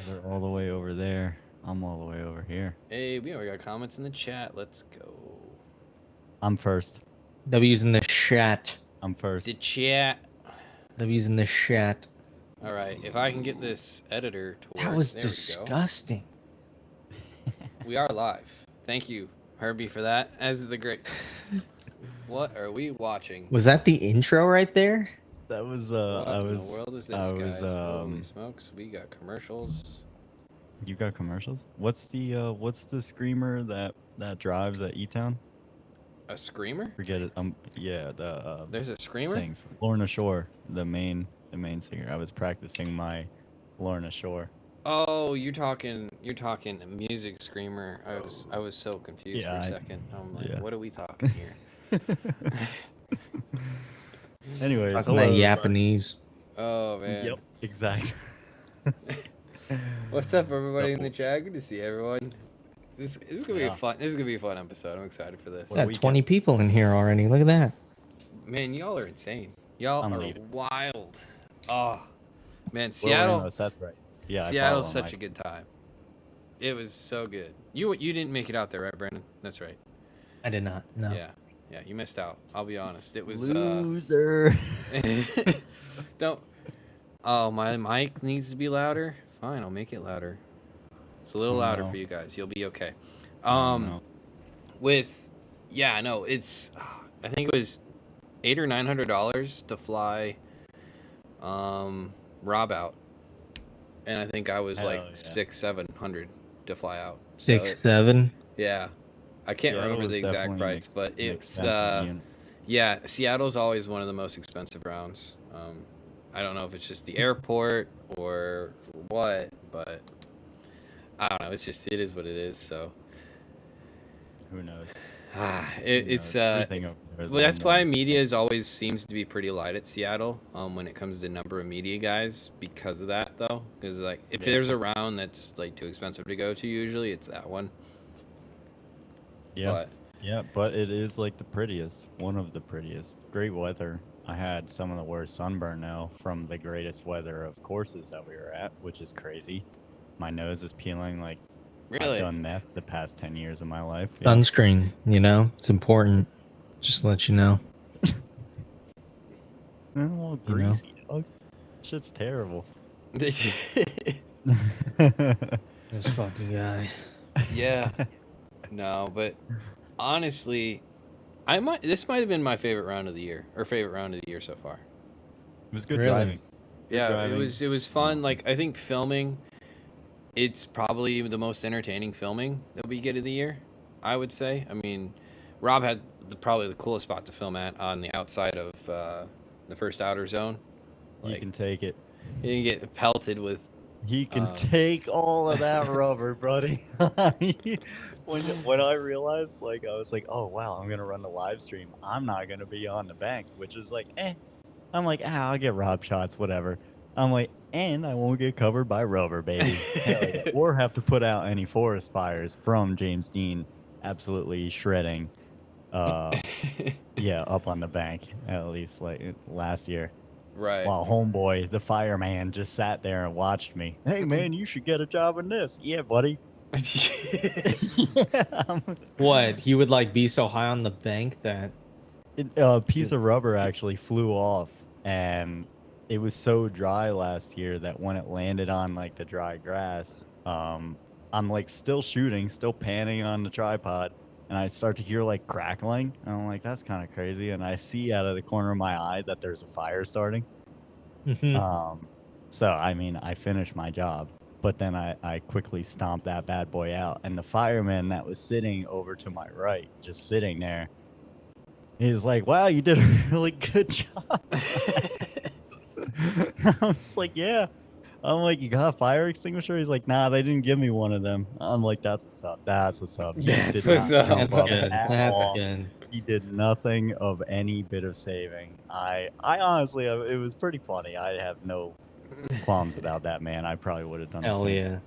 They're all the way over there. I'm all the way over here. Hey, we got comments in the chat. Let's go. I'm first. W's in the chat. I'm first. The chat. W's in the chat. All right, if I can get this editor to work. That was there disgusting. We go. We are live. Thank you, Herbie, for that. As the great. What are we watching? Was that the intro right there? That was What in the world is this, guys? was Holy smokes, we got commercials. You got commercials? What's the screamer that drives at E-Town? A screamer? Forget it. Yeah, the There's a screamer? sings. Lorna Shore, the main singer. I was practicing my Lorna Shore. Oh, you're talking music screamer. I was so confused for a second. I'm like, what are we talking here? Anyways, Talking that Japanese. Oh man. Yep, exactly. What's up, everybody in the chat? Good to see everyone. This is gonna be fun. This is gonna be a fun episode. I'm excited for this. Got 20 people in here already. Look at that. Man, y'all are insane. Y'all are wild. Oh, man, Seattle. That's right. Yeah, Seattle's such a good time. It was so good. You didn't make it out there, right, Brandon? That's right. I did not. No. Yeah, you missed out. I'll be honest. It was loser. Don't. Oh, my mic needs to be louder. Fine, I'll make it louder. It's a little louder for you guys. You'll be okay. It's I think it was $800 or $900 to fly Rob out. And I think I was $600-700 to fly out. So 6-7. Yeah. I can't remember the exact price, but it's Seattle's always one of the most expensive rounds. I don't know if it's just the airport or what, but I don't know. It is what it is. So who knows? Well, that's why media always seems to be pretty light at Seattle when it comes to number of media guys because of that, though. Because like if there's a round that's like too expensive to go to, usually it's that one. Yeah, but it is like the prettiest, one of the prettiest. Great weather. I had some of the worst sunburn now from the greatest weather of courses that we were at, which is crazy. My nose is peeling like really? I've done meth the past 10 years of my life. Yeah. Sunscreen, it's important. Just to let you know. Oh, greasy. Oh, shit's terrible. This fucking guy. Yeah. No, but honestly, this might have been my favorite round of the year, or favorite round of the year so far. It was good driving. Yeah, driving. It was fun. Like I think filming, it's probably the most entertaining filming that we get of the year, I would say. I mean, Rob had probably the coolest spot to film at on the outside of the first outer zone. Like, you can take it. You can get pelted with. He can take all of that rubber, buddy. When I realized, like, I was like, oh, wow, I'm going to run the live stream. I'm not going to be on the bank, which is like, I'm like, I'll get rob shots, whatever. I'm like, and I won't get covered by rubber, baby. Or have to put out any forest fires from James Dean absolutely shredding. Up on the bank, at least, like, last year. Right. While homeboy, the fireman, just sat there and watched me. Hey, man, you should get a job in this. Yeah, buddy. What? He would like be so high on the bank that a piece of rubber actually flew off, and it was so dry last year that when it landed on like the dry grass, I'm like still shooting, still panning on the tripod, and I start to hear like crackling, and I'm like, that's kind of crazy. And I see out of the corner of my eye that there's a fire starting. So I mean, I finished my job, but then I quickly stomped that bad boy out, and the fireman that was sitting over to my right, just sitting there, he's like, wow, you did a really good job. I was like, yeah. I'm like, you got a fire extinguisher? He's like, nah, they didn't give me one of them. I'm like, that's what's up. That's what's up. That's what's up. That's good. That's good. He did nothing of any bit of saving. I honestly, it was pretty funny. I have no qualms about that, man. I probably would have done the same. Yeah.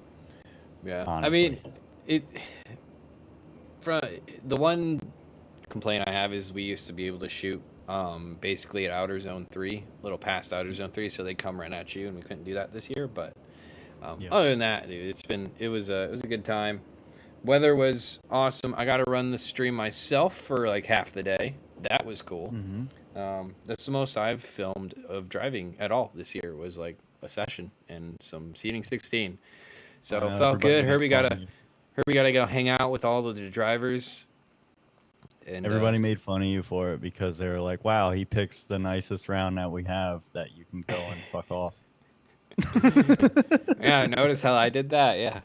Yeah. Honestly. I mean, from the one complaint I have is we used to be able to shoot basically at outer zone 3, a little past outer zone 3, so they come right at you, and we couldn't do that this year. But Other than that, dude, it was a good time. Weather was awesome. I got to run the stream myself for like half the day. That was cool. That's the most I've filmed of driving at all this year, was like a session and some seating 16. So it felt good. Herbie got to go hang out with all of the drivers. And everybody made fun of you for it because they were like, wow, he picks the nicest round that we have that you can go and fuck off. Yeah, notice how I did that. Yeah.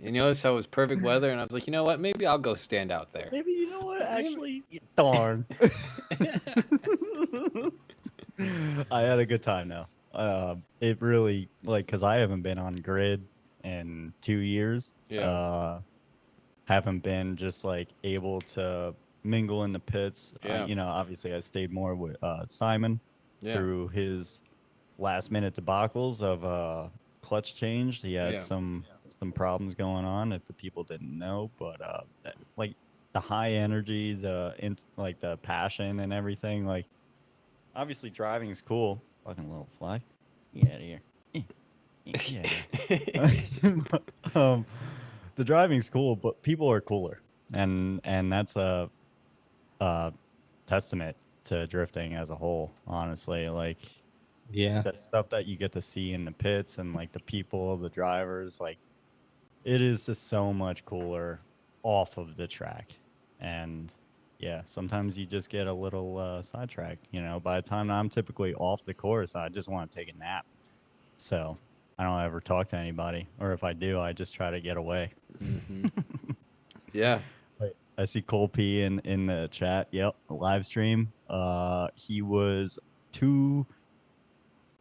You notice how it was perfect weather, and I was like, you know what? Maybe I'll go stand out there. Maybe, you know what? Actually, darn. I had a good time now. It really, like, because I haven't been on grid in 2 years. Yeah. Haven't been just like able to mingle in the pits. Yeah. You know, obviously I stayed more with Simon through his last minute debacles of clutch change. He had some problems going on, if the people didn't know, but like the high energy, like the passion and everything, like obviously driving is cool. Fucking little fly. Get out of here. Yeah. The driving's cool, but people are cooler, and that's a testament to drifting as a whole, honestly. Like, the stuff that you get to see in the pits and like the people, the drivers, like, it is just so much cooler off of the track. And yeah, sometimes you just get a little sidetracked. You know, by the time I'm typically off the course, I just want to take a nap. So I don't ever talk to anybody, or if I do, I just try to get away. Yeah. I see Cole P in the chat. Yep, live stream. He was 2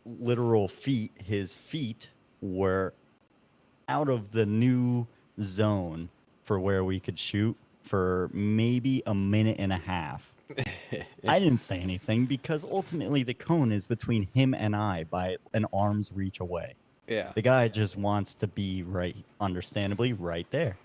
literal feet. His feet were out of the new zone for where we could shoot for maybe a minute and a half. I didn't say anything because ultimately the cone is between him and I by an arm's reach away. Yeah. The guy just wants to be right, understandably, right there.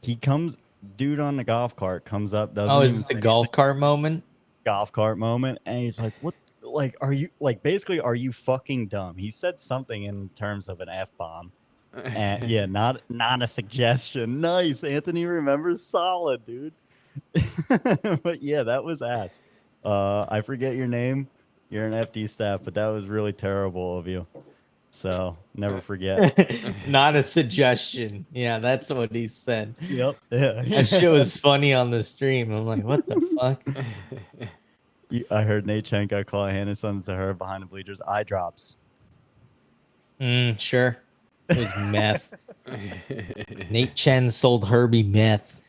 He comes, dude on the golf cart comes up, doesn't even is this the golf cart moment? Golf cart moment, and he's like, what, like, are you, like, basically, are you fucking dumb? He said something in terms of an F-bomb. And yeah, not a suggestion. Nice. Anthony remembers. Solid, dude. But yeah, that was ass. I forget your name. You're an FD staff, but that was really terrible of you. So never forget. Not a suggestion. Yeah, that's what he said. Yep. Yeah. That shit was funny on the stream. I'm like, what the fuck? I heard Nate Chenka call Hannah son to her behind the bleachers. Eye drops. Sure. It was meth. Nate Chen sold Herbie meth.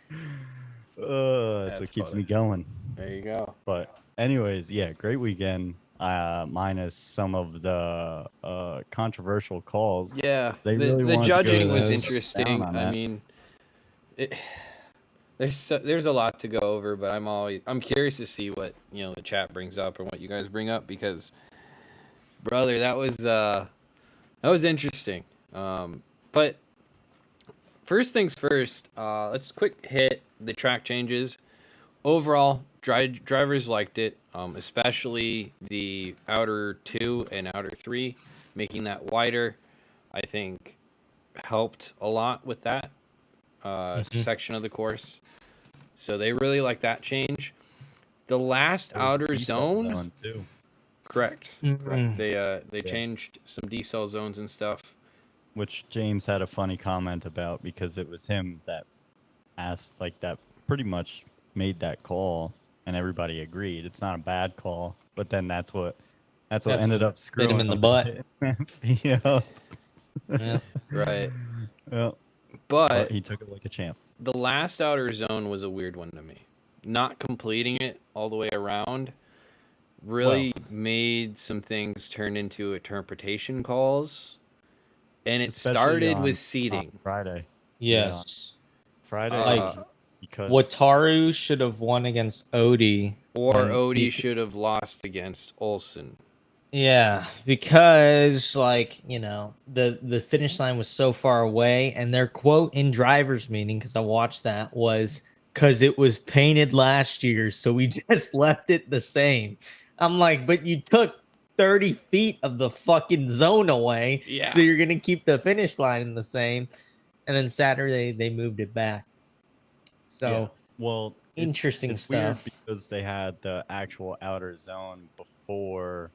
That's what keeps me going. There you go. But anyways, yeah, great weekend. Minus some of the controversial calls. Yeah, they the judging was interesting. I mean, there's a lot to go over, but I'm curious to see what the chat brings up and what you guys bring up, because, brother, that was interesting. But first things first, let's quick hit the track changes. Overall, drivers liked it, especially the outer 2 and outer 3, making that wider, I think, helped a lot with that section of the course. So they really like that change. The last outer zone too. Correct. They changed some decel zones and stuff, which James had a funny comment about, because it was him that asked, like, that pretty much made that call, and everybody agreed it's not a bad call, but then that's what ended up screwing him in the butt. Yeah. Right. Yeah. But he took it like a champ. The last outer zone was a weird one to me. Not completing it all the way around really made some things turn into interpretation calls, and it started with seating. Friday. Yes. Yeah. Friday. Because Wataru should have won against Odie. Or Odie should have lost against Olsen. Yeah, because, like, the finish line was so far away, and their quote in driver's meeting, because I watched that, was, because it was painted last year, so we just left it the same. I'm like, but you took 30 feet of the fucking zone away. Yeah. So you're gonna keep the finish line the same. And then Saturday they moved it back. So yeah. Well, interesting it's stuff. weird because they had the actual outer zone before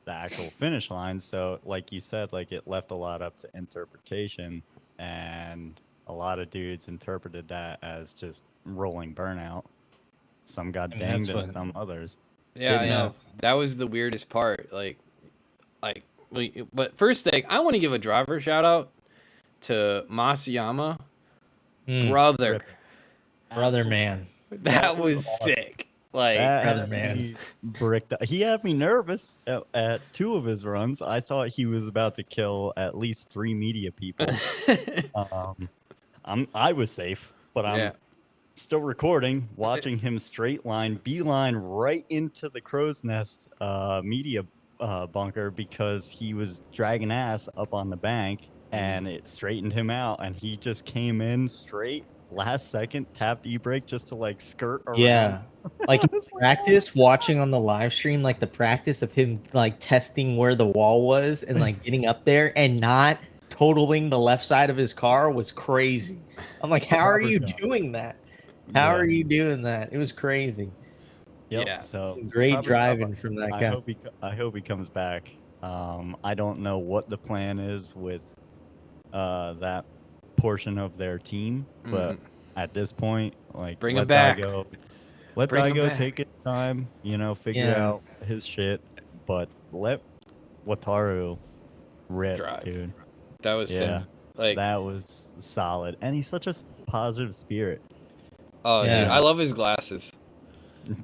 the actual finish line. So like you said, like it left a lot up to interpretation, and a lot of dudes interpreted that as just rolling burnout. Some got dinged and some others. Yeah, I know. That was the weirdest part. But first thing, I want to give a driver shout out to Masayama. Brother, man. That was awesome. Sick. Like, brother man. He had me nervous at 2 of his runs. I thought he was about to kill at least 3 media people. I was safe, but I'm still recording, watching him straight line, beeline right into the crow's nest media bunker because he was dragging ass up on the bank, and it straightened him out, and he just came in straight last second, tapped e-brake just to like skirt around. Yeah, like practice watching on the live stream, like the practice of him like testing where the wall was and like getting up there and not totaling the left side of his car was crazy. I'm like, how are you doing that? How are you doing that? It was crazy. Yep. Yeah. So great driving from that guy. I hope he comes back. I don't know what the plan is with that portion of their team, but at this point, like, bring him back. Let Daigo take his time, figure out his shit, but let Wataru rip, dude. That was sick. Like, that was solid, and he's such a positive spirit. Oh, dude, I love his glasses.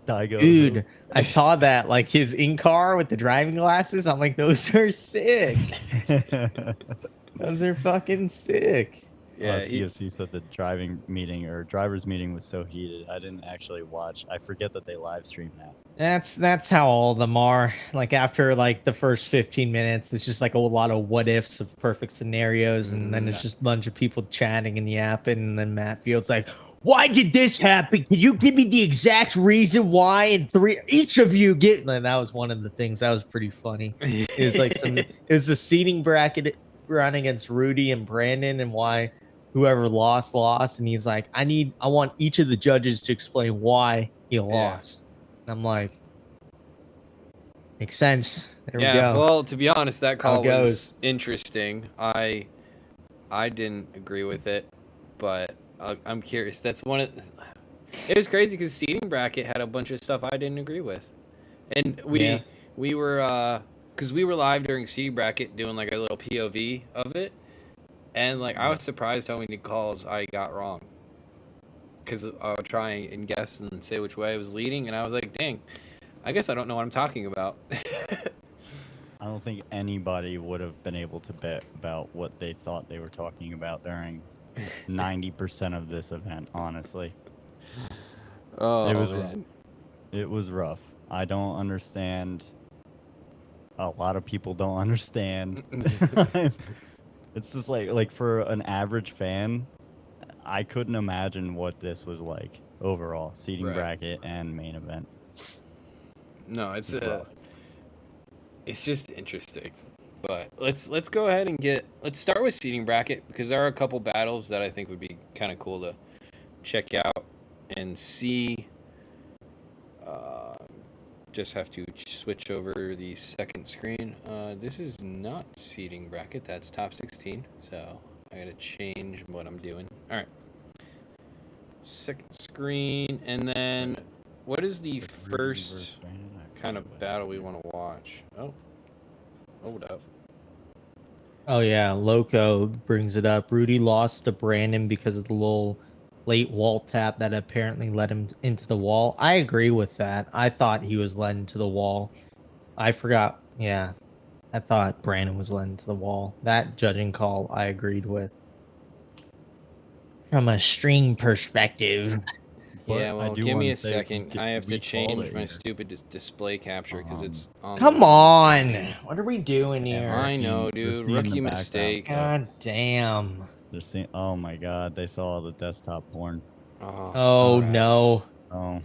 Daigo, dude, I saw that, like his in-car with the driving glasses. I'm like, those are sick. Those are fucking sick. Yeah, CFC said the drivers meeting was so heated. I didn't actually watch. I forget that they live stream that. That's how all of them are. Like after like the first 15 minutes, it's just like a lot of what ifs of perfect scenarios, and then it's just a bunch of people chatting and yapping, and then Matt Field's like, "Why did this happen? Can you give me the exact reason why?" And each of you get. And that was one of the things that was pretty funny. It was like it was the seating bracket run against Rudy and Brandon, and why whoever lost, and he's like, I want each of the judges to explain why he lost. And I'm like, makes sense. There we go. Well, to be honest, that call was interesting. I didn't agree with it, but I'm curious. That's one of it was crazy because seating bracket had a bunch of stuff I didn't agree with, and we were because we were live during seating bracket doing like a little POV of it. And, like, I was surprised how many calls I got wrong. Because I would try and guess and say which way I was leading. And I was like, dang, I guess I don't know what I'm talking about. I don't think anybody would have been able to bet about what they thought they were talking about during 90% of this event, honestly. Oh, it was rough. I don't understand. A lot of people don't understand. It's just like for an average fan, I couldn't imagine what this was like overall, seating bracket and main event. No, it's just interesting. But let's go ahead and let's start with seating bracket, because there are a couple battles that I think would be kind of cool to check out and see. Just have to switch over the second screen. This is not seating bracket, that's top 16, so I gotta change what I'm doing. All right, second screen, and then what is the first kind of battle we want to watch? Oh, hold up. Oh yeah, Loco brings it up. Rudy lost to Brandon because of the little late wall tap that apparently led him into the wall. I agree with that. I thought he was led into the wall. I forgot. Yeah, I thought Brandon was led into the wall. That judging call I agreed with. From a stream perspective. Yeah, well, give me a second. I have to change my stupid display capture because it's on. Come on! What are we doing here? I know, dude. Rookie mistake. God damn. They're seeing. Oh my god, they saw the desktop porn. Oh no. Oh.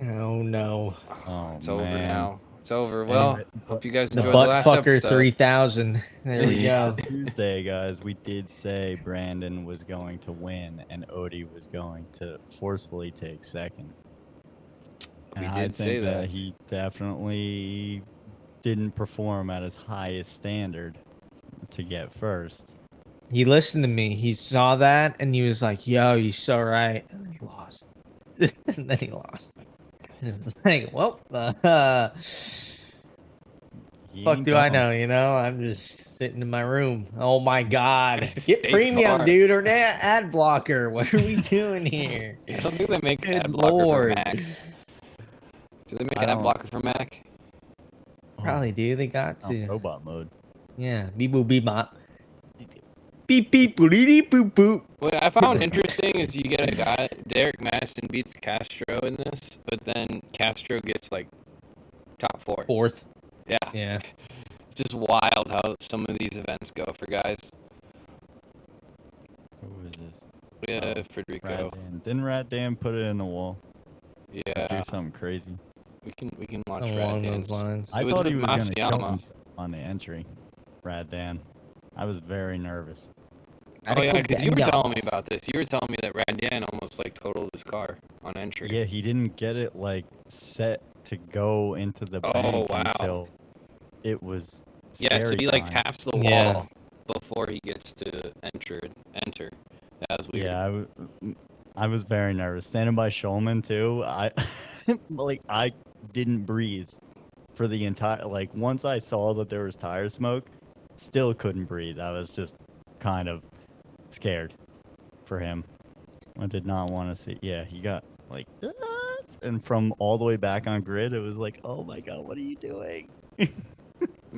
Oh no. Oh, it's over now. It's over. Well, hope you guys the enjoyed the last Buttfucker episode. 3000. There we go. Last Tuesday, guys, we did say Brandon was going to win and Odie was going to forcefully take second. And I think that he definitely didn't perform at his highest standard to get first. He listened to me. He saw that and he was like, "Yo, you're so right." And then he lost. And then he lost. It was like, well, fuck do I know? You know, I'm just sitting in my room. Oh my god, get premium, dude, or ad blocker. What are we doing here? I don't think they make ad blocker for Macs. Do they make an ad blocker for Mac? Probably do. They got to. Robot mode. Yeah, beep boop beep bop. Beep beep boop boop boop boop. What I found interesting is you get a guy, Derek Madison beats Castro in this, but then Castro gets like top 4. Fourth. Yeah. Yeah. It's just wild how some of these events go for guys. Who is this? Yeah, Federico. Didn't Rat Dan put it in the wall? Yeah. Do something crazy. We can watch Rat Dan's lines. I thought he was going to kill himself on the entry. Rat Dan. I was very nervous. Oh yeah, because you were telling me about this. You were telling me that Rat Dan almost like totaled his car on entry. Yeah, he didn't get it like set to go into the bank until it was scary. Yeah, so he like taps the wall before he gets to enter. That was weird. Yeah, I was very nervous. Standing by Shulman too, I didn't breathe for the entire, like, once I saw that there was tire smoke, still couldn't breathe. I was just kind of scared for him. I did not want to see. Yeah, he got like, and from all the way back on grid, it was like, oh my god, what are you doing?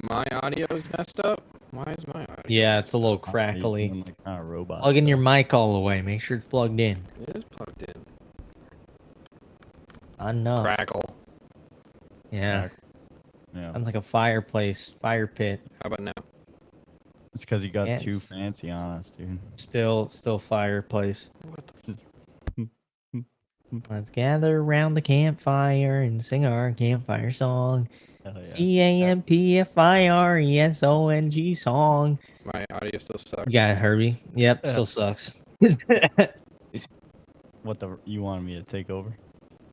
My audio's messed up. Why is my audio? Yeah, it's a little crackly. Like kind of robot. Plug in your mic all the way. Make sure it's plugged in. It is plugged in. I know. Crackle. Yeah. Yeah. Sounds like a fireplace, fire pit. How about now? It's because you got too fancy on us, dude. Still fireplace. What the Let's gather around the campfire and sing our campfire song. CAMPFIRESONG song. My audio still sucks. You got it, Herbie. Yep, still sucks. What you wanted me to take over?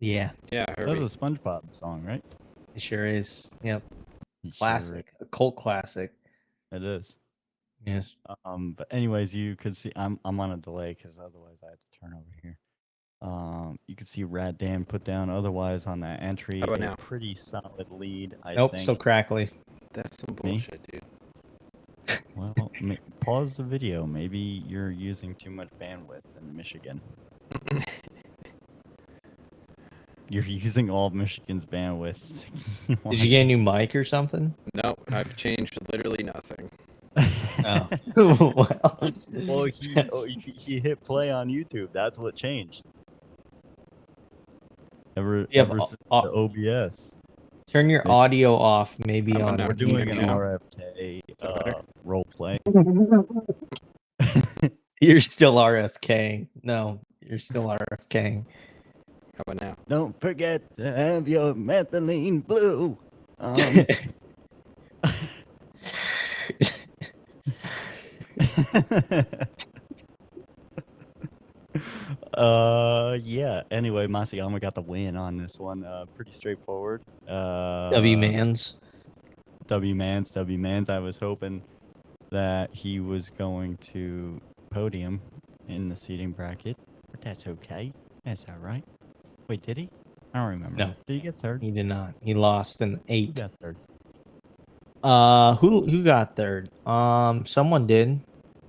Yeah. Yeah, Herbie. That was a SpongeBob song, right? It sure is. Yep. Classic. A cult classic. It is. Yes. But anyways, you could see I'm on a delay because otherwise I have to turn over here. You could see Rat Dan put down otherwise on that entry. How about a now? pretty solid lead, I nope, think. so crackly. That's some bullshit, dude. Well, pause the video. Maybe you're using too much bandwidth in Michigan. You're using all of Michigan's bandwidth. Did you get a new mic or something? No, I've changed literally nothing. Oh. Well, he hit play on YouTube. That's what changed. Ever since the OBS. Turn your audio off, maybe on. We're doing an RFK role play. You're still RFK. No, you're still RFK. How about now? Don't forget to have your methylene blue. Yeah. Anyway, Masayama got the win on this one. Pretty straightforward. W-Mans. I was hoping that he was going to podium in the seating bracket, but that's okay. That's all right. Wait, did he? I don't remember. No. Did he get third? He did not. He lost in 8. Who got third? Who got third? Someone did.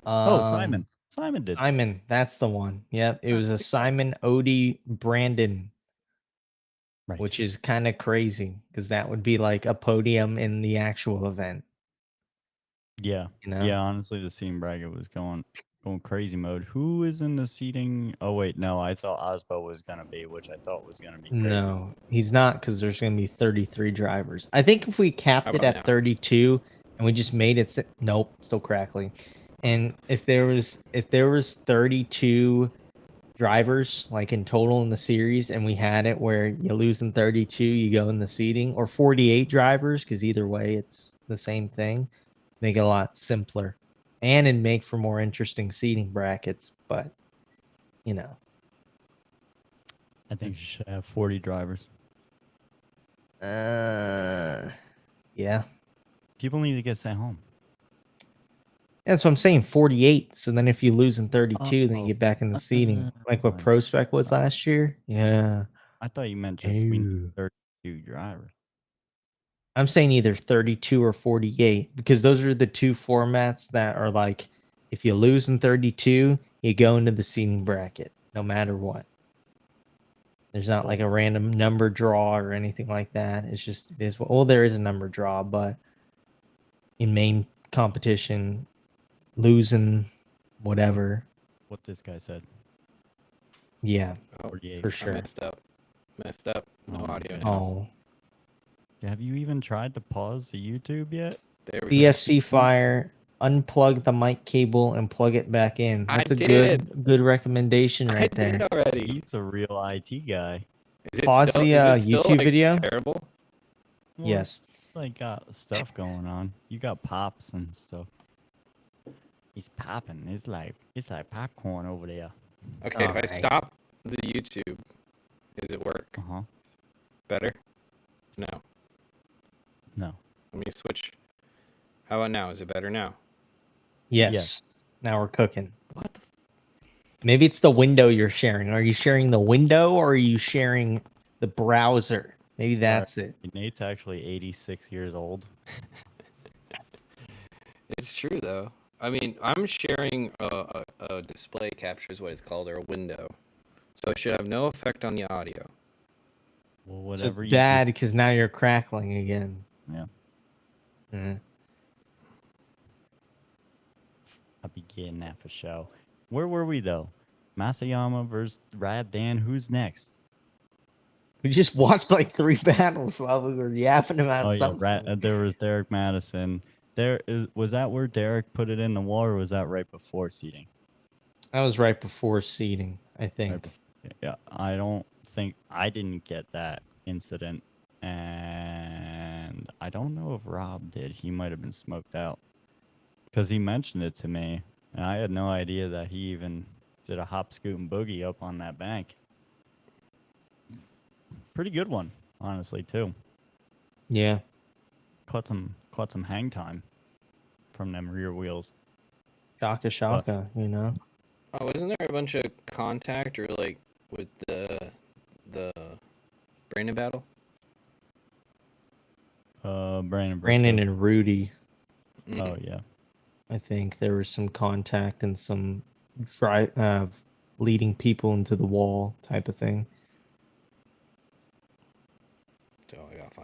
Simon. Simon did. Simon, that's the one. Yep, it was a Simon, Odie, Brandon. Right. Which is kind of crazy because that would be like a podium in the actual event. Yeah. You know? Yeah, honestly, the seating bracket was going crazy mode. Who is in the seating? Oh, wait, no, I thought Osbo was going to be, which I thought was going to be crazy. No, he's not because there's going to be 33 drivers. I think if we capped it at 32 and we just made it... Nope, still crackly. And if there was 32 drivers like in total in the series, and we had it where you lose in 32, you go in the seating, or 48 drivers, because either way it's the same thing. Make it a lot simpler, and it'd make for more interesting seating brackets. But you know, I think you should have 40 drivers. yeah. People need to get sent home. That's what I'm saying. 48. So then if you lose in 32, then you get back in the seating, like what Pro Spec was last year. Yeah. I thought you meant just we need 32 drivers. I'm saying either 32 or 48, because those are the two formats that are like, if you lose in 32, you go into the seating bracket, no matter what. There's not like a random number draw or anything like that. It's just, it is, well, there is a number draw, but in main competition, losing whatever. What this guy said. Yeah, 48. for sure. Messed up. No audio. Oh. Have you even tried to pause the YouTube yet? There we DFC Fire, unplug the mic cable and plug it back in. That's a good recommendation right there. I did already. He's a real IT guy. Pause the YouTube video. Terrible? Well, Yes. Like got stuff going on. You got pops and stuff. He's popping. It's like popcorn over there. Okay, if I stop the YouTube, does it work? Better? No. No. Let me switch. How about now? Is it better now? Yes. Now we're cooking. What the Maybe it's the window you're sharing. Are you sharing the window or are you sharing the browser? Maybe that's it. Nate's actually 86 years old. It's true, though. I mean, I'm sharing a display capture is what it's called, or a window. So it should have no effect on the audio. Well, whatever it's bad because now you're crackling again. Yeah. I'll be getting that for show. Where were we, though? Masayama versus Rad Dan. Who's next? We just watched like 3 battles while we were yapping about something. Yeah, there was Derek Madison. Was that where Derek put it in the wall, or was that right before seating? That was right before seating, I think. Yeah, I didn't get that incident, and I don't know if Rob did. He might have been smoked out because he mentioned it to me, and I had no idea that he even did a hop, scoot, and boogie up on that bank. Pretty good one, honestly, too. Yeah. Caught some hang time from them rear wheels. Shaka, you know. Oh, isn't there a bunch of contact or like with the Brandon battle? Brandon and Rudy. Oh yeah. I think there was some contact and some leading people into the wall type of thing.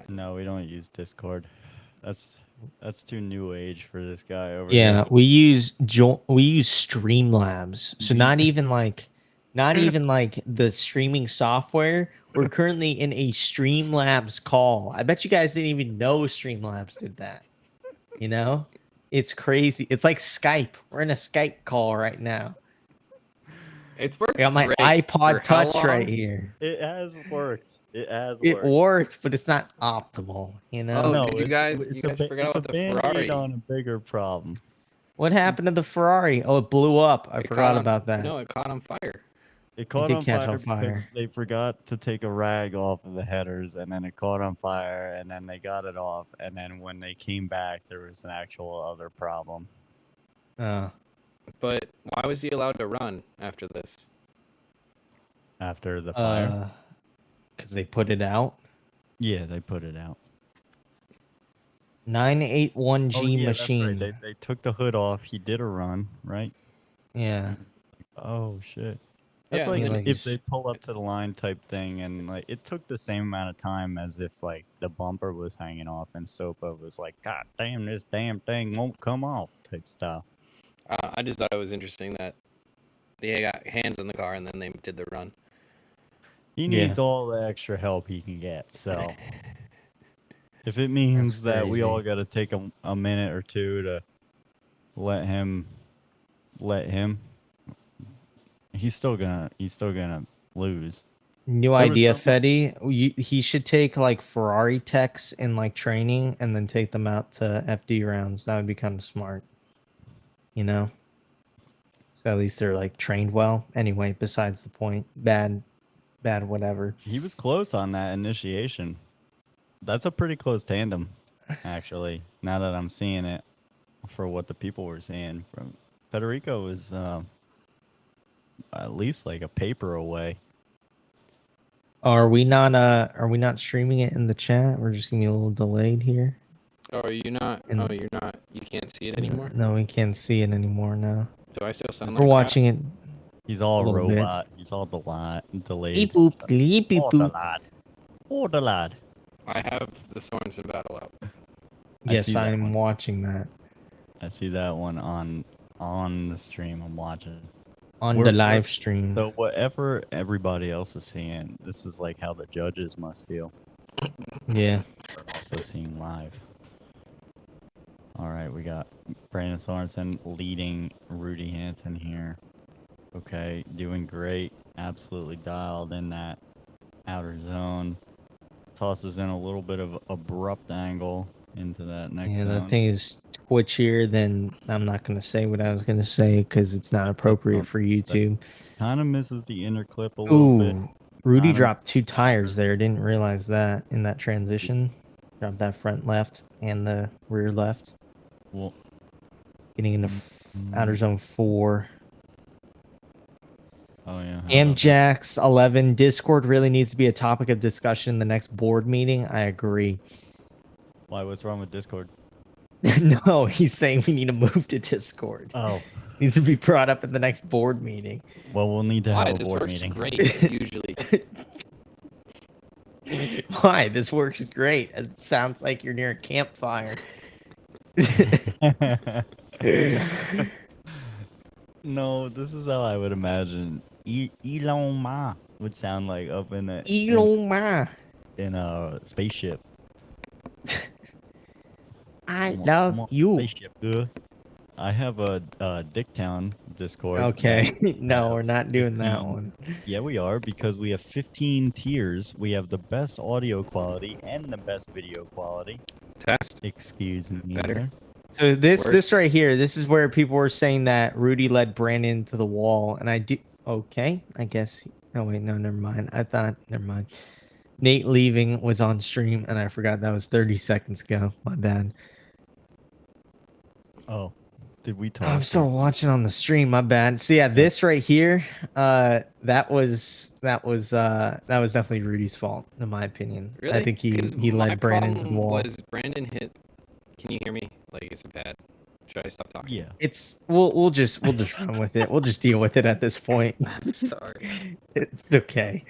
No, we don't use Discord. That's too new age for this guy over here. Yeah, we use Streamlabs. So not even like the streaming software. We're currently in a Streamlabs call. I bet you guys didn't even know Streamlabs did that. You know? It's crazy. It's like Skype. We're in a Skype call right now. It's worked. I got my iPod Touch right here. It has worked. It worked, but it's not optimal, you know? Oh, no, you guys forgot about the Ferrari. On a bigger problem. What happened to the Ferrari? Oh, it blew up. I forgot about that. No, it caught on fire. It caught on fire because they forgot to take a rag off of the headers, and then it caught on fire, and then they got it off, and then when they came back, there was an actual other problem. But why was he allowed to run after this? After the fire? Because they put it out? Yeah, they put it out. 981G machine. That's right. They took the hood off. He did a run, right? Yeah. Oh, shit. That's like if they pull up to the line type thing, and like it took the same amount of time as if like the bumper was hanging off and Sopa was like, God damn, this damn thing won't come off type style. I just thought it was interesting that they got hands on the car and then they did the run. He needs all the extra help he can get, so if it means that we all got to take a minute or two to let him, he's still gonna lose. New idea, Fetty. He should take like Ferrari techs in like training and then take them out to FD rounds. That would be kind of smart. You know? So at least they're like trained well. Anyway, besides the point. Bad whatever. He was close on that initiation. That's a pretty close tandem, actually. Now that I'm seeing it for what the people were saying, from Federico was at least like a paper away. Are we not streaming it in the chat? We're just gonna be a little delayed here. Oh, are you not? Oh, you're not. You can't see it anymore. No, we can't see it anymore now. Do I still sound? We're watching it. He's all robot. Bit. He's all delayed. Beep boop, beep boop. Oh, the lad. I have the Sorensen battle out. Yes, I'm watching that. I see that one on the stream. I'm watching. On the live stream. So whatever everybody else is seeing, this is like how the judges must feel. Yeah. We're also seeing live. All right, we got Brandon Sorensen leading Rudy Hansen here. Okay, doing great. Absolutely dialed in that outer zone. Tosses in a little bit of abrupt angle into that next zone. That thing is twitchier than I'm not going to say what I was going to say because it's not appropriate for YouTube. Kind of misses the inner clip a little bit. Rudy dropped 2 tires there. Didn't realize that in that transition. Dropped that front left and the rear left. Well, getting into outer zone 4. Oh yeah. Amjax 11. Discord really needs to be a topic of discussion in the next board meeting. I agree. Why? What's wrong with Discord? No, he's saying we need to move to Discord. Oh. Needs to be brought up in the next board meeting. Well, we'll need to have a board meeting. Great, usually. Why? This works great. It sounds like you're near a campfire. No, this is how I would imagine Elon Ma would sound like up in a in a spaceship. I love you. Spaceship. I have a Dicktown Discord. Okay. No, we're not doing that one. Yeah, we are, because we have 15 tiers. We have the best audio quality and the best video quality. Test. Excuse me. Better. So this right here, this is where people were saying that Rudy led Brandon to the wall, and I do. Okay, I guess. Oh wait, no, never mind. Never mind. Nate leaving was on stream, and I forgot that was 30 seconds ago. My bad. Oh, did we talk? I'm still watching on the stream. My bad. So yeah, this right here, that was definitely Rudy's fault, in my opinion. Really? I think he led Brandon to the wall. Was Brandon hit? Can you hear me? Like, is it bad? Should I stop talking? Yeah. It's we'll just run with it. We'll just deal with it at this point. Sorry. It's okay.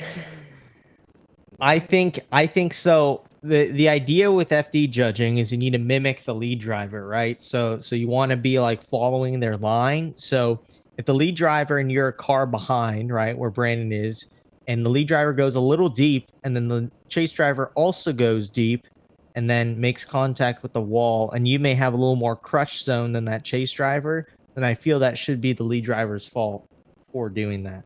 I think so. The idea with FD judging is you need to mimic the lead driver, right? So you want to be like following their line. So if the lead driver and you're a car behind, right, where Brandon is, and the lead driver goes a little deep, and then the chase driver also goes deep, and then makes contact with the wall, and you may have a little more crush zone than that chase driver, then I feel that should be the lead driver's fault for doing that.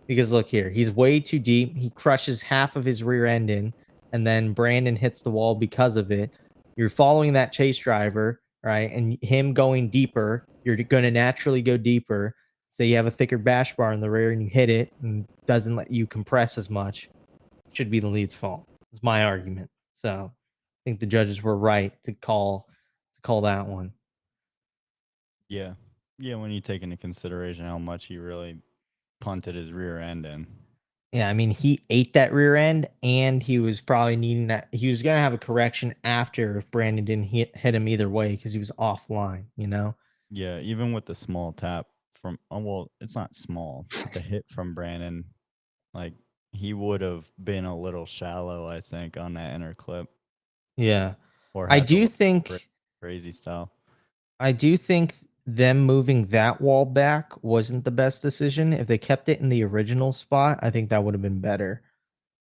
Because look here, he's way too deep. He crushes half of his rear end in, and then Brandon hits the wall because of it. You're following that chase driver, right? And him going deeper, you're going to naturally go deeper. So you have a thicker bash bar in the rear and you hit it and doesn't let you compress as much. Should be the lead's fault. It's my argument. So I think the judges were right to call that one. Yeah. Yeah, when you take into consideration how much he really punted his rear end in. Yeah, I mean, he ate that rear end, and he was probably needing that. He was going to have a correction after if Brandon didn't hit him either way because he was offline, you know? Yeah, even with the small tap from, well, it's not small. The hit from Brandon, like, he would have been a little shallow, I think, on that inner clip. Yeah. Or I do think crazy style. I do think them moving that wall back wasn't the best decision. If they kept it in the original spot, I think that would have been better.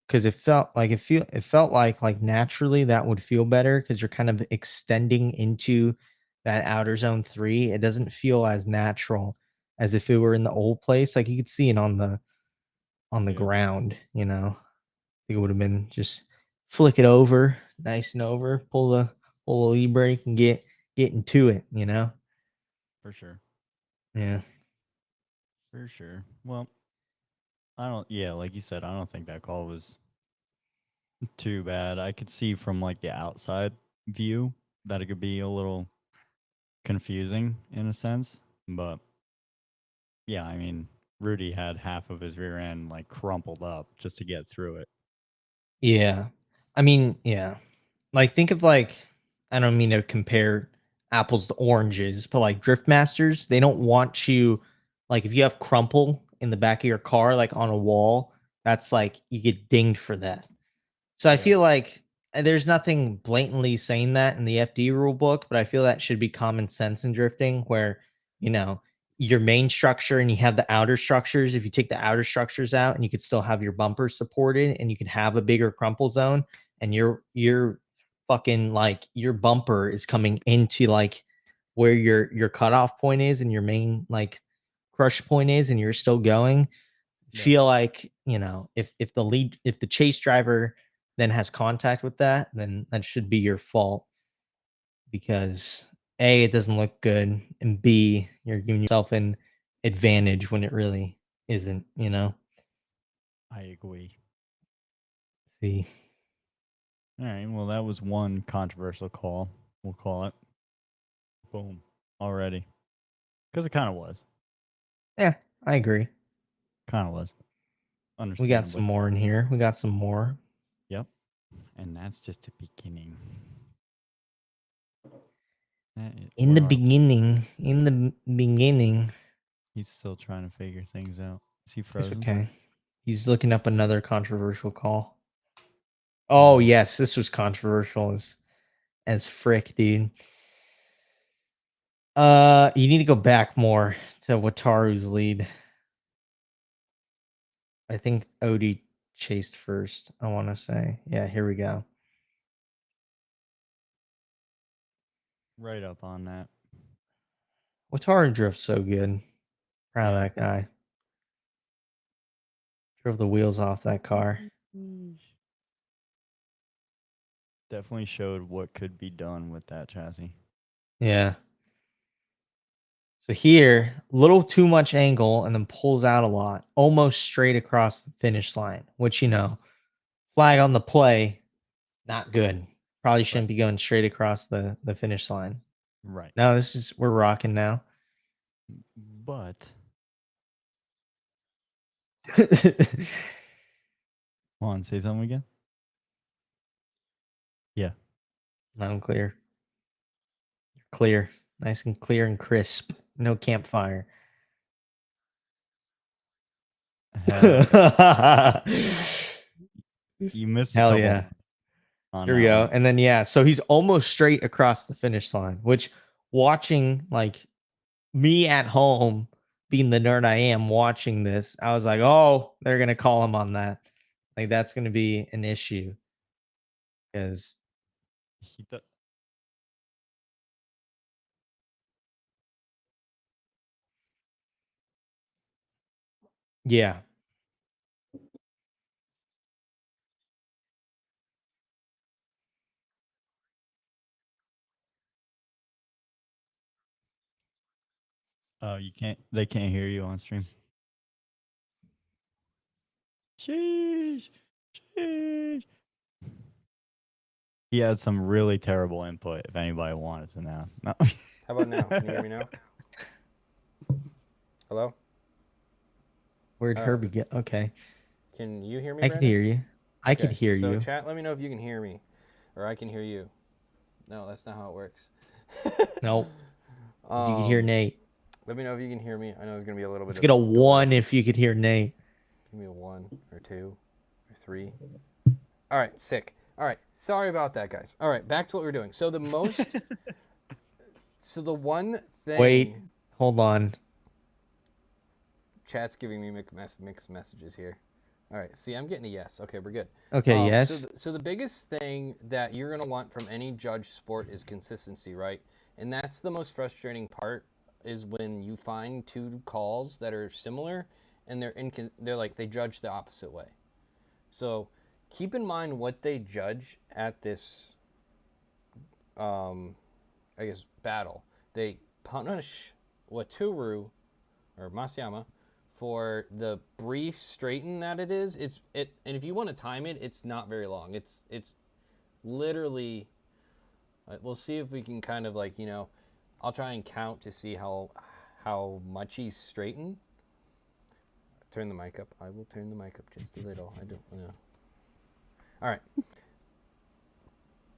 Because it felt like naturally that would feel better because you're kind of extending into that outer zone 3. It doesn't feel as natural. as if it were in the old place. Like you could see it on the ground, you know. I think it would have been just flick it over, nice and over, pull the e-brake and get into it, you know. For sure. Yeah. For sure. Well, yeah, like you said, I don't think that call was too bad. I could see from like the outside view that it could be a little confusing in a sense, but yeah, I mean, Rudy had half of his rear end like crumpled up just to get through it. Yeah. I mean, yeah. Like think of like, I don't mean to compare apples to oranges, but like drift masters, they don't want you, like if you have crumple in the back of your car like on a wall, that's like you get dinged for that. So I feel like there's nothing blatantly saying that in the FD rule book, but I feel that should be common sense in drifting where, you know, your main structure and you have the outer structures. If you take the outer structures out and you could still have your bumper supported and you can have a bigger crumple zone and your fucking like your bumper is coming into like where your cutoff point is and your main like crush point is and you're still going, feel like, you know, if the chase driver then has contact with that, then that should be your fault because A, it doesn't look good, and B, you're giving yourself an advantage when it really isn't, you know. I agree. See. All right, well, that was one controversial call, we'll call it. Boom. Already. Because it kind of was. Yeah, I agree. Kind of was. We got Understandably. some more in here. We got some more. Yep. And that's just the beginning. In the beginning. He's still trying to figure things out. Is he It's frozen? okay. He's looking up another controversial call. Oh, yes, this was controversial as frick, dude. You need to go back more to Wataru's lead. I think Odie chased first, I want to say. Yeah, here we go. Right up on that. Wataru drifts so good. Proud of that guy. Drove the wheels off that car. Definitely showed what could be done with that chassis. Yeah. So here, a little too much angle and then pulls out a lot, almost straight across the finish line, which, you know, flag on the play, not good. Probably shouldn't be going straight across the finish line. Right. No, we're rocking now. But Come on, say something again. Yeah. Loud and clear. Clear. Nice and clear and crisp. No campfire. You missed a Hell couple. yeah. Here we go. And then, yeah, so he's almost straight across the finish line, which watching like me at home, being the nerd I am watching this, I was like, oh, they're going to call him on that. Like, that's going to be an issue. Because yeah. Oh, they can't hear you on stream. Sheesh. Sheesh. He had some really terrible input if anybody wanted to know. No. How about now? Can you hear me now? Hello? Where'd Herbie get? Okay. Can you hear me, I can hear you. I could hear you. So chat, let me know if you can hear me. Or I can hear you. No, that's not how it works. Nope. You can hear Nate. Let me know if you can hear me. I know it's going to be a little bit. Let's get a 1 if you could hear Nate. Give me a 1 or 2 or 3. All right, sick. All right, sorry about that, guys. All right, back to what we were doing. So the most... so the one thing... Wait, hold on. Chat's giving me mixed messages here. All right, see, I'm getting a yes. Okay, we're good. Okay, yes. So the biggest thing that you're going to want from any judge sport is consistency, right? And that's the most frustrating part is when you find two calls that are similar, and they're like they judge the opposite way. So keep in mind what they judge at this, I guess, battle. They punish Wataru or Masayama for the brief straighten that it is. And if you want to time it, it's not very long. It's literally. We'll see if we can kind of like, I'll try and count to see how much he's straightened. Turn the mic up. I will turn the mic up just a little. I don't know. All right.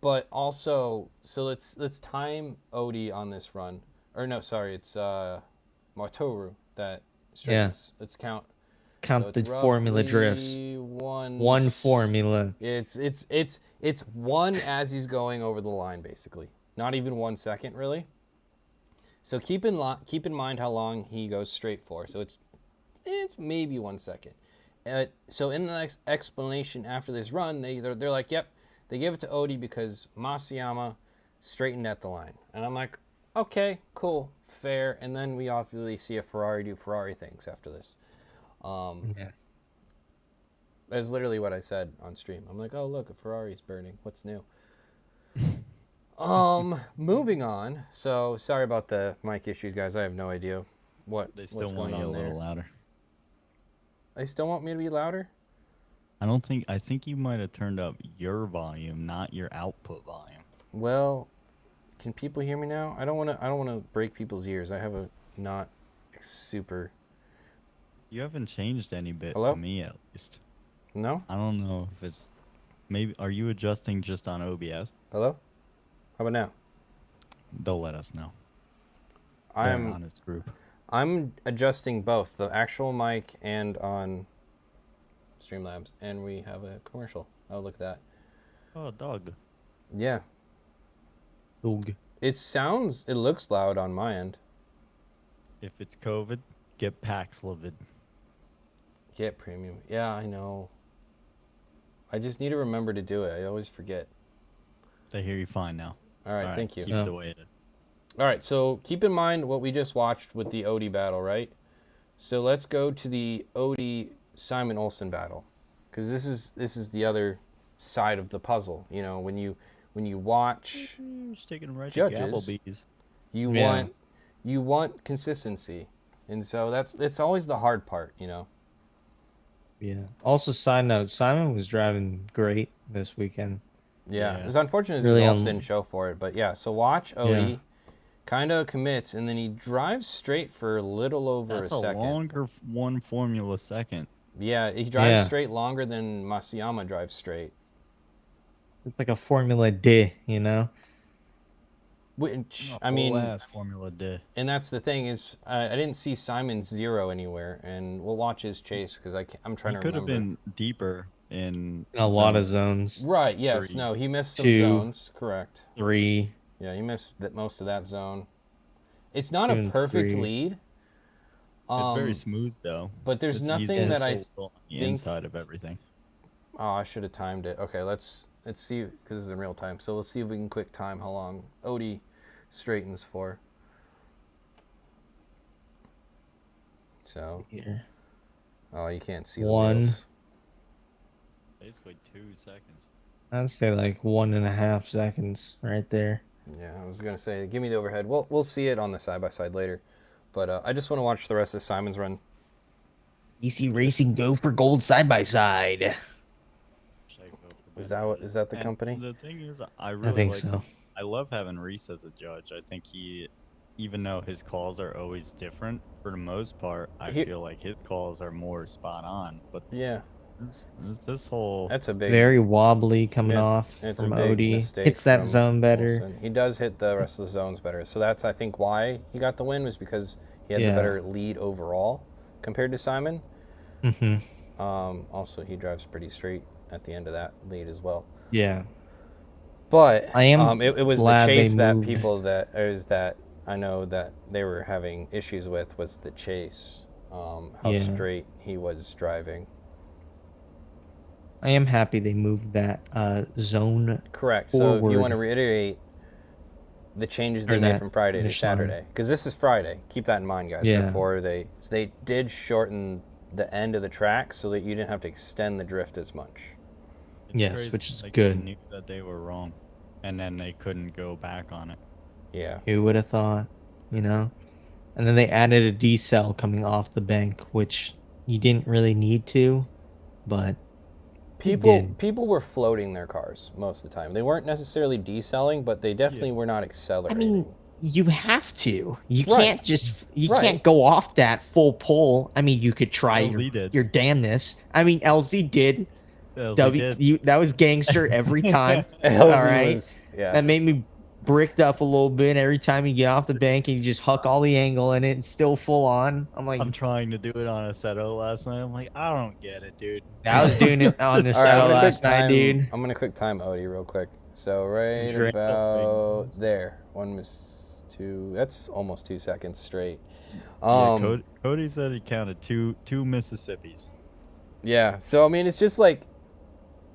But also, so let's time Odie on this run. Or no, sorry, it's Wataru that straightens. Yeah. Let's count. Count the formula drifts. One formula. It's one as he's going over the line, basically. Not even 1 second, really. So keep in mind how long he goes straight for. So it's maybe 1 second. So in the next explanation after this run, they're like, yep, they give it to Odie because Masayama straightened at the line, and I'm like, okay, cool, fair. And then we obviously see a Ferrari do Ferrari things after this. Yeah. That's literally what I said on stream. I'm like, oh, look, a Ferrari's burning. What's new? Moving on. So sorry about the mic issues, guys. I have no idea what's going on there. They still want you a little louder. They still want me to be louder? I think you might have turned up your volume, not your output volume. Well, can people hear me now? I don't want to break people's ears. I have a not super. You haven't changed any bit Hello? to me, at least. No? I don't know if it's... Maybe... Are you adjusting just on OBS? Hello? How about now? They'll let us know. I'm an honest group. I'm adjusting both, the actual mic and on Streamlabs. And we have a commercial. Oh, look at that. Oh, dog. Yeah. Dog. It looks loud on my end. If it's COVID, get Paxlovid. Get premium. Yeah, I know. I just need to remember to do it. I always forget. I hear you fine now. All right, thank you. Keep it the way it is. All right, so keep in mind what we just watched with the Odie battle, right? So let's go to the Odie Simon Olsen battle, because this is the other side of the puzzle. When you watch judges, you want consistency, and so that's always the hard part, Yeah. Also, side note, Simon was driving great this weekend. Yeah. It was unfortunate his results didn't show for it, but yeah. So watch Odie, kind of commits, and then he drives straight for a little over a second. That's a longer one formula second. Yeah, he drives straight longer than Masayama drives straight. It's like a Formula D, Which, I mean, Formula D. And that's the thing is, I didn't see Simon's 0 anywhere, and we'll watch his chase because I'm trying to remember. He could have been deeper in a lot of zones. Right? Yes. 3. No, he missed some zones. Correct. 3. Yeah, he missed most of that zone. It's not a perfect lead. It's very smooth though. But there's nothing that I think inside of everything. Oh, I should have timed it. Okay, let's see because this is in real time. So let's see if we can quick time how long Odie straightens for. So. Here. Oh, you can't see 1. The wheels. Basically 2 seconds. I'd say like 1.5 seconds right there. Yeah, I was gonna say, give me the overhead. We'll see it on the side by side later, but I just want to watch the rest of Simon's run. EC Racing, go for gold side by side. Is that the company? The thing is, I think so. I love having Reese as a judge. I think even though his calls are always different, for the most part, I feel like his calls are more spot on. But yeah. This whole that's a big very wobbly coming off from Odie. Hits that zone better. Olsen. He does hit the rest of the zones better. So that's I think why he got the win was because he had the better lead overall compared to Simon. Mm-hmm. Also he drives pretty straight at the end of that lead as well. Yeah. But I am it was the chase that I know that they were having issues with was the chase. How straight he was driving. I am happy they moved that zone Correct. forward. So if you want to reiterate, the changes they made from Friday to Saturday. Because this is Friday. Keep that in mind, guys. Yeah. Before they did shorten the end of the track so that you didn't have to extend the drift as much. Yes, crazy. which is like, good. They knew that they were wrong, and then they couldn't go back on it. Yeah. Who would have thought, you know? And then they added a decel coming off the bank, which you didn't really need to, but people were floating their cars most of the time. They weren't necessarily decelling, but they definitely were not accelerating. I mean, you have to. You can't just can't go off that full pull. I mean, you could try your damnness. I mean, LZ did. That was gangster every time. LZ all right, was, yeah. That made me bricked up a little bit every time you get off the bank and you just huck all the angle in it and still full on. I'm trying to do it on a Seto last night. I'm like, I don't get it, dude. I was doing it on the Seto last night, dude. I'm gonna quick time Odie real quick. So right about there, 1 miss 2. That's almost 2 seconds straight. Cody said he counted two Mississippis. Yeah. So I mean, it's just like,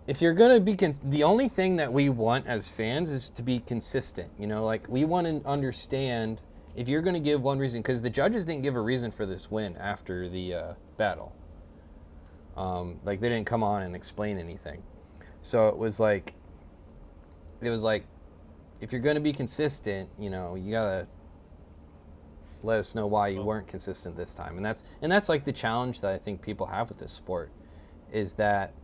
if you're gonna be the only thing that we want as fans is to be consistent. You know, like we want to understand if you're gonna give one reason, because the judges didn't give a reason for this win after the battle. Like they didn't come on and explain anything. So it was like, if you're gonna be consistent, you know, you gotta let us know why you weren't consistent this time. And that's like the challenge that I think people have with this sport, is that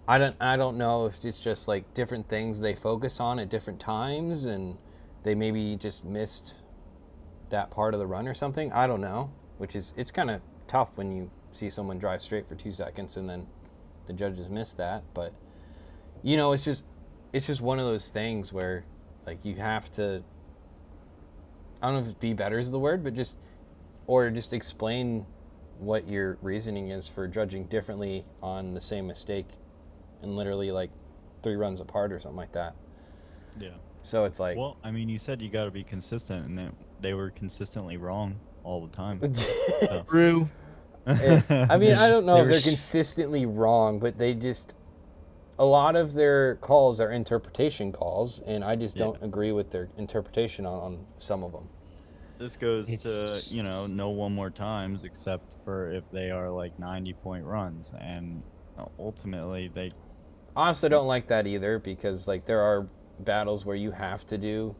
I don't know if it's just like different things they focus on at different times and they maybe just missed that part of the run or something. I don't know, it's kind of tough when you see someone drive straight for 2 seconds and then the judges miss that. But you know, it's just one of those things where like you have to, I don't know if be better is the word, but just explain what your reasoning is for judging differently on the same mistake and literally like 3 runs apart or something like that. Yeah. So it's like, well, I mean, you said you got to be consistent, and they were consistently wrong all the time. True. I mean, I don't know if they're consistently wrong, but they just, a lot of their calls are interpretation calls, and I just don't agree with their interpretation on some of them. This goes to, you know, no one more times except for if they are like 90-point runs, and ultimately they. I also don't like that either, because like there are battles where you have to do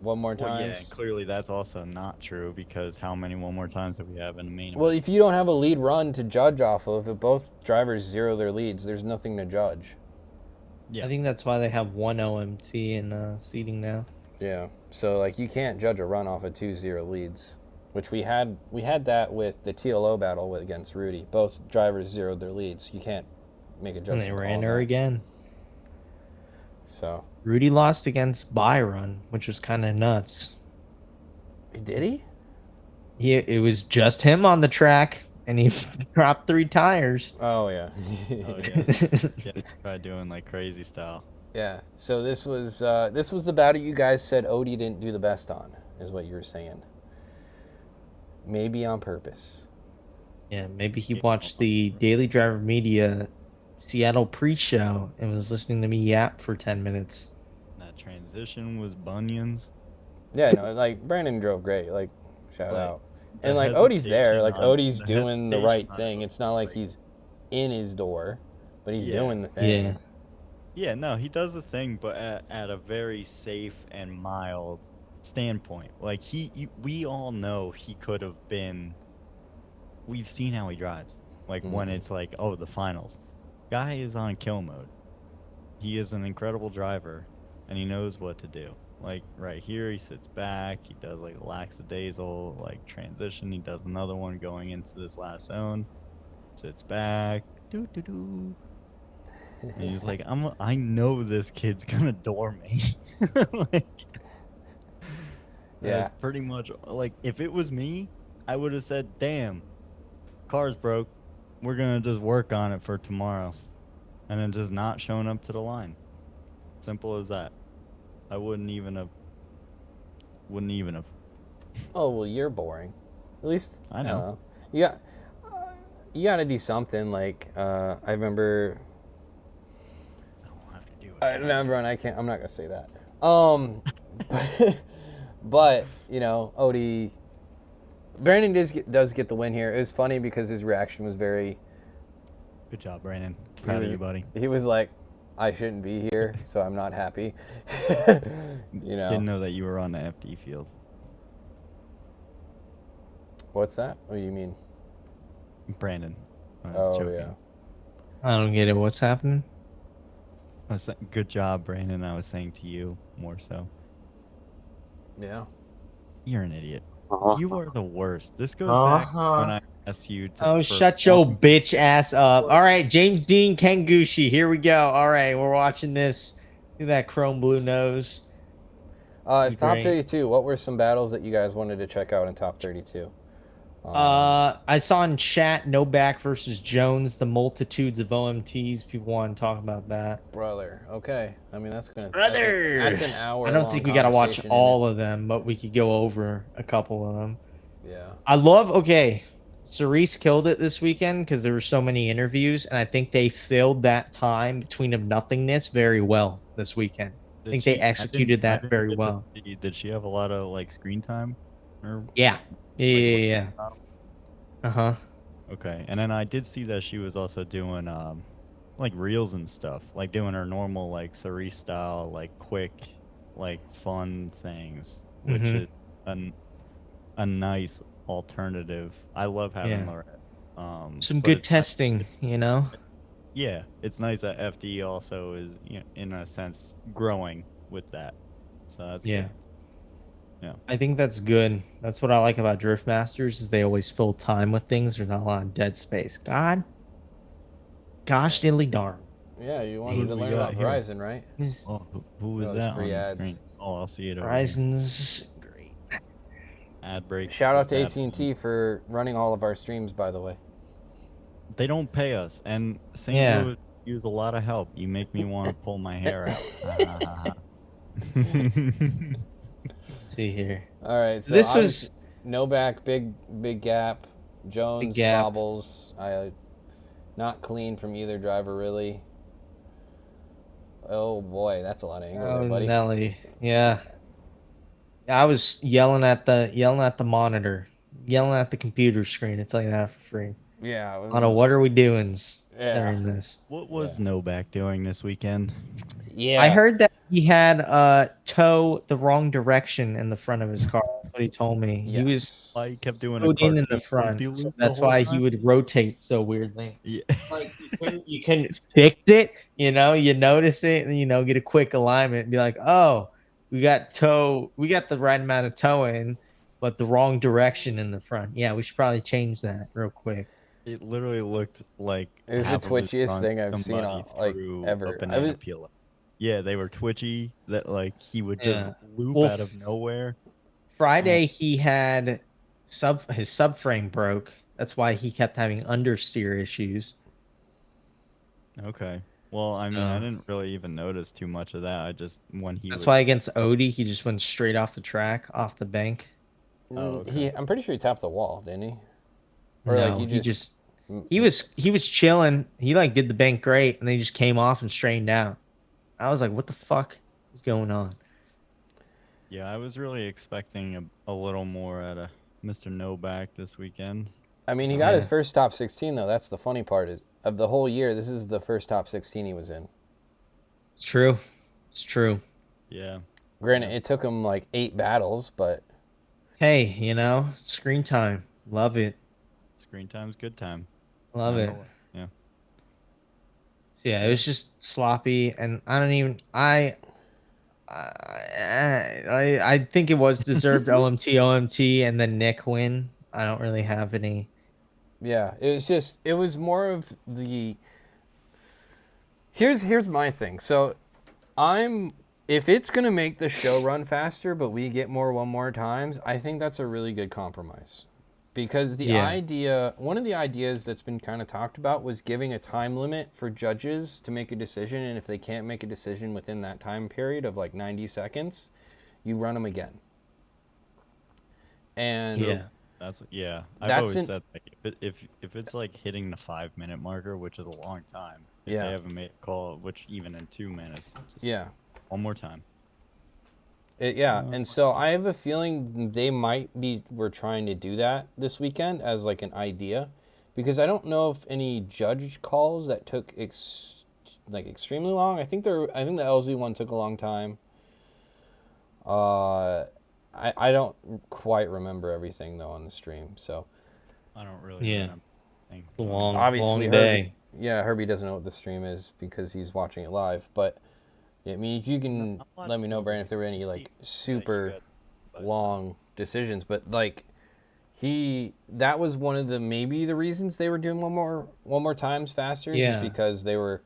one more time. Yeah, clearly that's also not true, because how many one more times do we have in a main event? Well, if you don't have a lead run to judge off of, if both drivers zero their leads, there's nothing to judge. Yeah. I think that's why they have 1 OMT in seating now. Yeah. So like you can't judge a run off of 2-0 leads, which we had that with the TLO battle against Rudy. Both drivers zeroed their leads. You can't make a judgment. And they ran her again. So Rudy lost against Byron, which was kind of nuts. Did he? It was just him on the track, and he dropped 3 tires. Oh yeah. Yeah, tried doing like crazy style. Yeah. So this was the battle you guys said Odie didn't do the best on, is what you were saying. Maybe on purpose. Yeah, maybe he watched the Daily Driver Media Seattle pre-show and was listening to me yap for 10 minutes. That transition was bunions. Yeah, no, like Brandon drove great. Like, shout out. And like Odie's there. Like Odie's doing the right thing. It's not like he's in his door, but he's doing the thing. Yeah. Yeah, no, he does the thing, but at a very safe and mild standpoint. Like we all know he could have been. We've seen how he drives. Like when it's like, oh, the finals. Guy is on kill mode. He is an incredible driver, and he knows what to do. Like right here, he sits back. He does like lackadaisical like transition. He does another one going into this last zone. Sits back. Doo doo doo. And he's like, I know this kid's gonna door me. Like, yeah. That's pretty much like, if it was me, I would have said, damn, car's broke. We're gonna just work on it for tomorrow, and then just not showing up to the line. Simple as that. I wouldn't even have. Oh well, you're boring. At least I know. You got to do something. Like I remember. I don't have to do it. No, everyone, I'm not gonna say that. But you know, Odie, Brandon does get the win here. It was funny because his reaction was very. Good job, Brandon. Proud of you, buddy. He was like, "I shouldn't be here, so I'm not happy." You know. Didn't know that you were on the FD field. What's that? What do you mean? Brandon. Oh yeah. I don't get it. What's happening? I was saying, good job, Brandon. I was saying to you more so. Yeah. You're an idiot. You are the worst. This goes back when I asked you to. Oh, shut your bitch ass up. All right, James Dean Kengushi. Here we go. All right, we're watching this. Look at that chrome blue nose. Top 32. What were some battles that you guys wanted to check out in top 32? I saw in chat Novak versus Jones, the multitudes of OMTs. People want to talk about that. Brother, okay. I mean, that's gonna. Brother, that's an hour. I don't think we gotta watch all of them, but we could go over a couple of them. Yeah. I love. Okay, Cerise killed it this weekend because there were so many interviews, and I think they filled that time between of nothingness very well this weekend. I think they executed that very well. Did she have a lot of like screen time? Or yeah. Yeah. Uh-huh. Okay. And then I did see that she was also doing like reels and stuff, like doing her normal like Cerise style, like quick, like fun things, which is a nice alternative. I love having Lorette. Some good testing, you know. Yeah, it's nice that FD also is, you know, in a sense growing with that. So that's good. Yeah. I think that's good. That's what I like about Drift Masters is they always fill time with things. There's not a lot of dead space. Gosh diddly darn. Yeah, you wanted to learn about Verizon, right? Oh, who was that on the screen? Oh, I'll see it over Verizon's great. Ad break. Shout out to AT&T for running all of our streams, by the way. They don't pay us, and St. Louis use a lot of help. You make me want to pull my hair out. See here. All right, so this was Novak, big gap. Jones bobbles. Not clean from either driver really. Oh boy, that's a lot of anger there, buddy. Nelly. Yeah. I was yelling at the monitor, yelling at the computer screen. It's like that for free. Yeah. I don't know what are we doing during this. What was Novak doing this weekend? Yeah. I heard that he had toe the wrong direction in the front of his car. That's what he told me. Yes. He was he kept doing in the front. So that's why he would rotate so weirdly. Yeah. Like you couldn't fix it, you know, you notice it and, you know, get a quick alignment and be like, oh, we got the right amount of toe in, but the wrong direction in the front. Yeah, we should probably change that real quick. It literally looked like it was the twitchiest thing I've seen like ever. Yeah, they were twitchy. That like he would just loop out of nowhere. Friday he had his subframe broke. That's why he kept having understeer issues. Okay. Well, I mean, I didn't really even notice too much of that. I just That's why against Odie he just went straight off the track, off the bank. Oh, okay. I'm pretty sure he tapped the wall, didn't he? Or no, like he was chilling. He like did the bank great, and they just came off and straightened out. I was like, what the fuck is going on? Yeah, I was really expecting a little more out of Mr. Novak this weekend. I mean, he got his first top 16 though. That's the funny part is of the whole year. This is the first top 16 he was in. It's true. It's true. Yeah. Granted, it took him like 8 battles, but hey, you know, screen time. Love it. Screen time's good time. Love it. Yeah. Yeah, it was just sloppy, and I don't even. I think it was deserved OMT, and then Nick win. I don't really have any. Yeah, it was more of the. Here's my thing. So, if it's gonna make the show run faster, but we get one more times, I think that's a really good compromise. Because one of the ideas that's been kind of talked about was giving a time limit for judges to make a decision, and if they can't make a decision within that time period of like 90 seconds, you run them again. And I've always said like, if it's like hitting the 5-minute marker, which is a long time, if they haven't made a call, which even in 2 minutes, one more time. Yeah, and so I have a feeling they were trying to do that this weekend as like an idea, because I don't know if any judge calls that took extremely long. I think the LZ one took a long time. I don't quite remember everything though on the stream, so I don't really remember. It's a long, obviously long day. Herbie doesn't know what the stream is because he's watching it live, but I mean, if you can let me know, Brandon, if there were any like super long decisions, but like that was one of maybe the reasons they were doing one more times faster, just because they were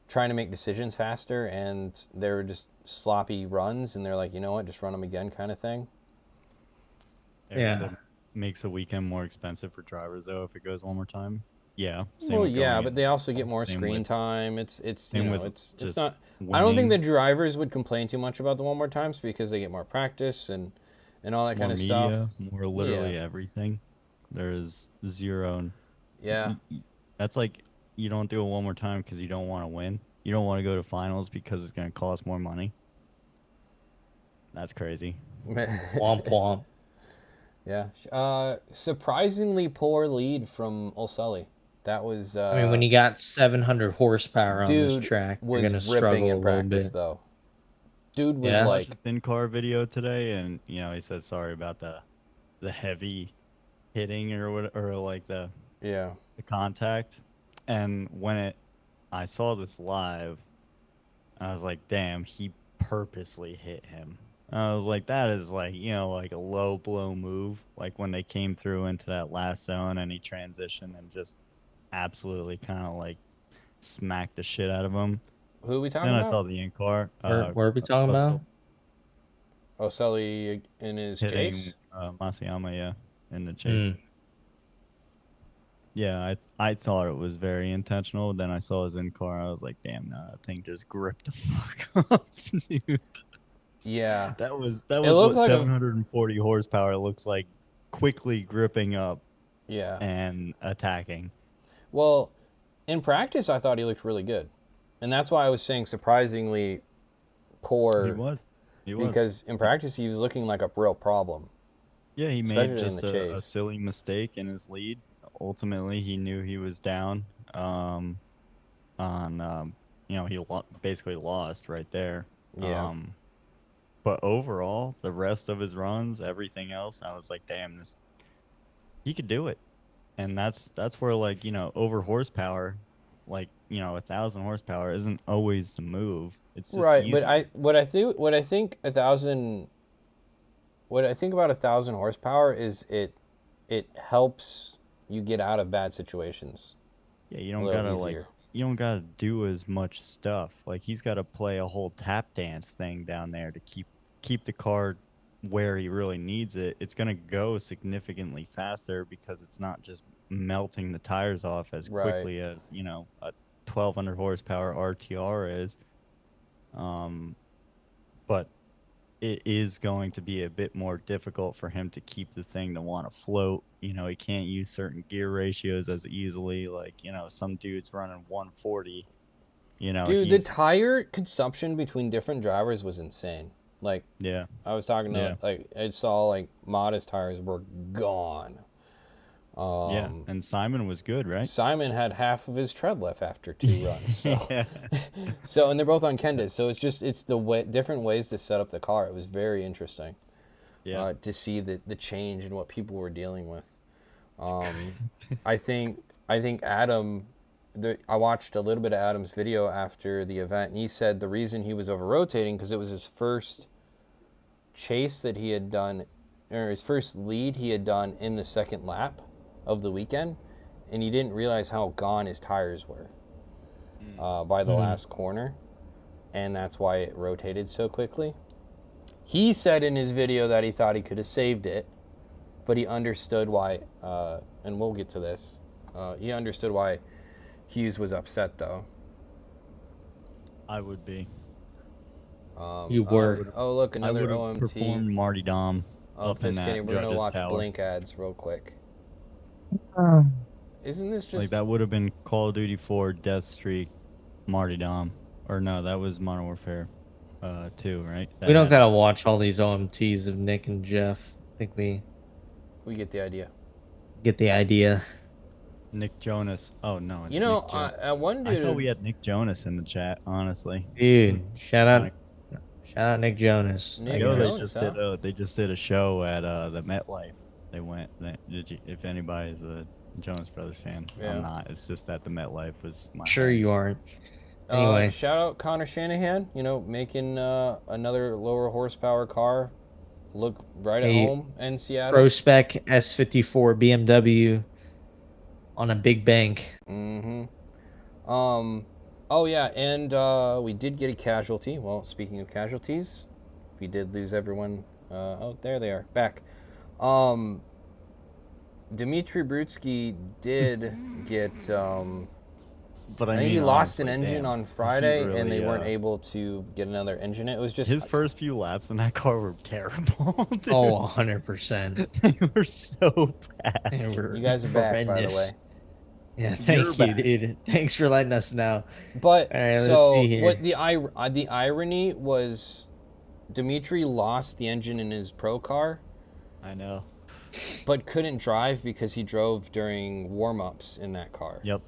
trying to make decisions faster and they were just sloppy runs, and they're like, you know what, just run them again, kind of thing. Makes a weekend more expensive for drivers though if it goes one more time. Yeah. But they also get more screen time. It's not. Winning. I don't think the drivers would complain too much about the one more times because they get more practice and all that kind of stuff. More literally everything. There's zero. Yeah. That's like you don't do it one more time because you don't want to win. You don't want to go to finals because it's going to cost more money. That's crazy. Womp womp. Yeah. Surprisingly poor lead from Olselli. That was. I mean, when you got 700 horsepower on this track, you're gonna struggle in practice, though. Dude was I watched his in-car video today, and he said sorry about the heavy hitting or like the contact. And when I saw this live, I was like, damn, he purposely hit him. I was like, that is like, like a low blow move. Like when they came through into that last zone and he transitioned and just absolutely kind of like smacked the shit out of him. Who are we talking about? Then I saw the in-car. What are we talking about? Sully in his chase? Masayama, in the chase. Yeah, I thought it was very intentional. Then I saw his in-car. I was like, damn, no, that thing just gripped the fuck up, dude. Yeah. That was what like 740 horsepower looks like, quickly gripping up and attacking. Well, in practice, I thought he looked really good. And that's why I was saying surprisingly poor. He was. Because in practice, he was looking like a real problem. Yeah, he made just a silly mistake in his lead. Ultimately, he knew he was down he basically lost right there. Yeah. But overall, the rest of his runs, everything else, I was like, damn, he could do it. And that's where, like, over horsepower, like, 1,000 horsepower isn't always the move. It's just right. easy. But what I think about 1,000 horsepower is it helps you get out of bad situations. Yeah, you don't gotta do as much stuff. Like, he's got to play a whole tap dance thing down there to keep the car where he really needs it. It's gonna go significantly faster because it's not just melting the tires off as quickly as a 1,200 horsepower RTR is. But it is going to be a bit more difficult for him to keep the thing to want to float. He can't use certain gear ratios as easily. Like, some dudes running 140. Dude, the tire consumption between different drivers was insane. Like, I was talking to, I saw, like, Mada's tires were gone. And Simon was good, right? Simon had half of his tread left after 2 runs. So, and they're both on Kendas. So it's the different ways to set up the car. It was very interesting. To see the change in what people were dealing with. I think Adam. I watched a little bit of Adam's video after the event, and he said the reason he was over rotating because it was his first chase that he had done, or his first lead he had done in the second lap of the weekend, and he didn't realize how gone his tires were by the last corner, and that's why it rotated so quickly. He said in his video that he thought he could have saved it, but he understood why, and we'll get to this, he understood why Hughes was upset, though. I would be. You were. Oh, look, another OMT. I would have performed Marty Dom up in that We're going to watch tower. Blink ads real quick. Isn't this just... Like, that would have been Call of Duty 4 Death Streak Marty Dom. Or no, that was Modern Warfare. too, right? We don't gotta watch all these OMTs of Nick and Jeff. I think we get the idea. Get the idea. Nick Jonas. Oh no, it's you know, Nick one dude. I thought we had Nick Jonas in the chat. Honestly, dude, shout out Nick Jonas. Nick Jonas, they just did a show at the MetLife. They went. If anybody's a Jonas Brothers fan, yeah. I'm not. It's just that the MetLife was my. Sure, home. You aren't. Anyway, shout out Connor Shanahan. You know, making another lower horsepower car look right at home in Seattle. Pro Spec S54 BMW on a big bank. Mm-hmm. Oh yeah, and we did get a casualty. Well, speaking of casualties, we did lose everyone. Oh, there they are, back. Dmitry Brutsky did get. But I think he lost an engine on Friday, really, and they weren't able to get another engine. It was just his first few laps in that car were terrible. Dude. Oh, 100%. They were so bad. You guys are back, by the way. Yeah, thank you, dude. Thanks for letting us know. But right, so what the irony was, Dmitry lost the engine in his pro car. I know. But couldn't drive because he drove during warm-ups in that car. Yep.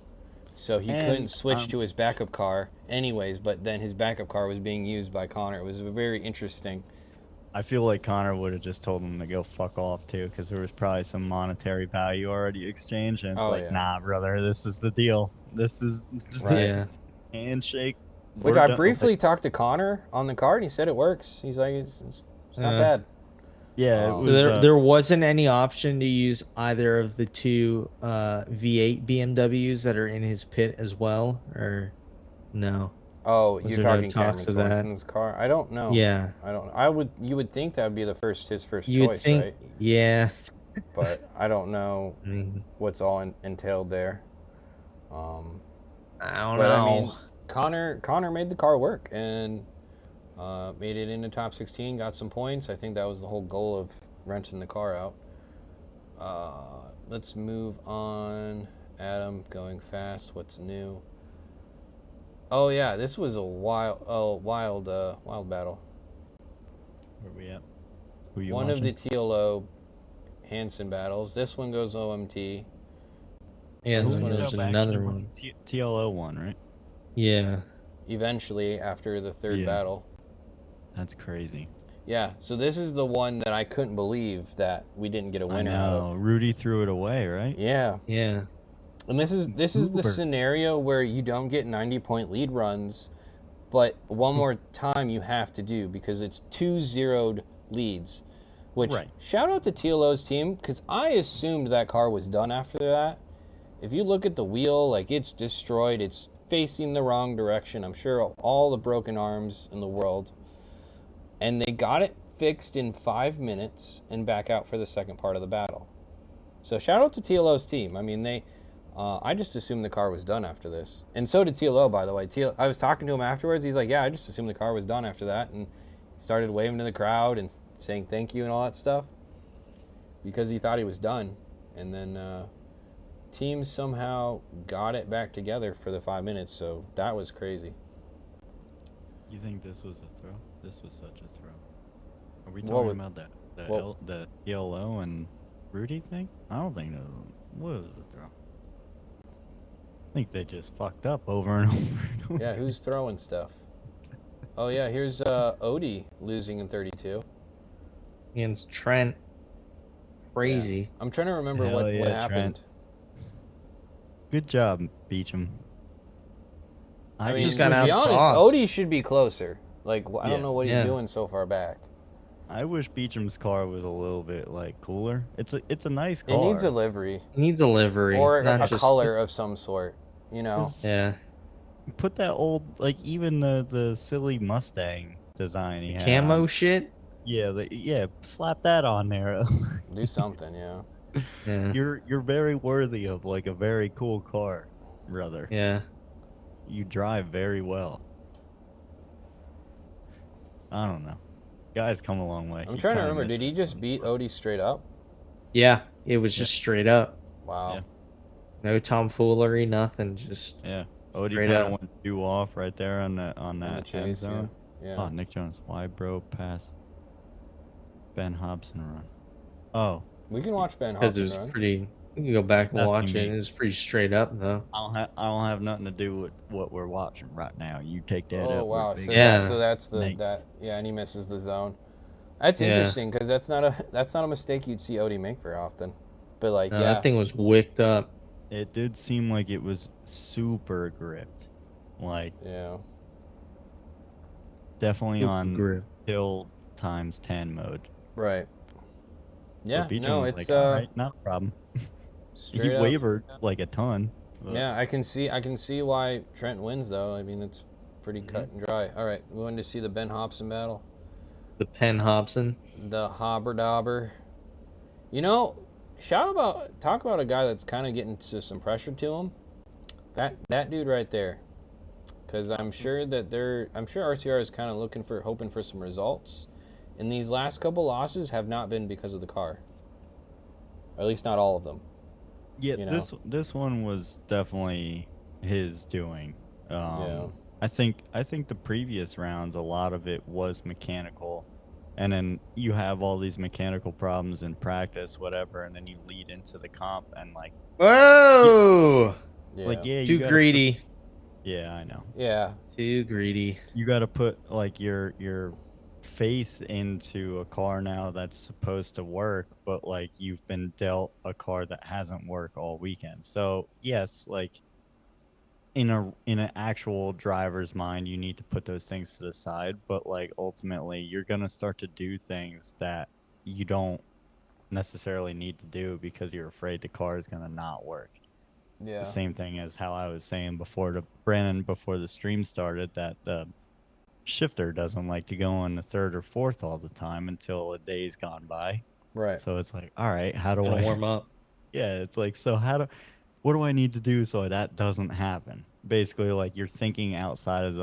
So he couldn't switch to his backup car anyways, but then his backup car was being used by Connor. It was very interesting. I feel like Connor would have just told him to go fuck off too, because there was probably some monetary value already exchanged, and it's nah, brother, this is the deal. This is the handshake. Which I briefly talked to Connor on the car, and he said it works. He's like, it's not bad. Yeah, it was, there wasn't any option to use either of the two V8 BMWs that are in his pit as well, or no? Oh, you're talking Cameron Swenson's car? I don't know. Yeah, I don't. You would think that would be his first choice, right? Yeah, but I don't know what's all entailed there. I don't know. I mean, Connor made the car work and. Made it into top 16, got some points. I think that was the whole goal of renting the car out. Let's move on. Adam, going fast. What's new? Oh yeah, this was a wild battle. Where we at? Who you One watching? of the TLO Hansen battles. This one goes OMT. Yeah, there's another one. TLO one, right? Yeah. Eventually, after the third battle. That's crazy. Yeah, so this is the one that I couldn't believe that we didn't get a winner out of. Rudy threw it away, right? Yeah. Yeah. And this is the scenario where you don't get 90-point lead runs, but one more time you have to do because it's 2-0'd leads. Which shout out to TLO's team because I assumed that car was done after that. If you look at the wheel, like it's destroyed, it's facing the wrong direction. I'm sure all the broken arms in the world. And they got it fixed in 5 minutes and back out for the second part of the battle. So shout out to TLO's team. I mean, I just assumed the car was done after this. And so did TLO, by the way. I was talking to him afterwards. He's like, yeah, I just assumed the car was done after that. And he started waving to the crowd and saying thank you and all that stuff because he thought he was done. And then teams somehow got it back together for the 5 minutes. So that was crazy. You think this was a throw? This was such a throw. Are we talking about the ELO and Rudy thing? I don't think that was a throw. I think they just fucked up over and over and over. Yeah, who's throwing stuff? Oh yeah, here's Odie losing in 32. Against Trent. Crazy. Yeah. I'm trying to remember what happened. Trent. Good job, Beecham. I mean, just got to be honest, Odie should be closer. Like, I don't know what he's doing so far back. I wish Beecham's car was a little bit like cooler. It's a nice car. It needs a livery. It needs a livery. Or a color of some sort, you know? Yeah. Put that old, like, even the silly Mustang design he had. Camo shit? Yeah, slap that on there. Do something, Yeah. You're very worthy of, like, a very cool car, brother. Yeah. You drive very well. I don't know. Guys come a long way. I'm trying to remember. Did he just beat Odie straight up? Yeah, it was just straight up. Wow. Yeah. No tomfoolery, nothing. Just Odie kind of went 2 off right there on that end zone. Yeah. Oh, Nick Jonas. Why bro pass Ben Hobson run? Oh. We can watch Ben Because it Hobson was run. pretty. We can go back and watch it. It was pretty straight up though. I don't have nothing to do with what we're watching right now. You take that Oh up. wow. Big So Yeah. so that's yeah, and he misses the zone. That's interesting because that's not a mistake you'd see Odie make very often. But like, No, yeah, that thing was wicked up. It did seem like it was super gripped, like yeah, definitely Super on grip. hill times 10 mode. right. Yeah, But B-John no, was it's like, all right, not a problem. He straight up. wavered like a ton. But... Yeah, I can see why Trent wins though. I mean, it's pretty cut and dry. All right, we wanted to see the Ben Hobson battle. The Penn Hobson. The Hobber Dobber. You know, talk about a guy that's kind of getting to some pressure to him. That dude right there. Because I'm sure RTR is kind of hoping for some results. And these last couple losses have not been because of the car. Or at least not all of them. Yeah, you know? this one was definitely his doing. Yeah. I think the previous rounds, a lot of it was mechanical, and then you have all these mechanical problems in practice, whatever, and then you lead into the comp and like, whoa, you too greedy. Yeah, I know. Yeah, too greedy. You got to put like your faith into a car now that's supposed to work, but like you've been dealt a car that hasn't worked all weekend. So yes, like in an actual driver's mind, you need to put those things to the side, but like ultimately you're gonna start to do things that you don't necessarily need to do because you're afraid the car is gonna not work. Yeah. The same thing as how I was saying before to Brandon before the stream started, that the shifter doesn't like to go on the third or fourth all the time until a day's gone by. Right. So it's like, all right, how do I warm up? Yeah, it's like, so what do I need to do so that doesn't happen? Basically, like you're thinking outside of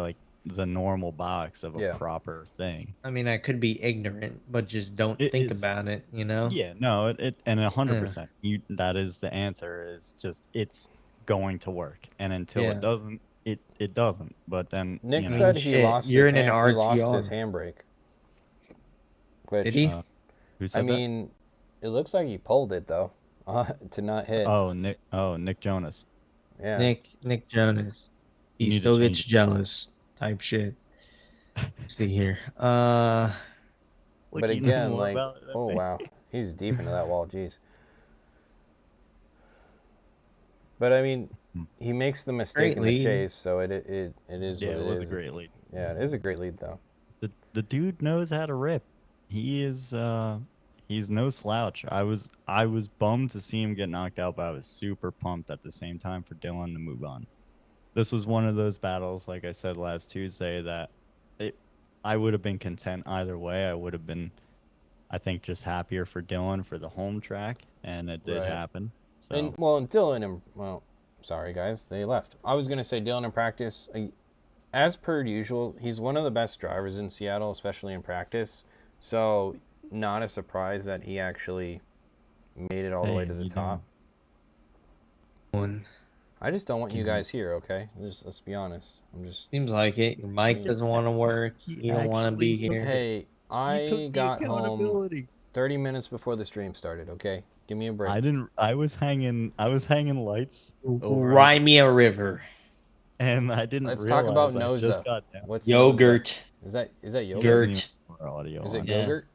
the normal box of a proper thing. I mean, I could be ignorant, but just don't think about it, you know? Yeah, no, and 100%. That is the answer, is just it's going to work. And until it doesn't, it doesn't. But then Nick said he lost his handbrake. Which, did he? Who said that? It looks like he pulled it though, to not hit. Nick Jonas. Yeah. Nick Jonas. He still gets jealous type shit. Let's see here. But again, like, oh wow, he's deep into that wall. Jeez. But I mean, he makes the mistake in the chase, so it is what it is. Yeah, it was a great lead. Yeah, it is a great lead though. The dude knows how to rip. He is he's no slouch. I was bummed to see him get knocked out, but I was super pumped at the same time for Dylan to move on. This was one of those battles, like I said last Tuesday, that I would have been content either way. I would have been, I think, just happier for Dylan for the home track, and it did happen. So. And Dylan sorry guys, they left. I was gonna say Dylan in practice, as per usual, he's one of the best drivers in Seattle, especially in practice. So not a surprise that he actually made it all the way to the top. I just don't want you guys here, okay? Let's be honest. Seems like it. Your mic doesn't want to work. You don't want to be here. Hey, I got home 30 minutes before the stream started, okay? Give me a break. I was hanging lights over Ride me a river. And I didn't Let's realize talk about I Noza. just got down. What's yogurt? Noza? Is that yogurt? Gurt. Is it Go-Gurt?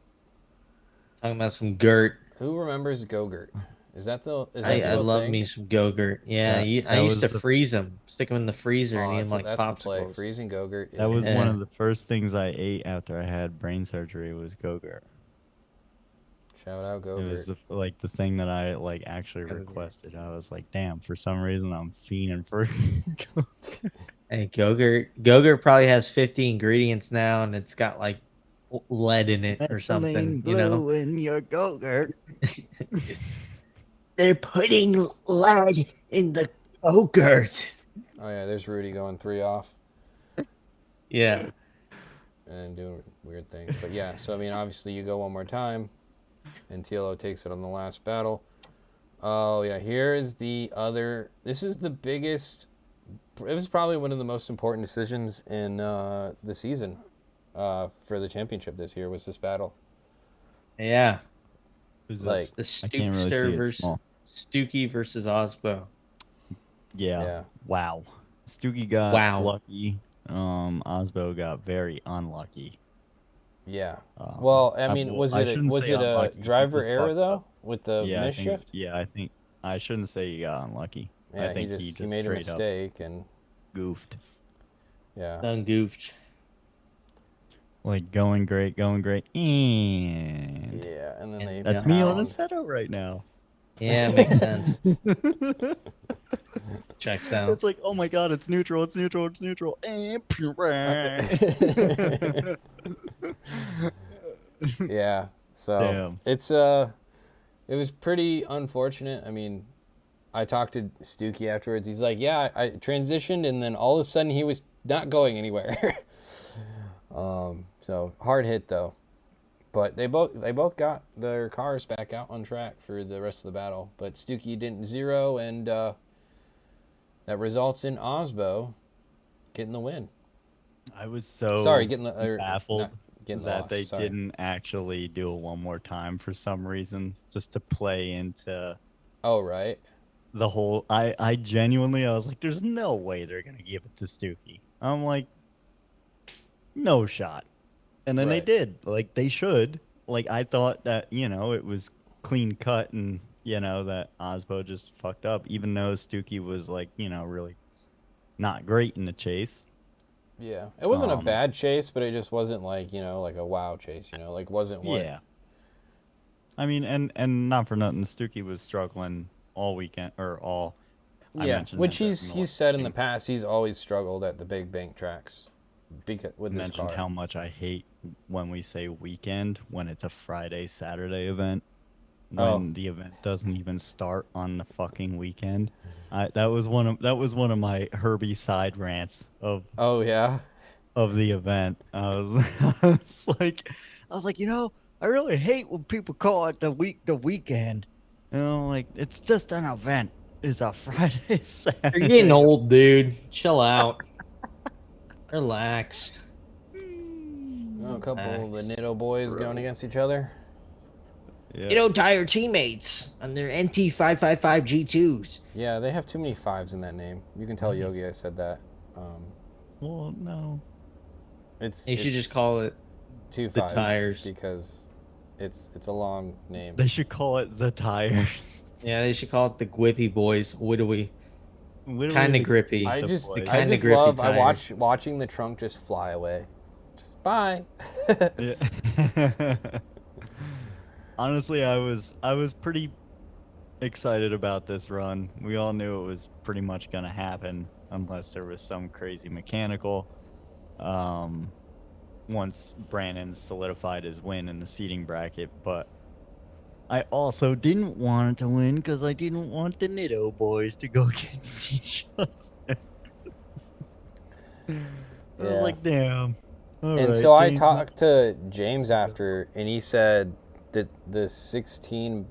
Talking about some Gurt. Who remembers Go-Gurt? Is that I love me some Go-Gurt. Yeah, I used to freeze them, stick them in the freezer, and eat them like popsicles. Freezing Go-Gurt. That was one of the first things I ate after I had brain surgery was Go-Gurt. Shout out Go-Gurt. It was the thing that I actually requested. I was like, damn, for some reason I'm fiending for Go-Gurt. Hey, Go-Gurt probably has 50 ingredients now, and it's got like lead in it or something. Blue, you know, in your Go-Gurt. They're putting lead in the Go-Gurt. Oh yeah, there's Rudy going 3 off. Yeah. And doing weird things. But yeah, so I mean, obviously you go one more time, and TLO takes it on the last battle. Oh yeah, here is the other. This is the biggest. It was probably one of the most important decisions in the season. for the championship this year was this battle. Yeah. Who's like this? The I can't really see Stookster it versus small. Stookie versus Osbo. Yeah. Wow. Stookie got lucky. Osbo got very unlucky. Yeah. Well, I mean, was it a driver error though with the misshift? I think I shouldn't say he got unlucky. Yeah, I think he made a mistake and goofed. Yeah. Done goofed. Like going great, and yeah, and then that's me on a setup right now. Yeah, makes sense. Checks out. It's like, oh my god, it's neutral. And yeah. So it was pretty unfortunate. I mean, I talked to Stookie afterwards. He's like, yeah, I transitioned, and then all of a sudden he was not going anywhere. So hard hit though. But they both got their cars back out on track for the rest of the battle. But Stookie didn't zero, and that results in Osbo getting the win. I was so baffled that they didn't actually do it one more time for some reason, just to play into. Oh right. The whole I genuinely was like, there's no way they're gonna give it to Stookie. I'm like, no shot. And then they did. Like they should. Like I thought that, it was clean cut and that Osbo just fucked up, even though Stookie was like, really not great in the chase. Yeah. It wasn't a bad chase, but it just wasn't like, like a wow chase, like wasn't what. Yeah. I mean, and not for nothing, Stookie was struggling all weekend or all. Which he's said in the past, he's always struggled at the big bank tracks. With mentioned how much I hate when we say weekend when it's a Friday Saturday event, when the event doesn't even start on the fucking weekend. That was one of my Herbie side rants of of the event. I was like, I really hate when people call it the weekend. Like it's just an event. It's a Friday Saturday. You're getting old, dude. Chill out. Relax. A couple of the Nitto boys going against each other. Yeah. You don't tie your teammates on their NT555 G2s. Yeah, they have too many fives in that name. You can tell Yogi I said that. Well, no. You should just call it 2 the fives tires because it's a long name. They should call it the tires. Yeah, they should call it the Whippy Boys. Kind of grippy. I just love. I watching the trunk just fly away. Just bye. Honestly, I was pretty excited about this run. We all knew it was pretty much gonna happen unless there was some crazy mechanical. Once Brandon solidified his win in the seeding bracket, but I also didn't want it to win because I didn't want the Nitto boys to go against each other. I was like, damn. So I talked to James after, and he said that the 16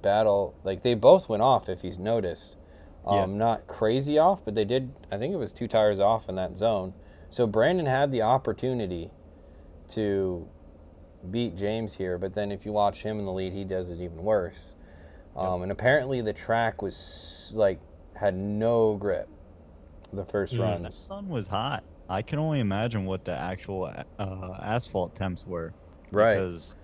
battle, like they both went off if he's noticed. Not crazy off, but they did, I think it was 2 tires off in that zone. So Brandon had the opportunity to beat James here, but then if you watch him in the lead, he does it even worse. And apparently the track was had no grip the first runs. The sun was hot. I can only imagine what the actual asphalt temps were. Right. Because,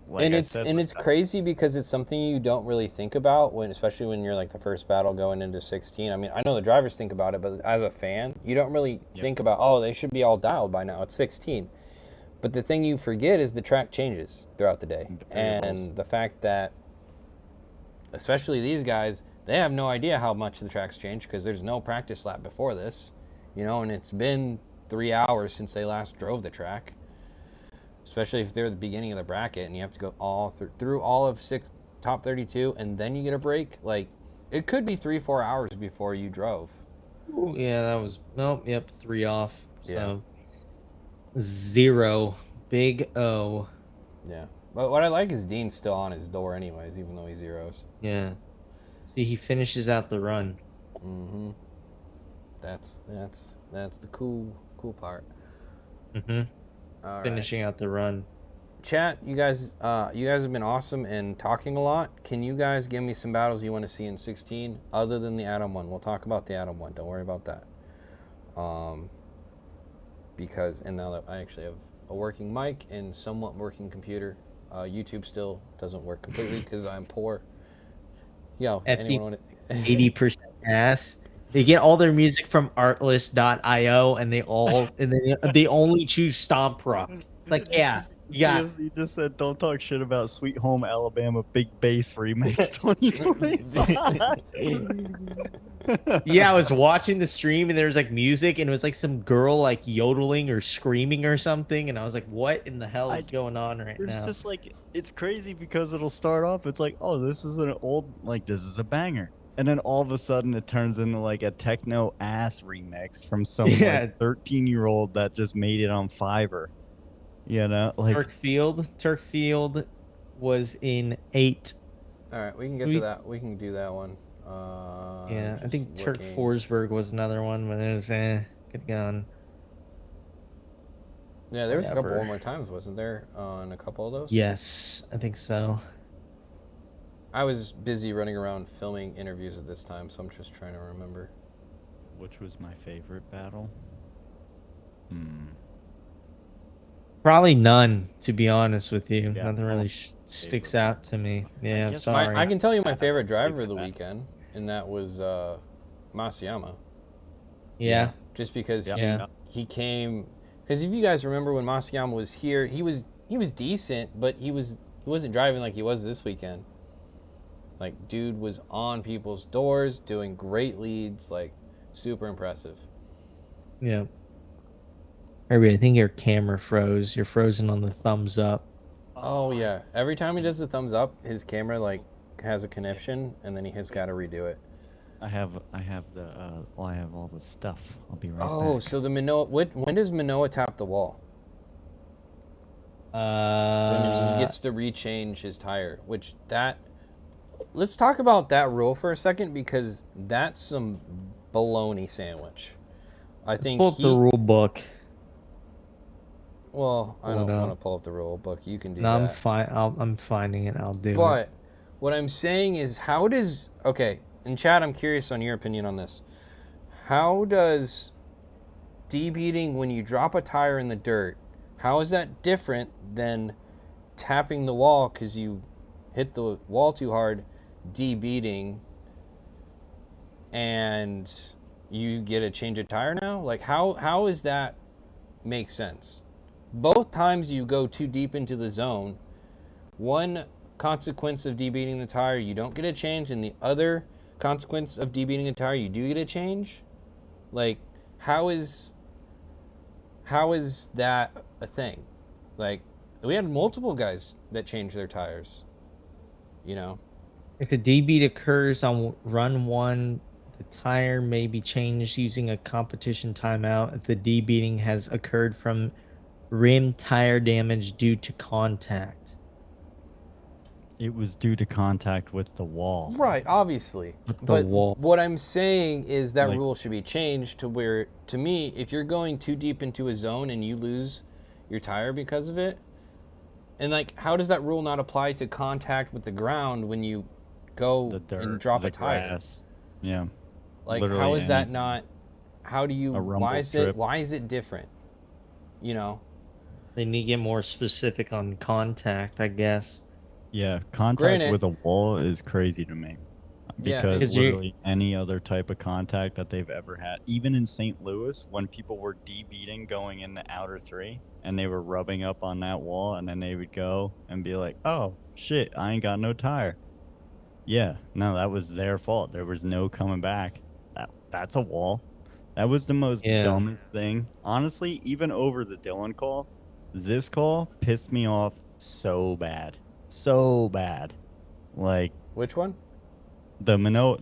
it's crazy because it's something you don't really think about especially when you're the first battle going into 16. I mean, I know the drivers think about it, but as a fan, you don't really think about, they should be all dialed by now. It's 16. But the thing you forget is the track changes throughout the day. And the fact that, especially these guys, they have no idea how much the track's changed because there's no practice lap before this. And it's been 3 hours since they last drove the track. Especially if they're at the beginning of the bracket and you have to go all through all of top 32 and then you get a break. It could be 3-4 hours before you drove. Ooh, yeah, that was 3 off. So. 0, big O. Yeah, but what I like is Dean's still on his door anyways, even though he zeros. Yeah. See, he finishes out the run. Mm-hmm. That's the cool part. Mm-hmm. finishing out the run. Chat, you guys have been awesome and talking a lot. Can you guys give me some battles you want to see in 16 other than the Atom one? We'll talk about the Atom one. Don't worry about that. Because and now that I actually have a working mic and somewhat working computer, YouTube still doesn't work completely because I'm poor. Yo, anyone want to 80% ass. They get all their music from artlist.io and they only choose Stomp Rock. Like, yeah, CFC just said, "Don't talk shit about Sweet Home Alabama Big Bass Remix 2025." Yeah, I was watching the stream and there was like music and it was like some girl like yodeling or screaming or something, and I was like, "What in the hell is going on right now?" It's just like, it's crazy because it'll start off, it's like, "Oh, this is an old, like, this is a banger." And then all of a sudden it turns into like a techno ass remix from some like 13-year-old that just made it on Fiverr. You know, like Turk Field was in 8. All right, we can get to that. We can do that one. Yeah, I think Turk Forsberg was another one, but it was good gun. Yeah, there was a couple more times, wasn't there, on a couple of those? Yes, I think so. I was busy running around filming interviews at this time, so I'm just trying to remember. Which was my favorite battle? Probably none, to be honest with you. Yeah, nothing really sticks out to me. Yeah, sorry. I can tell you my favorite driver of the weekend, and that was Masayama. Yeah. Just because he came. Because if you guys remember when Masayama was here, he was decent, but he wasn't driving like he was this weekend. Like, dude was on people's doors, doing great leads, like, super impressive. Yeah. Herbie, I think your camera froze. You're frozen on the thumbs up. Oh, yeah. Every time he does the thumbs up, his camera, like, has a connection, and then he has got to redo it. I have all the stuff. I'll be right back. Oh, so the Manoa, when does Manoa tap the wall? When he gets to rechange his tire, let's talk about that rule for a second, because that's some baloney sandwich. I think pull up the rule book. Well, I don't want to pull up the rule book. You can do that. I'm fine. I'm finding it. I'll do it. But what I'm saying is, okay, in chat, I'm curious on your opinion on this. How does debeating when you drop a tire in the dirt, how is that different than tapping the wall because you hit the wall too hard, debeating, and you get a change of tire now? Like, how is that make sense? Both times you go too deep into the zone, one consequence of debeating the tire, you don't get a change, and the other consequence of debeating a tire, you do get a change. Like, how is that a thing? Like, we had multiple guys that changed their tires, you know? If a debeat occurs on run 1, the tire may be changed using a competition timeout if the debeating has occurred from rim tire damage due to contact. It was due to contact with the wall. Right, obviously. But what I'm saying is that rule should be changed to where, to me, if you're going too deep into a zone and you lose your tire because of it, and like, how does that rule not apply to contact with the ground when you go and drop a tire? Grass. Yeah. Like, literally, how is that not? How do you? Why is it different? You know. They need to get more specific on contact, I guess. Yeah, contact with a wall is crazy to me. Because literally any other type of contact that they've ever had, even in St. Louis, when people were debeating going in the outer 3 and they were rubbing up on that wall, and then they would go and be like, "Oh shit, I ain't got no tire." Yeah, no, that was their fault. There was no coming back. That's a wall. That was the most dumbest thing. Honestly, even over the Dylan call, this call pissed me off so bad. So bad. Like, which one? The Manoa,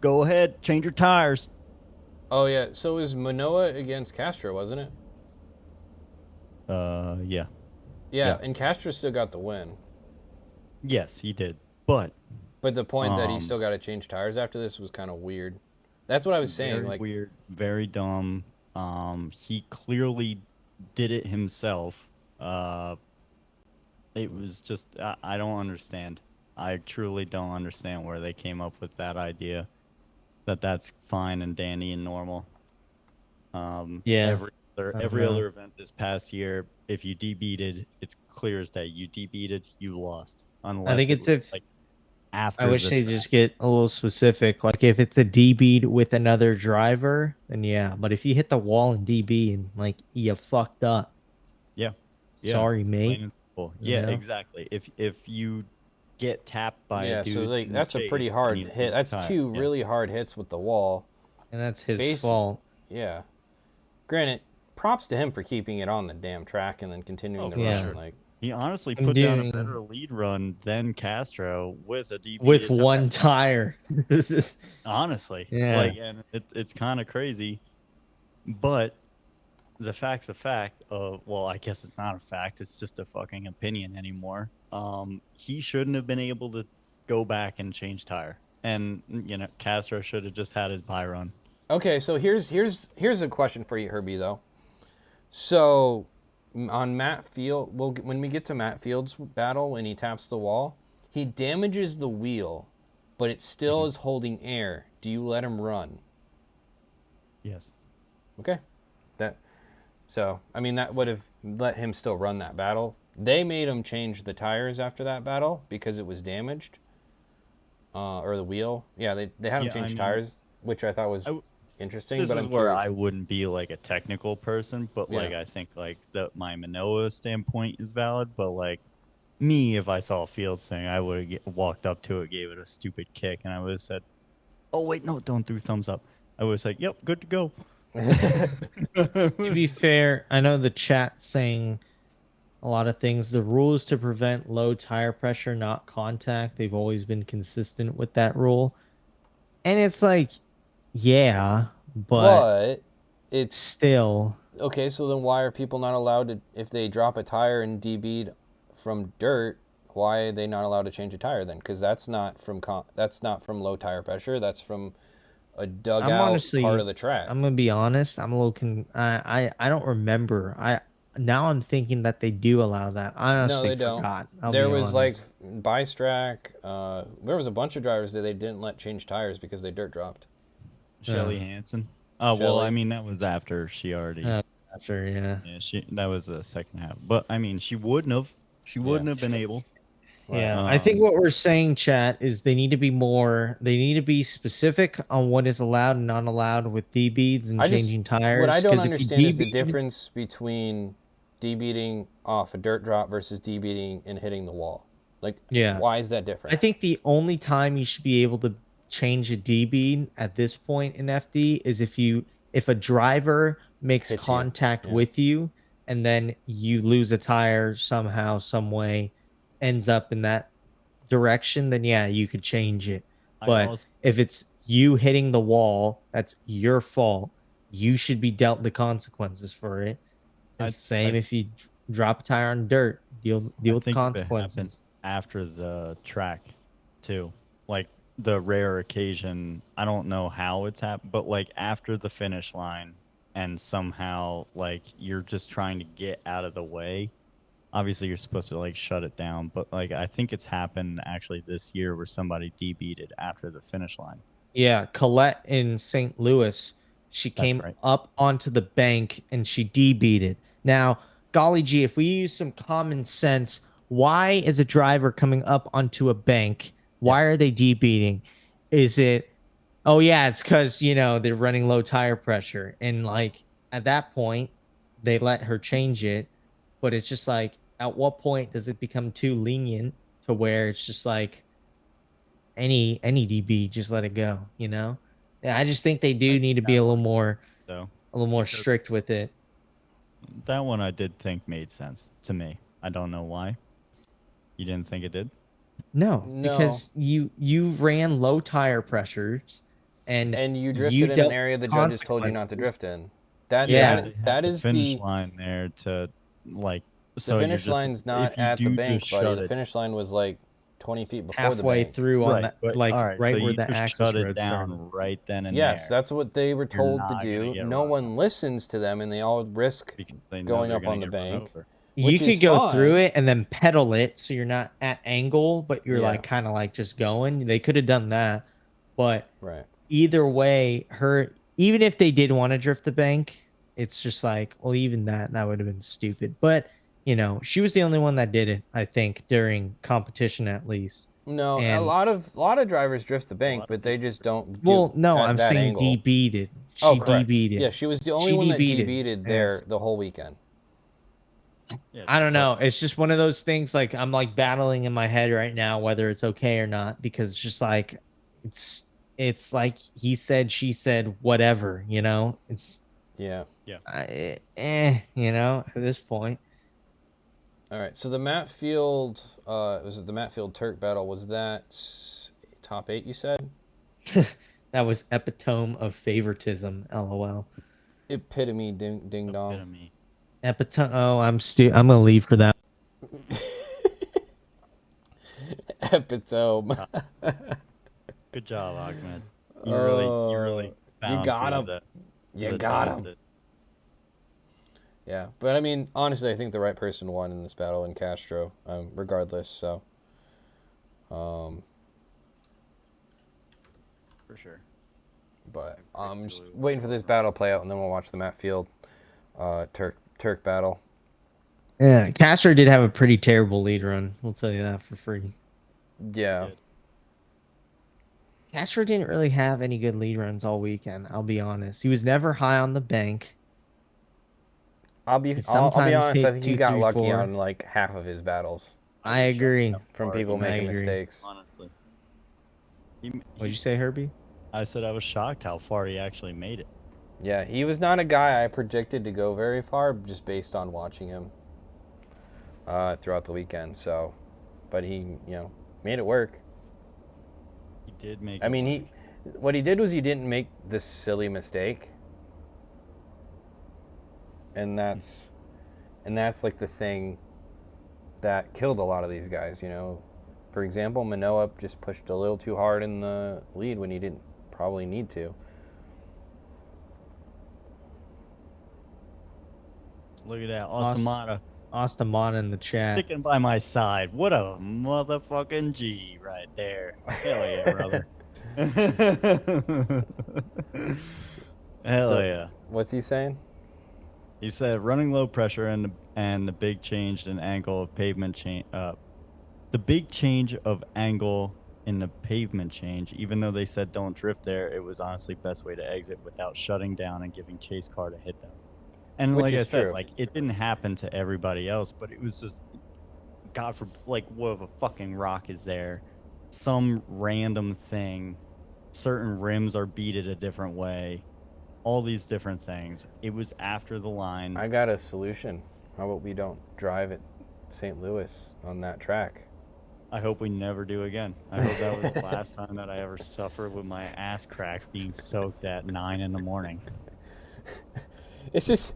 go ahead, change your tires. Oh yeah, so it was Manoa against Castro, wasn't it? Yeah. Yeah, and Castro still got the win. Yes, he did. But the point that he still got to change tires after this was kind of weird. That's what I was saying. Very weird, very dumb. He clearly did it himself. It was just I don't understand. I truly don't understand where they came up with that idea. That's fine and dandy and normal. Yeah. Every other event this past year, if you debeated, it's clear as day. You debeated, you lost. I think it's if like after I wish the they track. just get a little specific. Like if it's a DB with another driver, then yeah. But if you hit the wall in DB and like you fucked up, Yeah. sorry, mate. Plain and simple. You know? Exactly. If you get tapped by a Yeah, so dude like in the that's a pretty chase and hard you hit. lose a That's tire, two really hard hits with the wall. And that's his fault. Yeah. Granted, props to him for keeping it on the damn track and then continuing the run. Sure. Like he honestly put down a better lead run than Castro with a DB with one tire. Honestly, yeah. Like, and it's kind of crazy, but the fact's a fact. Well, I guess it's not a fact. It's just a fucking opinion anymore. He shouldn't have been able to go back and change tire, and Castro should have just had his bye run. Okay, so here's a question for you, Herbie, though. So on Matt Field, when we get to Matt Field's battle, when he taps the wall, he damages the wheel, but it still is holding air. Do you let him run? Yes. Okay. So I mean, that would have let him still run that battle. They made him change the tires after that battle because it was damaged, or the wheel. Yeah, they had him change tires, which I thought was interesting. This but is I'm where curious. I wouldn't be like a technical person, but like I think like my Manoa standpoint is valid. But like me, if I saw a Fields thing, I would have walked up to it, gave it a stupid kick, and I would have said, "Oh wait, no, don't do thumbs up." I would have said, "Yep, good to go." To be fair, I know the chat saying a lot of things. The rule is to prevent low tire pressure, not contact. They've always been consistent with that rule. And it's like, yeah, but it's still. Okay, so then why are people not allowed to, if they drop a tire and DB'd from dirt, why are they not allowed to change a tire then? Because that's not from low tire pressure. That's from a dugout part of the track. I'm gonna be honest. I'm a little I don't remember. Now I'm thinking that they do allow that. I honestly forgot. There was like Bystrack. There was a bunch of drivers that they didn't let change tires because they dirt dropped. Shelly Hansen. Oh well, I mean that was after she already. After Yeah, that was the second half. But I mean, she wouldn't have. She wouldn't have been able. Yeah, I think what we're saying, chat, is they need to be specific on what is allowed and not allowed with D-beads and changing tires. What I don't understand is the difference between D-beating off a dirt drop versus D-beating and hitting the wall. Like, why is that different? I think the only time you should be able to change a D-bead at this point in FD is if a driver makes contact with you and then you lose a tire somehow, some way, ends up in that direction, then yeah, you could change it. But if it's you hitting the wall, that's your fault. You should be dealt the consequences for it. It's the same if you drop a tire on dirt. Deal with the consequences. After the track, too. Like the rare occasion, I don't know how it's happened, but like after the finish line, and somehow like you're just trying to get out of the way. Obviously, you're supposed to like shut it down, but like I think it's happened actually this year where somebody debeated after the finish line. Yeah, Colette in St. Louis, she came up onto the bank and she debeated. Now, golly gee, if we use some common sense, why is a driver coming up onto a bank? Why are they debeating? Is it, oh yeah, it's because they're running low tire pressure, and like at that point, they let her change it, but it's just like, at what point does it become too lenient to where it's just like any DB, just let it go, Yeah, I just think they do need to be a little more strict with it. That one I did think made sense to me. I don't know why. You didn't think it did? No, because you ran low tire pressures and you drifted in an area the judges told you not to drift in. That is the finish line there to like. The finish line's not at the bank, buddy. The finish line was like 20 feet before halfway the bank. through on that, but, like right, right so where you the just access shut it road down started. right then and Yes, there. that's what they were told to not do. gonna get No run one listens to them, and they all risk because they know going they're up gonna on the get run bank. over. You Which could is go through fine. it and then pedal it so you're not at angle, but you're Yeah. like kind of like just going. They could have done that, but Right. either way, even if they did want to drift the bank, it's just like, well, even that would have been stupid. But you know, she was the only one that did it, I think, during competition at least. No, a And lot of drivers drift the bank, but they just don't do well, no, at I'm that saying angle. DB'd it. She Oh, correct. DB'd it. Yeah, she was the only She one that DB'd it. DB'd there Yes. the whole weekend. Yeah, I don't know. It's just one of those things. Like I'm like battling in my head right now whether it's okay or not, because it's just like it's like he said, she said, whatever. You know, it's Yeah. you know, at this point. All right. So the Matfield, was it the Matfield Turk battle? Was that top 8? You said. That was epitome of favoritism. LOL. Epitome ding dong. Epitome. Epitome. Oh, I'm gonna leave for that. Epitome. Good job, Ahmed. You really you got him. You got him. Yeah, but I mean, honestly, I think the right person won in this battle in Castro, regardless. So, for sure. But I'm just waiting for this battle to play out, and then we'll watch the Matfield Turk battle. Yeah, Castro did have a pretty terrible lead run. We'll tell you that for free. Yeah. Castro didn't really have any good lead runs all weekend. I'll be honest. He was never high on the bank. I'll be honest. I think he got lucky on like half of his battles. I agree. From people making mistakes. Honestly. What'd you say, Herbie? I said I was shocked how far he actually made it. Yeah, he was not a guy I predicted to go very far, just based on watching him throughout the weekend. So, but he, made it work. He did make. I mean, what he did was he didn't make this silly mistake, and that's like the thing that killed a lot of these guys. For example, Manoa just pushed a little too hard in the lead when he didn't probably need to. Look at that, Ostamana in the chat. Sticking by my side. What a motherfucking G right there. Hell yeah, brother. Hell yeah. What's he saying? He said running low pressure and the big change in angle of pavement change. The big change of angle in the pavement change, even though they said don't drift there, it was honestly best way to exit without shutting down and giving chase car to hit them. And like I said, like it didn't happen to everybody else, but it was just, God forbid, like what if a fucking rock is there, some random thing, certain rims are beaded a different way, all these different things. It was after the line. I got a solution. How about we don't drive at St. Louis on that track? I hope we never do again. I hope that was the last time that I ever suffered with my ass crack being soaked at 9 in the morning. It's just,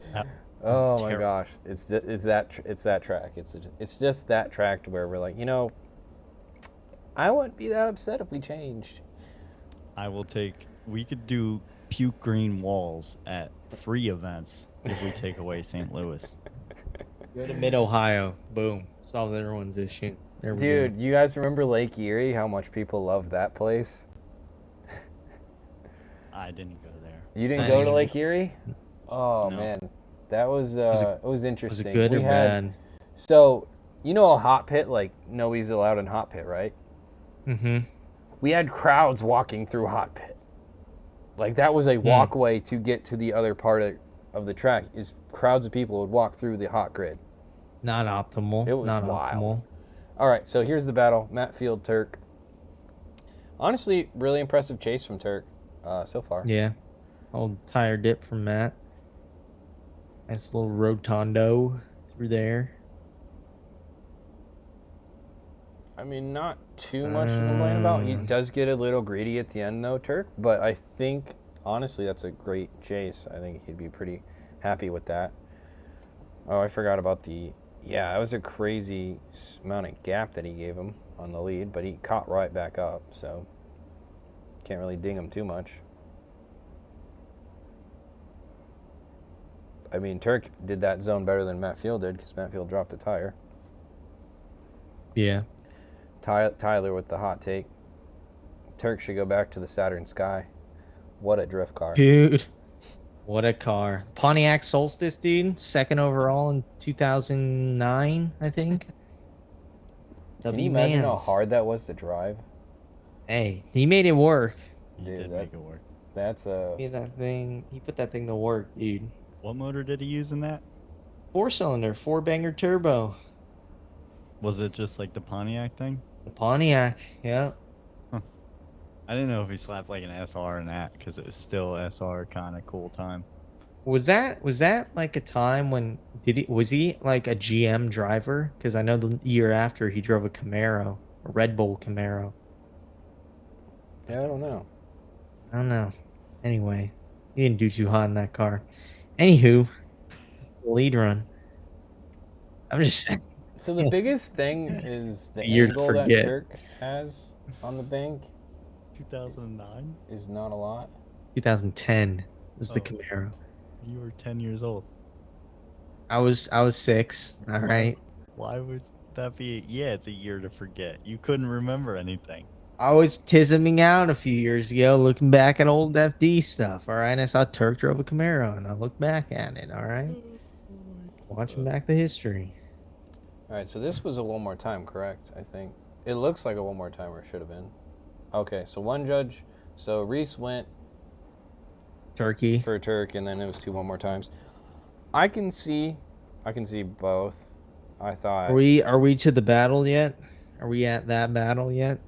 oh my gosh, it's that track. It's just that track to where we're like, I wouldn't be that upset if we changed. We could do puke green walls at 3 events if we take away St. Louis. Go to Mid-Ohio. Boom. Solve everyone's issue. Dude, you guys remember Lake Erie? How much people loved that place? I didn't go there. You didn't go to Lake Erie? Oh no. Man, that was it was interesting. Was it good or bad? So a hot pit, like nobody's allowed in hot pit, right? Mm-hmm. We had crowds walking through hot pit. Like that was a walkway to get to the other part of the track. Is crowds of people would walk through the hot grid. Not optimal. It was not wild. Optimal. All right, so here's the battle. Matfield Turk. Honestly, really impressive chase from Turk so far. Yeah. Old tire dip from Matt. Nice little rotondo through there. I mean, not too much to complain about. He does get a little greedy at the end, though, Turk. But I think, honestly, that's a great chase. I think he'd be pretty happy with that. Oh, I forgot about that was a crazy amount of gap that he gave him. on the lead, but he caught right back up, so can't really ding him too much. I mean, Turk did that zone better than Matt Field did because Matt Field dropped a tire. Yeah. Tyler with the hot take. Turk should go back to the Saturn Sky. What a drift car. Dude, what a car. Pontiac Solstice, dude. Second overall in 2009, I think. Can you imagine how hard that was to drive? Hey, he made it work. He did make it work. That's a... He put that thing to work, dude. What motor did he use in that? 4-cylinder, 4-banger turbo. Was it just like the Pontiac thing? The Pontiac, yeah. Huh. I didn't know if he slapped like an SR in that because it was still SR kind of cool time. Was that like a time when was he like a GM driver? Because I know the year after he drove a Camaro, a Red Bull Camaro. Yeah, I don't know. Anyway, he didn't do too hot in that car. Anywho, lead run. I'm just saying. So the biggest thing is the angle that Turk has on the bank. 2009 is not a lot. 2010 was the Camaro. You were 10 years old. I was 6. All right. Why would that be? Yeah, it's a year to forget. You couldn't remember anything. I was tisming out a few years ago, looking back at old FD stuff. All right, I saw Turk drove a Camaro, and I looked back at it. All right, watching back the history. All right, so this was a one more time, correct? I think it looks like a one more time, or it should have been. Okay, so one judge. So Reese went Turkey for Turk, and then it was 2 one more times. I can see both. I thought. Are we to the battle yet? Are we at that battle yet?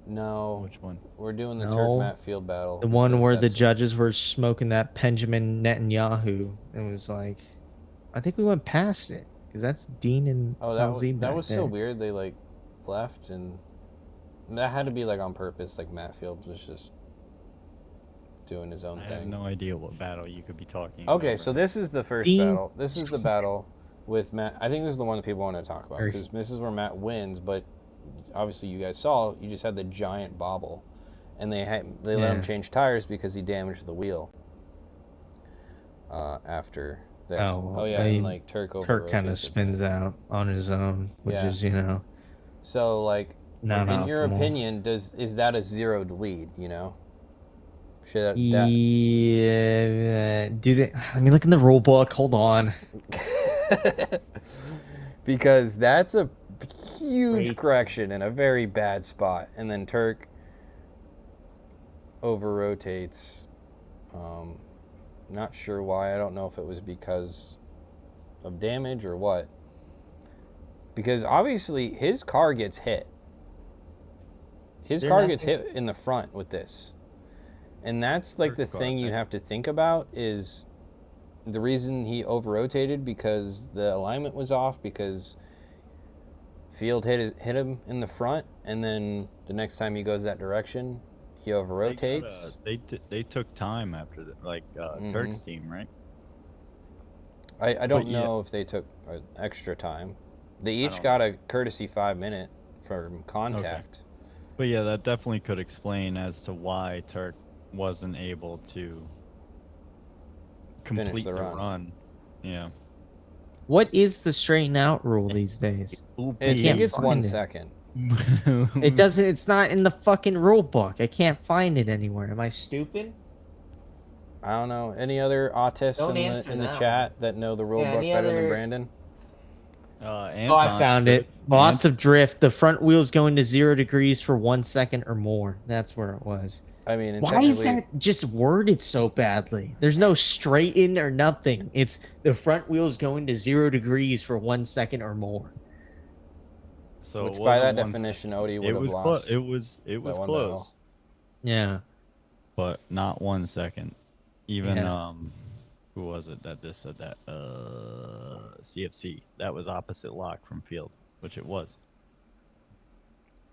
No. Which one? We're doing the Turk Matt Field battle. The one where the judges were smoking that Benjamin Netanyahu. It was like, I think we went past it because that's Dean and that was so weird. They like left, and that had to be like on purpose. Like Matt Field was just doing his own thing. I have no idea what battle you could be talking about. Okay, so this is the first battle. This is the battle with Matt. I think this is the one that people want to talk about because this is where Matt wins, but obviously you guys saw he just had the giant bobble, and they let him change tires because he damaged the wheel after this. And like Turk kind of spins out on his own, which is, you know, so like not in your optimal. opinion, is that a zeroed lead, you know? Yeah, let me look in the rule book. Hold on. Because that's a huge correction in a very bad spot, and then Turk over rotates. Not sure why. I don't know if it was because of damage or what. Because obviously his car gets hit. His car gets hit in the front with this. And that's like the thing you have to think about is the reason he over-rotated because the alignment was off because Field hit him in the front, and then the next time he goes that direction, he over-rotates. They took time after Turk's team, right? I don't know if they took extra time. They each got a courtesy 5-minute from contact. Okay. But yeah, that definitely could explain as to why Turk wasn't able to complete the run. Yeah. What is the straighten out rule these days? I think it's 1 second. It doesn't. It's not in the fucking rule book. I can't find it anywhere. Am I stupid? I don't know. Any other autists in the chat that know the rule book better than Brandon? I found it. Loss of drift. The front wheel's going to 0 degrees for 1 second or more. That's where it was. I mean, why is that just worded so badly? There's no straighten or nothing. It's the front wheel's going to 0 degrees for 1 second or more. So which by that definition, Odie would have lost. It was close. Yeah, but not 1 second. Even who was it that just said that? CFC. That was opposite lock from Field, which it was.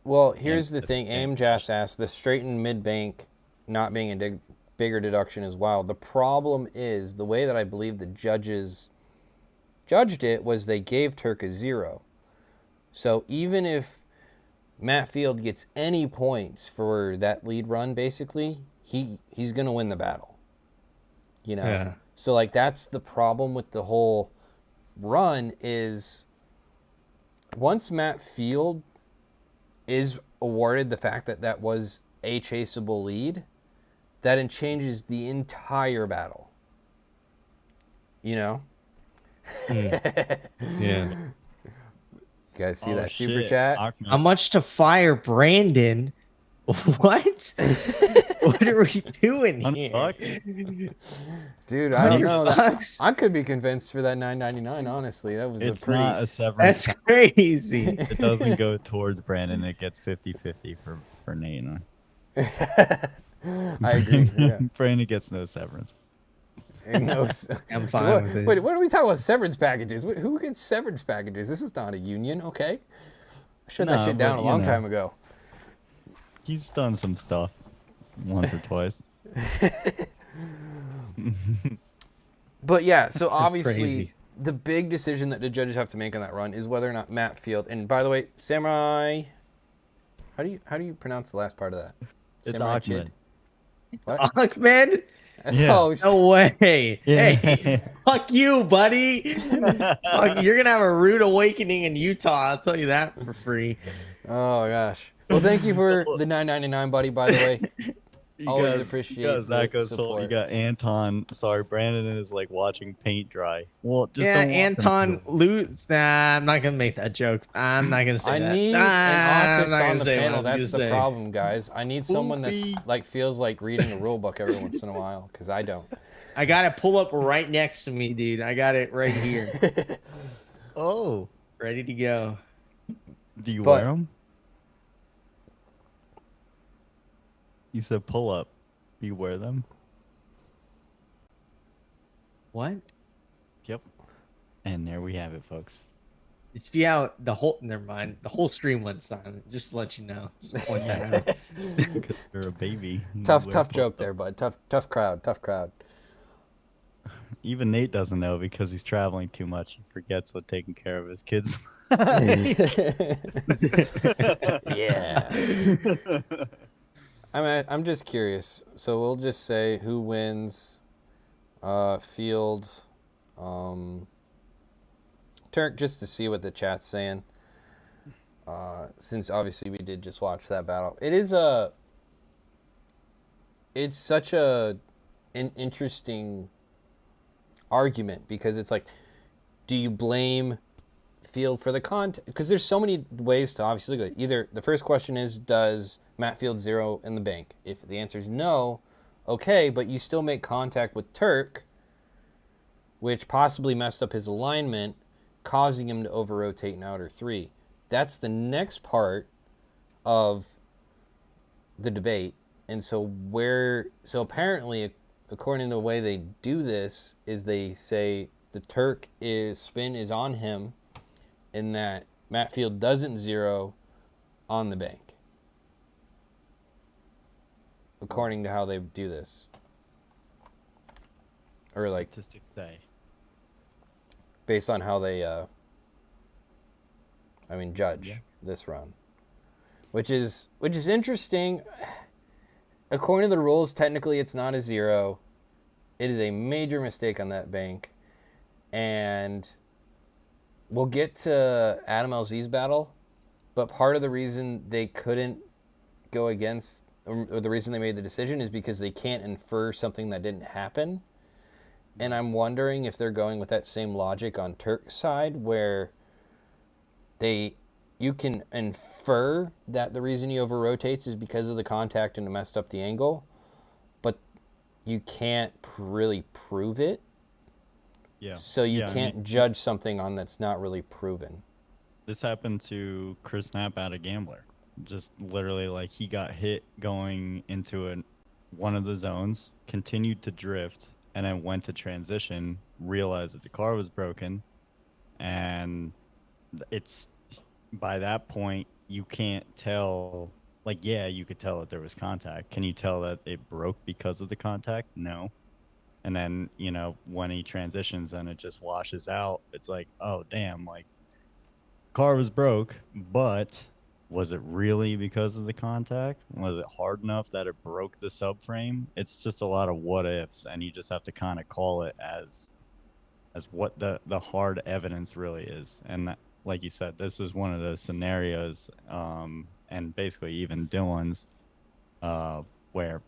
Well, here's the thing. Aimjas asked, the straightened mid-bank not being a bigger deduction is wild. The problem is, the way that I believe the judges judged it was they gave Turk a 0. So even if Matt Field gets any points for that lead run, basically, he's gonna win the battle. You know? Yeah. So like that's the problem with the whole run is once Matt Field is awarded the fact that that was a chaseable lead, that it changes the entire battle. You know? Yeah. You guys see that super chat? How much to fire Brandon? What? What are we doing here? Dude, I don't know. I could be convinced for that $9.99. Honestly, that was it's a pretty. Not a severance. That's crazy. It doesn't go towards Brandon. It gets 50-50 for Nate. I agree. Yeah. Brandon gets no severance. No, I'm fine with it. Wait, what are we talking about? Severance packages? Who gets severance packages? This is not a union, okay? I shut that shit down a long time ago. He's done some stuff once or twice. But yeah, so obviously the big decision that the judges have to make on that run is whether or not Matt Field. And by the way, Samurai, how do you pronounce the last part of that? It's Ahmed. What? Ahmed? Yeah. Oh, no way. Yeah. Hey, fuck you, buddy. Fuck, you're gonna have a rude awakening in Utah. I'll tell you that for free. Oh gosh. Well, thank you for the $9.99, buddy. By the way, always appreciate the support. You got Anton. Sorry, Brandon is like watching paint dry. Well, just yeah, don't Anton lose. Nah, I'm not gonna make that joke. I'm not gonna say that. I need an autist on the panel. That's the problem, guys. I need someone that's like feels like reading a rule book every once in a while, because I don't. I got it pull up right next to me, dude. I got it right here. Oh, ready to go. Do you wear them? You said pull up. Do you wear them? What? Yep. And there we have it, folks. See how the whole never mind. The whole stream went silent. Just to let you know. Just point that out. Because you're a baby. Tough joke there, bud. Tough crowd. Even Nate doesn't know because he's traveling too much. He forgets what taking care of his kids. Yeah. I'm just curious. So we'll just say who wins Field Turk, just to see what the chat's saying. Since obviously we did just watch that battle. It's such an interesting argument because it's like, do you blame Field for the content? Because there's so many ways to obviously look at it. Either the first question is, does Matt Field zero in the bank? If the answer is no, okay, but you still make contact with Turk, which possibly messed up his alignment, causing him to over-rotate in outer 3. That's the next part of the debate. And so apparently, according to the way they do this, is they say the Turk spin is on him, in that Matt Field doesn't zero on the bank, according to how they do this. Or like statistics say, based on how they judge this run, which is interesting. According to the rules, technically it's not a zero. It is a major mistake on that bank, and we'll get to Adam LZ's battle, but part of the reason they couldn't go against, or the reason they made the decision, is because they can't infer something that didn't happen. And I'm wondering if they're going with that same logic on Turk's side, where you can infer that the reason he over-rotates is because of the contact and it messed up the angle, but you can't really prove it. Yeah. So you can't judge something on that's not really proven. This happened to Chris Knapp at a Gambler. Just literally, like, he got hit going into one of the zones, continued to drift, and then went to transition, realized that the car was broken, and it's by that point you can't tell. Like, yeah, you could tell that there was contact. Can you tell that it broke because of the contact? No. And then, when he transitions and it just washes out, it's like, oh, damn, like, car was broke, but Was it really because of the contact? Was it hard enough that it broke the subframe? It's just a lot of what ifs, and you just have to kind of call it as what the hard evidence really is. And that, like you said, this is one of those scenarios, and basically even Dylan's, where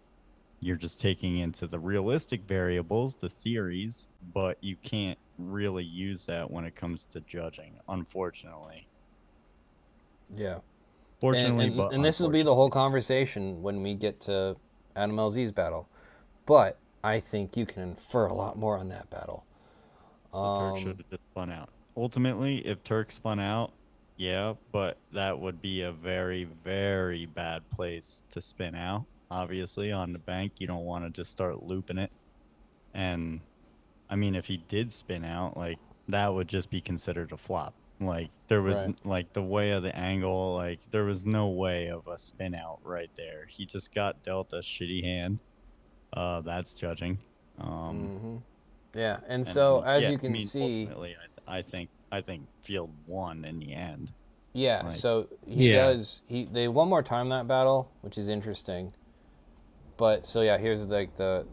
you're just taking into the realistic variables, the theories, but you can't really use that when it comes to judging, unfortunately. Yeah. Fortunately, and this will be the whole conversation when we get to Adam LZ's battle. But I think you can infer a lot more on that battle. So Turk should have just spun out. Ultimately, if Turk spun out, yeah, but that would be a very, very bad place to spin out. Obviously, on the bank, you don't want to just start looping it. And, I mean, if he did spin out, like, that would just be considered a flop. Like, there was, like, the way of the angle, like, there was no way of a spin out right there. He just got dealt a shitty hand. That's judging. Yeah, and so, as you can see... Ultimately, I think Field won in the end. Yeah, like, so he does... They one more time that battle, which is interesting. But, so yeah, here's, like, the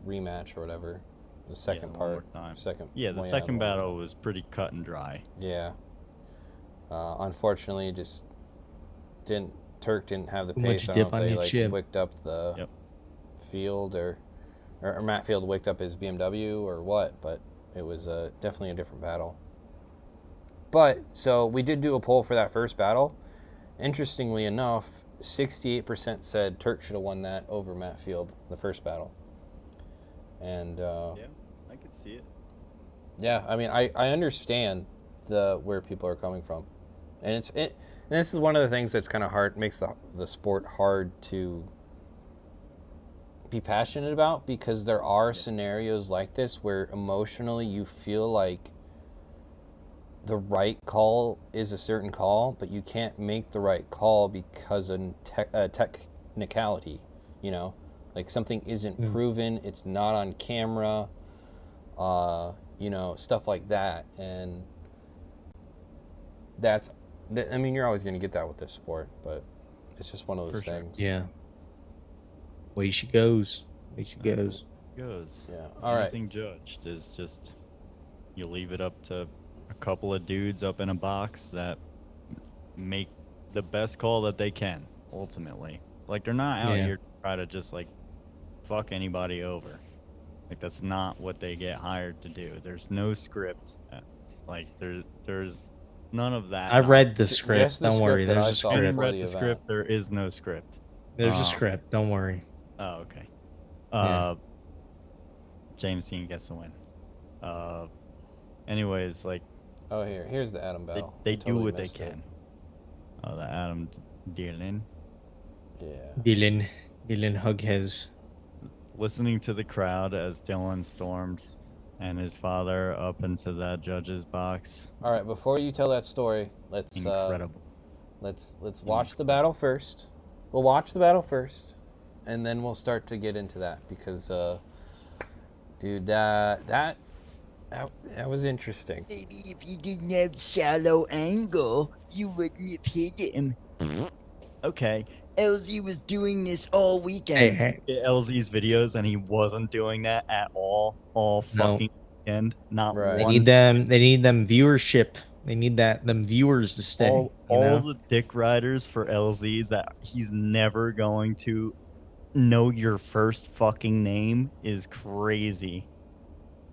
rematch or whatever. The second part. The second battle was pretty cut and dry. Yeah. Unfortunately, just Turk didn't have the pace. I don't know if they like wicked up the field or Matt Field wicked up his BMW or what, but it was definitely a different battle. But so we did do a poll for that first battle. Interestingly enough, 68% said Turk should have won that over Matt Field, the first battle. And yeah, I could see it. Yeah, I mean, I understand where people are coming from, and and this is one of the things that's kind of hard, makes the sport hard to be passionate about, because there are scenarios like this where emotionally you feel like the right call is a certain call, but you can't make the right call because of technicality, you know? Like something isn't proven, it's not on camera, you know, stuff like that. And I mean, you're always going to get that with this sport, but it's just one of those things. Yeah. Way she goes. Yeah. All right. Anything judged is just, you leave it up to a couple of dudes up in a box that make the best call that they can, ultimately. Like, they're not out here to try to just, like, fuck anybody over. Like, that's not what they get hired to do. There's no script. Like, there's none of that. I read the script. Don't worry. There's a script. I read the script. There is no script. There's a script. Don't worry. Oh, okay. James Dean gets the win. Anyways, like... Oh, here's the Adam battle. They do what they can. Oh, the Adam Dylan. Yeah. Dylan Hughes. Listening to the crowd as Dylan stormed and his father up into that judge's box. All right, before you tell that story, let's watch the battle first. We'll watch the battle first, and then we'll start to get into that, because dude, that was interesting. Maybe if you didn't have shallow angle, you wouldn't have hit him. Okay. LZ was doing this all weekend. Hey. LZ's videos, and he wasn't doing that at all fucking weekend. Not one. They need them viewership. They need them viewers to stay. All the dick riders for LZ that he's never going to know your first fucking name is crazy.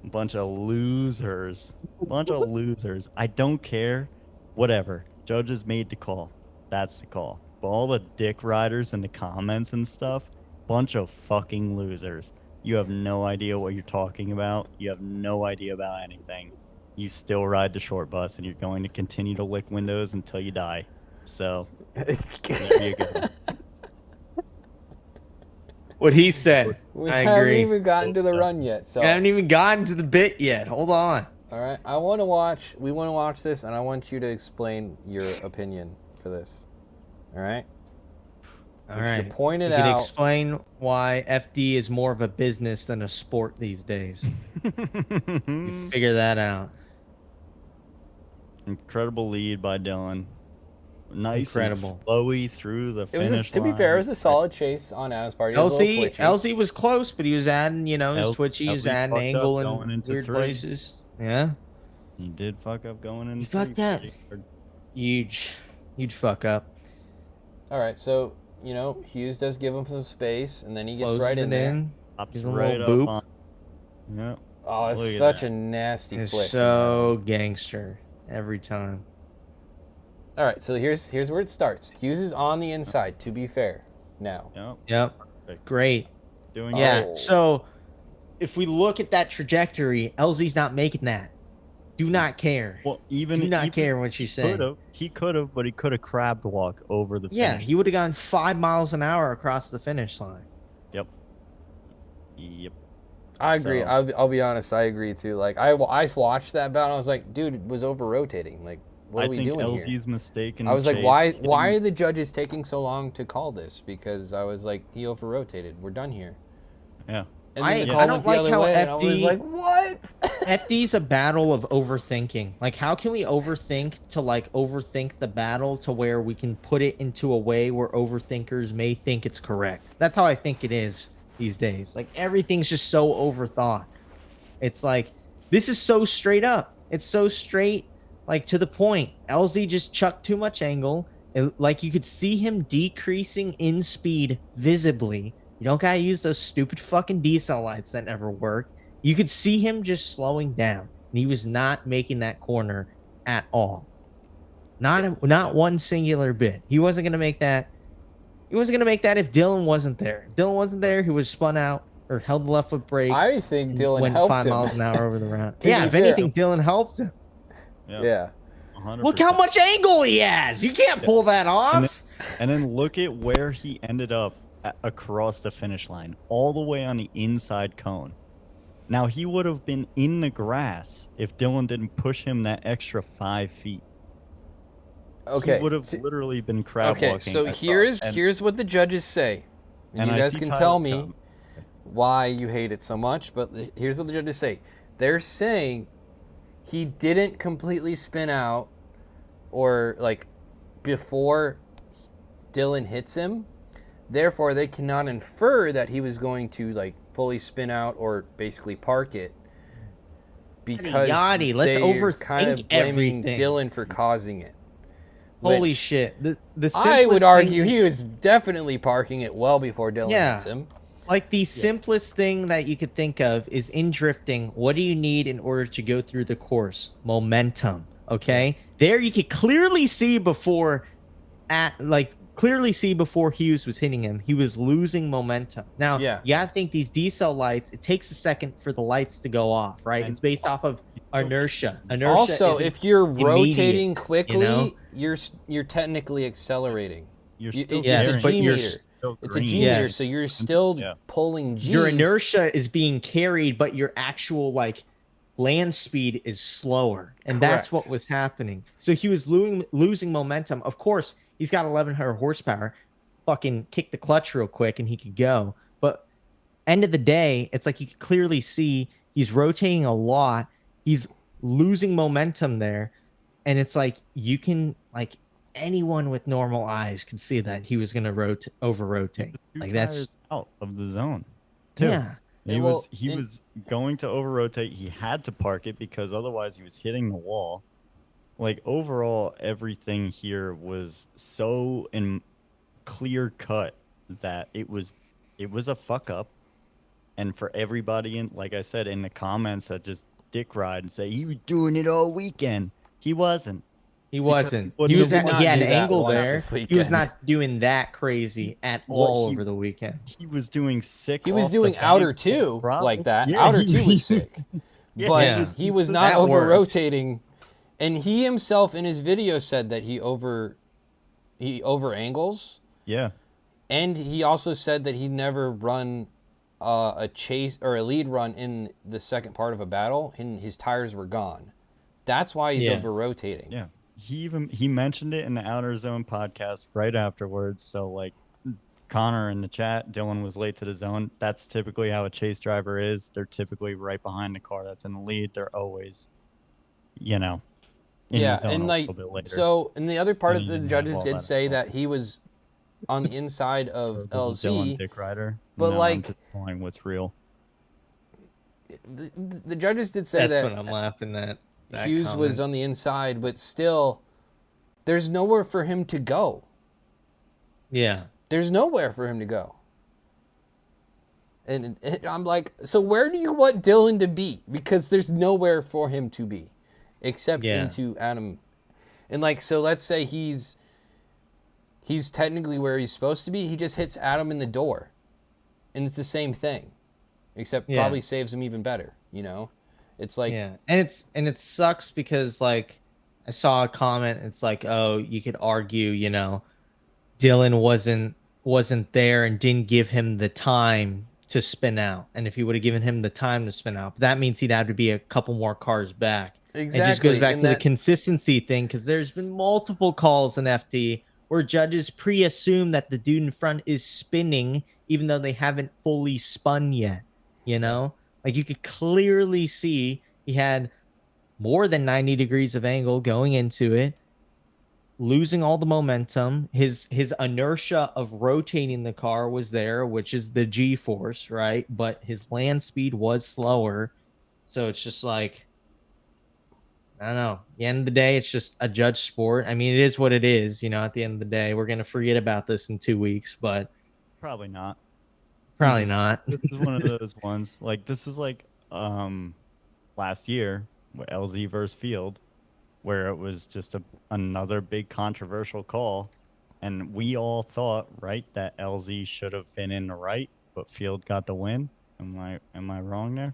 Bunch of losers. I don't care. Whatever. Judges made the call. That's the call. But all the dick riders in the comments and stuff, bunch of fucking losers. You have no idea what you're talking about. You have no idea about anything. You still ride the short bus, and you're going to continue to lick windows until you die. So, there you go. What he said. We I haven't agree. even gotten to the run yet. So I haven't even gotten to the bit yet. Hold on. All right. We want to watch this, and I want you to explain your opinion for this. All right. All right. To point it you out. can explain why FD is more of a business than a sport these days. You figure that out. Incredible lead by Dylan. nice Incredible. and flowy through the finish line. To be fair, it was a solid chase on Adam's part. LZ was close, but he was adding, you know, his twitchy. He was adding angle and weird places. Yeah. He did fuck up going into fucked up. Huge fuck up. All right, so you know Hughes does give him some space, and then he gets Closes right in there. Pops right up on. Yep. Oh, it's such a nasty flick. So gangster every time. All right, so here's where it starts. Hughes is on the inside. To be fair, now. Yep. Great. So if we look at that trajectory, LZ's not making that. Do not care. Well, do not care what she's saying. He could have, but he could have crab walk over the finish. Yeah, he would have gone 5 miles an hour across the finish line. Yep. I agree. I'll be honest. I agree too. Like I watched that battle. I was like, dude, was over rotating. Like, what are we doing here? I think LZ's mistaken. I was like, why are the judges taking so long to call this? Because I was like, he over rotated. We're done here. Yeah. And then the call went the other way, and I was like, what? FD's a battle of overthinking. Like, how can we overthink the battle to where we can put it into a way where overthinkers may think it's correct? That's how I think it is these days. Like, everything's just so overthought. It's like, this is so straight up. It's so straight, like, to the point. LZ just chucked too much angle. Like, you could see him decreasing in speed visibly. You don't gotta use those stupid fucking decel lights that never work. You could see him just slowing down, and he was not making that corner at all. Not one singular bit. He wasn't gonna make that. He wasn't gonna make that if Dylan wasn't there. If Dylan wasn't there, he was spun out or held the left foot brake. I think Dylan went helped 5 him. miles an hour over the round. Yeah, if anything, Dylan helped him. Yeah. 100%. Look how much angle he has. You can't pull that off. And then look at where he ended up across the finish line, all the way on the inside cone. Now, he would have been in the grass if Dylan didn't push him that extra 5 feet. Okay. He would have literally been crab walking. Okay, so here's what the judges say. And you guys can tell me why you hate it so much, but here's what the judges say. They're saying he didn't completely spin out or like before Dylan hits him. Therefore, they cannot infer that he was going to like fully spin out or basically park it because let's overthink kind of blaming everything. Dylan for causing it. Holy shit! I would argue he was definitely parking it well before Dylan hits him. Like the simplest thing that you could think of is in drifting. What do you need in order to go through the course? Momentum. Okay, there you could clearly see before Hughes was hitting him, he was losing momentum. Now, you gotta think these decel lights, it takes a second for the lights to go off, right? It's based off of inertia. Also, if you're rotating quickly, you're technically accelerating. It's a G-meter. It's a G-meter, so you're still pulling G's. Your inertia is being carried, but your actual land speed is slower, and that's what was happening. So he was losing momentum. Of course, he's got 1,100 horsepower. Fucking kick the clutch real quick and he could go. But end of the day, it's like you can clearly see he's rotating a lot. He's losing momentum there. And it's like you can, anyone with normal eyes can see that he was going to over rotate. Like that's out of the zone too. Yeah. He was going to over rotate. He had to park it because otherwise he was hitting the wall. Like, overall, everything here was so clear cut that it was a fuck up. And for everybody like I said, in the comments that just dick ride and say he was doing it all weekend, he wasn't. He wasn't. He had an angle there. He was not doing that crazy at all over the weekend. He was doing sick. He was doing outer two like that. Yeah, outer two was sick, but he was not over rotating. And he himself in his video said that he over angles. Yeah. And he also said that he never run a chase or a lead run in the second part of a battle, and his tires were gone. That's why he's over rotating. Yeah. He mentioned it in the Outer Zone podcast right afterwards. So Connor in the chat, Dylan was late to the zone. That's typically how a chase driver is. They're typically right behind the car that's in the lead. They're always, in his zone a little bit later. So, and the other part of the judges did say that he was on the inside of LZ. Dylan Dick Rider. But no, like, I'm just telling what's real. The judges did say That's that what I'm laughing at. Hughes comment. was on the inside, but still, there's nowhere for him to go. Yeah. There's nowhere for him to go. And I'm like, so where do you want Dylan to be? Because there's nowhere for him to be, except into Adam. And like, so let's say he's technically where he's supposed to be. He just hits Adam in the door, and it's the same thing, except probably saves him even better. You know, it's like and it sucks because like I saw a comment. It's like, oh, you could argue, you know, Dylan wasn't there and didn't give him the time to spin out. And if he would have given him the time to spin out, that means he'd have to be a couple more cars back. Exactly. It just goes back to the consistency thing, because there's been multiple calls in FD where judges pre-assume that the dude in front is spinning even though they haven't fully spun yet. You know? Like, you could clearly see he had more than 90 degrees of angle going into it, losing all the momentum. His inertia of rotating the car was there, which is the G-force, right? But his land speed was slower. So it's just like, I don't know. At the end of the day, it's just a judge sport. I mean, it is what it is. You know, at the end of the day, we're going to forget about this in 2 weeks, but probably not. This is one of those ones. Like, this is like last year with LZ versus Field, where it was just another big controversial call, and we all thought, right, that LZ should have been in the right, but Field got the win. Am I wrong there?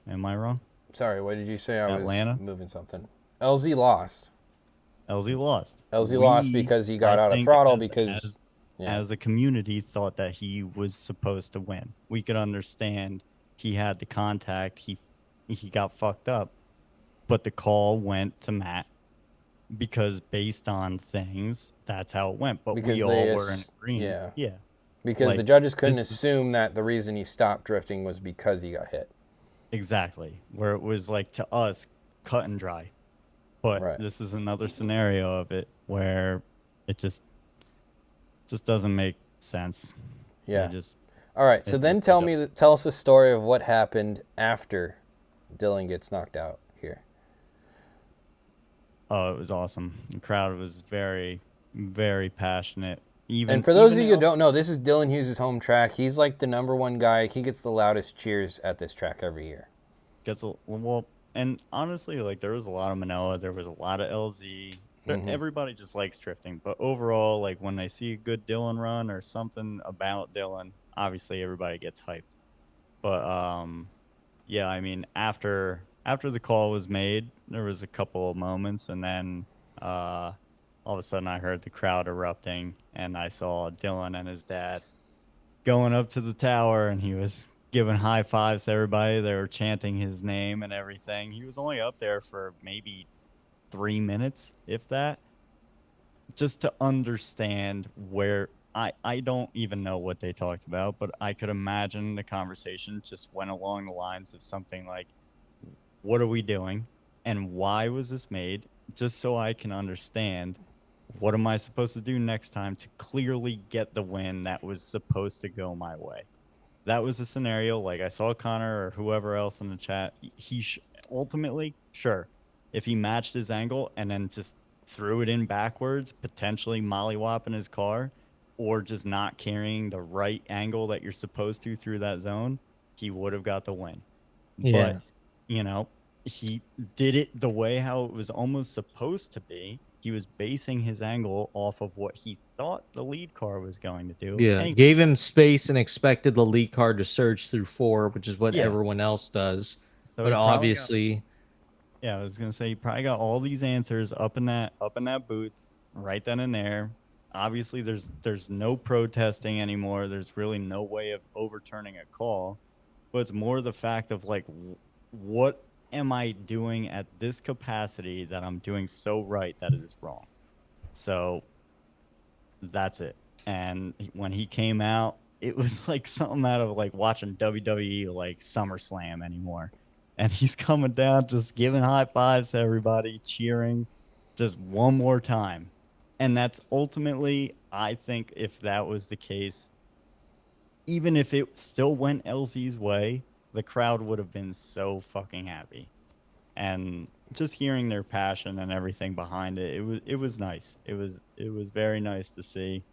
Am I wrong? Sorry, what did you say? I Atlanta? was moving something. LZ lost. LZ lost. LZ lost because he got out of throttle as a community thought that he was supposed to win. We could understand he had the contact, he got fucked up, but the call went to Matt because based on things, that's how it went. But because we all were in agreement. Yeah. Because like, the judges couldn't assume that the reason he stopped drifting was because he got hit. Exactly. Where it was like, to us, cut and dry. But this is another scenario of it where it just doesn't make sense. Yeah. All right. So then tell us the story of what happened after Dylan gets knocked out here. Oh, it was awesome. The crowd was very, very passionate. And for those of you who don't know, this is Dylan Hughes' home track. He's like the #1 guy. He gets the loudest cheers at this track every year. And honestly, like, there was a lot of Manoa. There was a lot of LZ. Everybody just likes drifting. But overall, like, when they see a good Dylan run or something about Dylan, obviously everybody gets hyped. But, yeah, I mean, after the call was made, there was a couple of moments, and then all of a sudden I heard the crowd erupting, and I saw Dylan and his dad going up to the tower, and he was giving high fives to everybody. They were chanting his name and everything. He was only up there for maybe 3 minutes, if that, just to understand where I don't even know what they talked about, but I could imagine the conversation just went along the lines of something like, what are we doing and why was this made, just so I can understand what am I supposed to do next time to clearly get the win that was supposed to go my way. That was a scenario. Like, I saw Connor or whoever else in the chat, he ultimately, sure, if he matched his angle and then just threw it in backwards, potentially mollywopping his car, or just not carrying the right angle that you're supposed to through that zone, he would have got the win. Yeah. But, you know, he did it the way how it was almost supposed to be. He was basing his angle off of what he thought the lead car was going to do. Yeah, gave him space and expected the lead car to surge through 4, which is what everyone else does. So but obviously... I was going to say, he probably got all these answers up in that booth right then and there. Obviously, there's no protesting anymore. There's really no way of overturning a call. But it's more the fact of, like, what am I doing at this capacity that I'm doing so right that it is wrong? So that's it. And when he came out, it was like something out of, like, watching WWE, like, SummerSlam anymore. and he's coming down, just giving high fives to everybody, cheering, just one more time. And that's ultimately, I think, if that was the case, even if it still went LZ's way, the crowd would have been so fucking happy. And just hearing their passion and everything behind it, it was nice. It was very nice to see.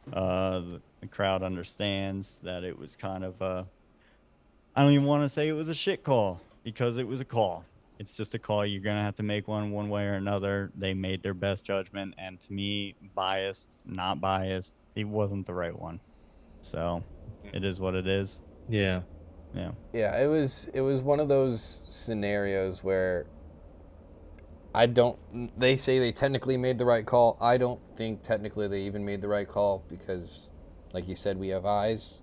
The crowd understands that it was kind of I don't even want to say it was a shit call, because it was a call. It's just a call. You're gonna have to make one way or another. They made their best judgment, and to me, biased, not biased, it wasn't the right one. So it is what it is. Yeah. Yeah, it was one of those scenarios where they say they technically made the right call. I don't think technically they even made the right call, because, like you said, we have eyes.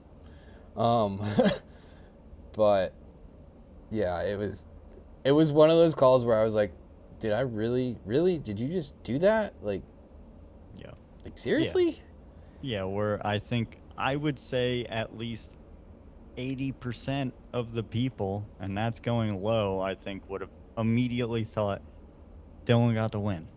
But yeah, it was one of those calls where I was like, did I really, did you just do that? Like, yeah. Like, seriously? Yeah, where I think I would say at least 80% of the people, and that's going low, I think would have immediately thought Dylan got the win.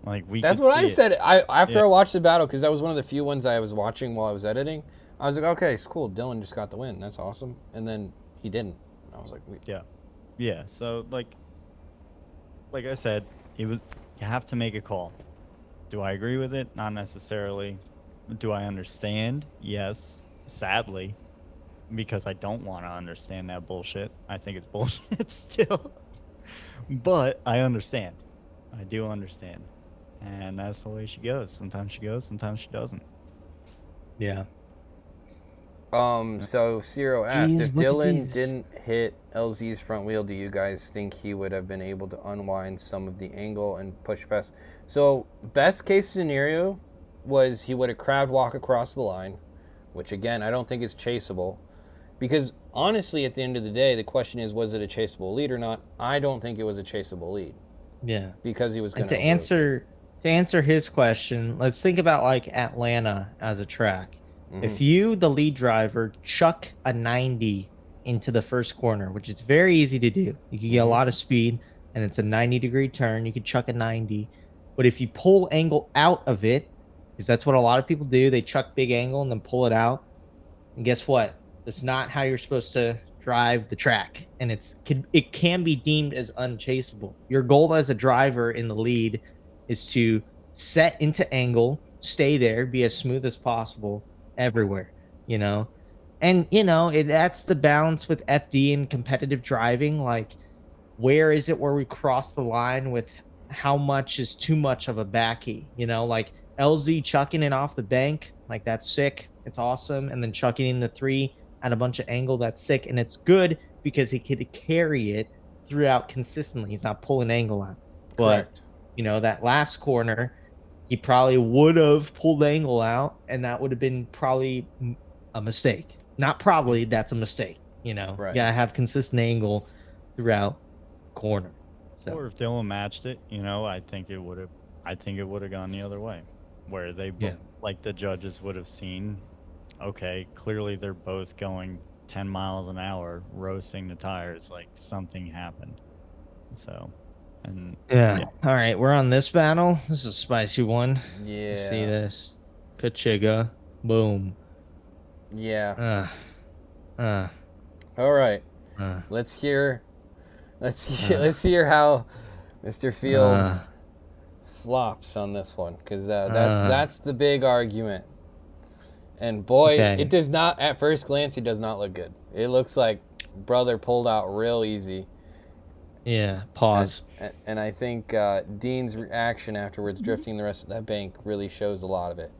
Like, that's what I said. After I watched the battle, because that was one of the few ones I was watching while I was editing. I was like, okay, it's cool. Dylan just got the win. That's awesome. And then he didn't. I was like, yeah. So like I said, you have to make a call. Do I agree with it? Not necessarily. Do I understand? Yes, sadly, because I don't want to understand that bullshit. I think it's bullshit still. But I understand. I do understand. And that's the way she goes. Sometimes she goes, sometimes she doesn't. Yeah. So Ciro asked, if Dylan didn't hit LZ's front wheel, do you guys think he would have been able to unwind some of the angle and push past? So best case scenario was he would have crab walk across the line, which again, I don't think is chaseable, because honestly, at the end of the day, the question is, was it a chaseable lead or not? I don't think it was a chaseable lead. Yeah. Because he was going to answer his question, let's think about like Atlanta as a track. Mm-hmm. If you, the lead driver, chuck a 90 into the first corner, which is very easy to do, you can get a lot of speed, and it's a 90-degree turn, you can chuck a 90. But if you pull angle out of it, because that's what a lot of people do, they chuck big angle and then pull it out, and guess what? That's not how you're supposed to drive the track, and it can be deemed as unchaseable. Your goal as a driver in the lead is to set into angle, stay there, be as smooth as possible everywhere, and that's the balance with FD and competitive driving. Like, where is it where we cross the line with how much is too much of a backy? Like LZ chucking it off the bank, like, that's sick, it's awesome, and then chucking in the 3 at a bunch of angle, that's sick, and it's good because he could carry it throughout consistently. He's not pulling angle out. Correct. But that last corner, he probably would have pulled angle out, and that would have been probably a mistake. Not probably, that's a mistake. Right. You gotta have consistent angle throughout corner. So. Or if Dylan matched it, I think it would have gone the other way, where they like the judges would have seen, okay, clearly they're both going 10 miles an hour, roasting the tires, like something happened. So, and yeah. All right, we're on this battle. This is a spicy one. Yeah. Let's see this. Kachiga. Boom. Yeah. All right. Let's hear how Mr. Field flops on this one, because that's the big argument. And boy, It does not, at first glance, it does not look good. It looks like brother pulled out real easy. Yeah, pause. And I think Dean's reaction afterwards, drifting the rest of that bank, really shows a lot of it.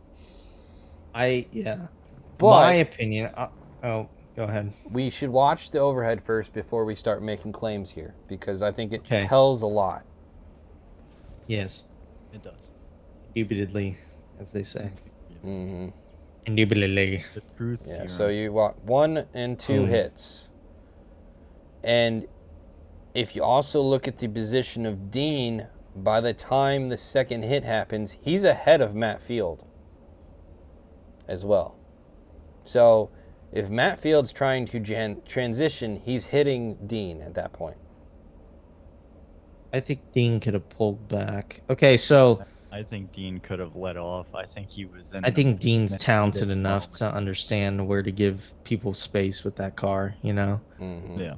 But, my opinion, go ahead. We should watch the overhead first before we start making claims here, because I think it tells a lot. Yes. It does. Indubitably, as they say. Mm-hmm. Indubitably. The truth. Yeah, so you want 1 and 2 hits. And if you also look at the position of Dean, by the time the second hit happens, he's ahead of Matt Field as well. So if Matt Field's trying to transition, he's hitting Dean at that point. I think Dean could have pulled back. Okay, so I think Dean could have let off. I think he was in I think Dean's an heated talented enough moment. to understand where to give people space with that car, you know? Yeah.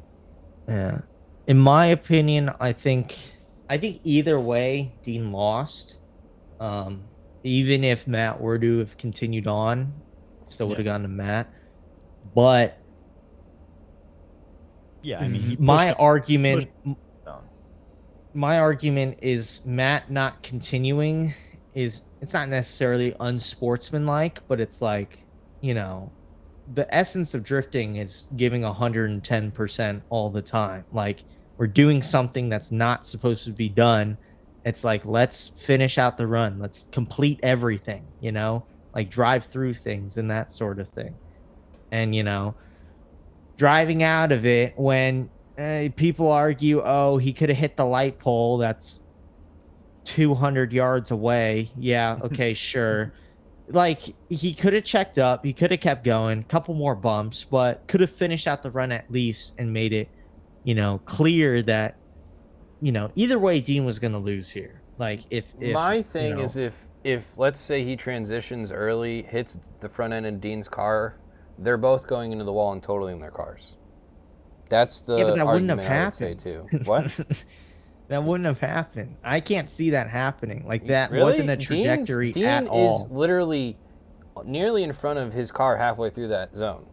Yeah. In my opinion, I think either way, Dean lost. Even if Matt were to have continued on, still would Yeah. have gone to Matt. But Yeah, I mean, he pushed my it. argument Down. my argument is Matt not continuing is it's not necessarily unsportsmanlike, but it's like, you know, the essence of drifting is giving 110% all the time. Like we're doing something that's not supposed to be done. It's like let's finish out the run. Let's complete everything, you know? Like drive through things and that sort of thing. And driving out of it when people argue, oh, he could have hit the light pole that's 200 yards away. Yeah, okay, sure. Like he could have checked up, he could have kept going, a couple more bumps, but could have finished out the run at least and made it, clear that, either way Dean was going to lose here. Like My thing is if let's say he transitions early, hits the front end of Dean's car, they're both going into the wall and totaling their cars. That's yeah, but the that wouldn't have argument I would say happened. too. What? That wouldn't have happened. I can't see that happening. Like that Really? wasn't a trajectory Dean at all. is literally nearly in front of his car halfway through that zone.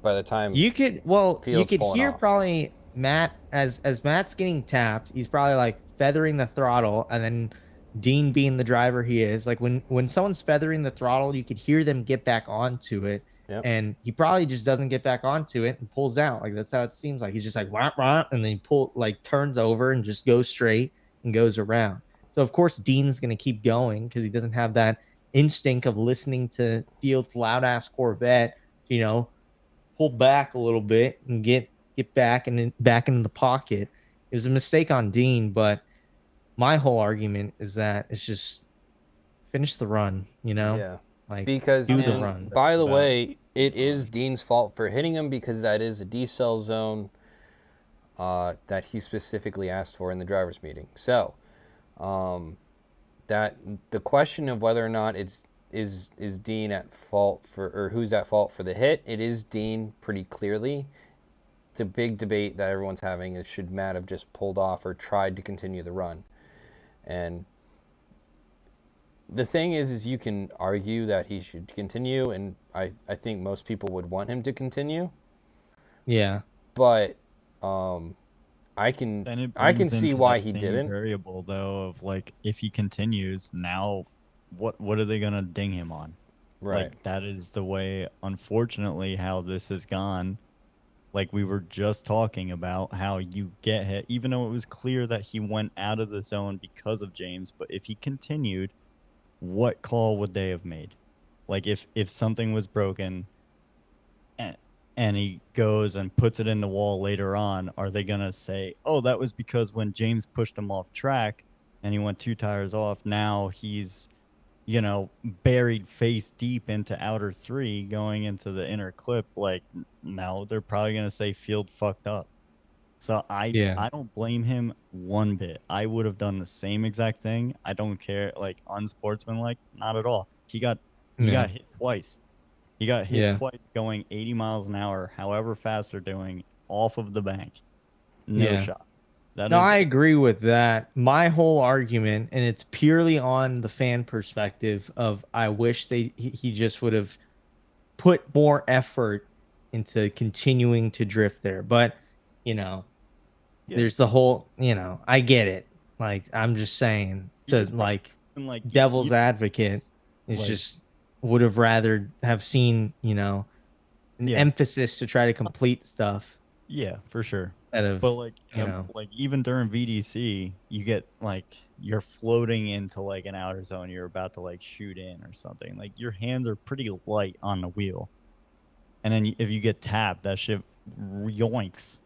By the time You could hear off. probably Matt as Matt's getting tapped, he's probably like feathering the throttle, and then Dean being the driver he is, like when someone's feathering the throttle, you could hear them get back onto it. Yep. And he probably just doesn't get back onto it and pulls out. Like that's how it seems like. He's just like wah, wah, and then he turns over and just goes straight and goes around. So of course Dean's gonna keep going because he doesn't have that instinct of listening to Field's loud ass Corvette, pull back a little bit and get back and then back into the pocket. It was a mistake on Dean, but my whole argument is that it's just finish the run, Yeah. Like because do the run. By the way, it is Dean's fault for hitting him because that is a decel zone that he specifically asked for in the driver's meeting. So that the question of whether or not is Dean at fault for, or who's at fault for the hit, it is Dean pretty clearly. It's a big debate that everyone's having is should Matt have just pulled off or tried to continue the run. And the thing is you can argue that he should continue, and I think most people would want him to continue. Yeah. But I can see why he didn't. Variable though of like if he continues now, what are they gonna ding him on? Right. Like that is the way, unfortunately, how this has gone. Like we were just talking about how you get hit, even though it was clear that he went out of the zone because of James. But if he continued, what call would they have made? Like if something was broken and he goes and puts it in the wall later on, are they going to say, oh, that was because when James pushed him off track and he went 2 tires off, now he's, buried face deep into outer 3 going into the inner clip? Like, no, they're probably going to say Field fucked up. So I don't blame him one bit. I would have done the same exact thing. I don't care, like unsportsmanlike, not at all. He got hit twice. He got hit twice going 80 miles an hour, however fast they're doing, off of the bank. No shot. I agree with that. My whole argument, and it's purely on the fan perspective of I wish he just would have put more effort into continuing to drift there. But, there's the whole, I get it. Like, I'm just saying, devil's advocate is just would have rather have seen, an emphasis to try to complete stuff. Yeah, for sure. But like even during VDC, you get like you're floating into like an outer zone, you're about to like shoot in or something. Like your hands are pretty light on the wheel, and then if you get tapped, that shit yoinks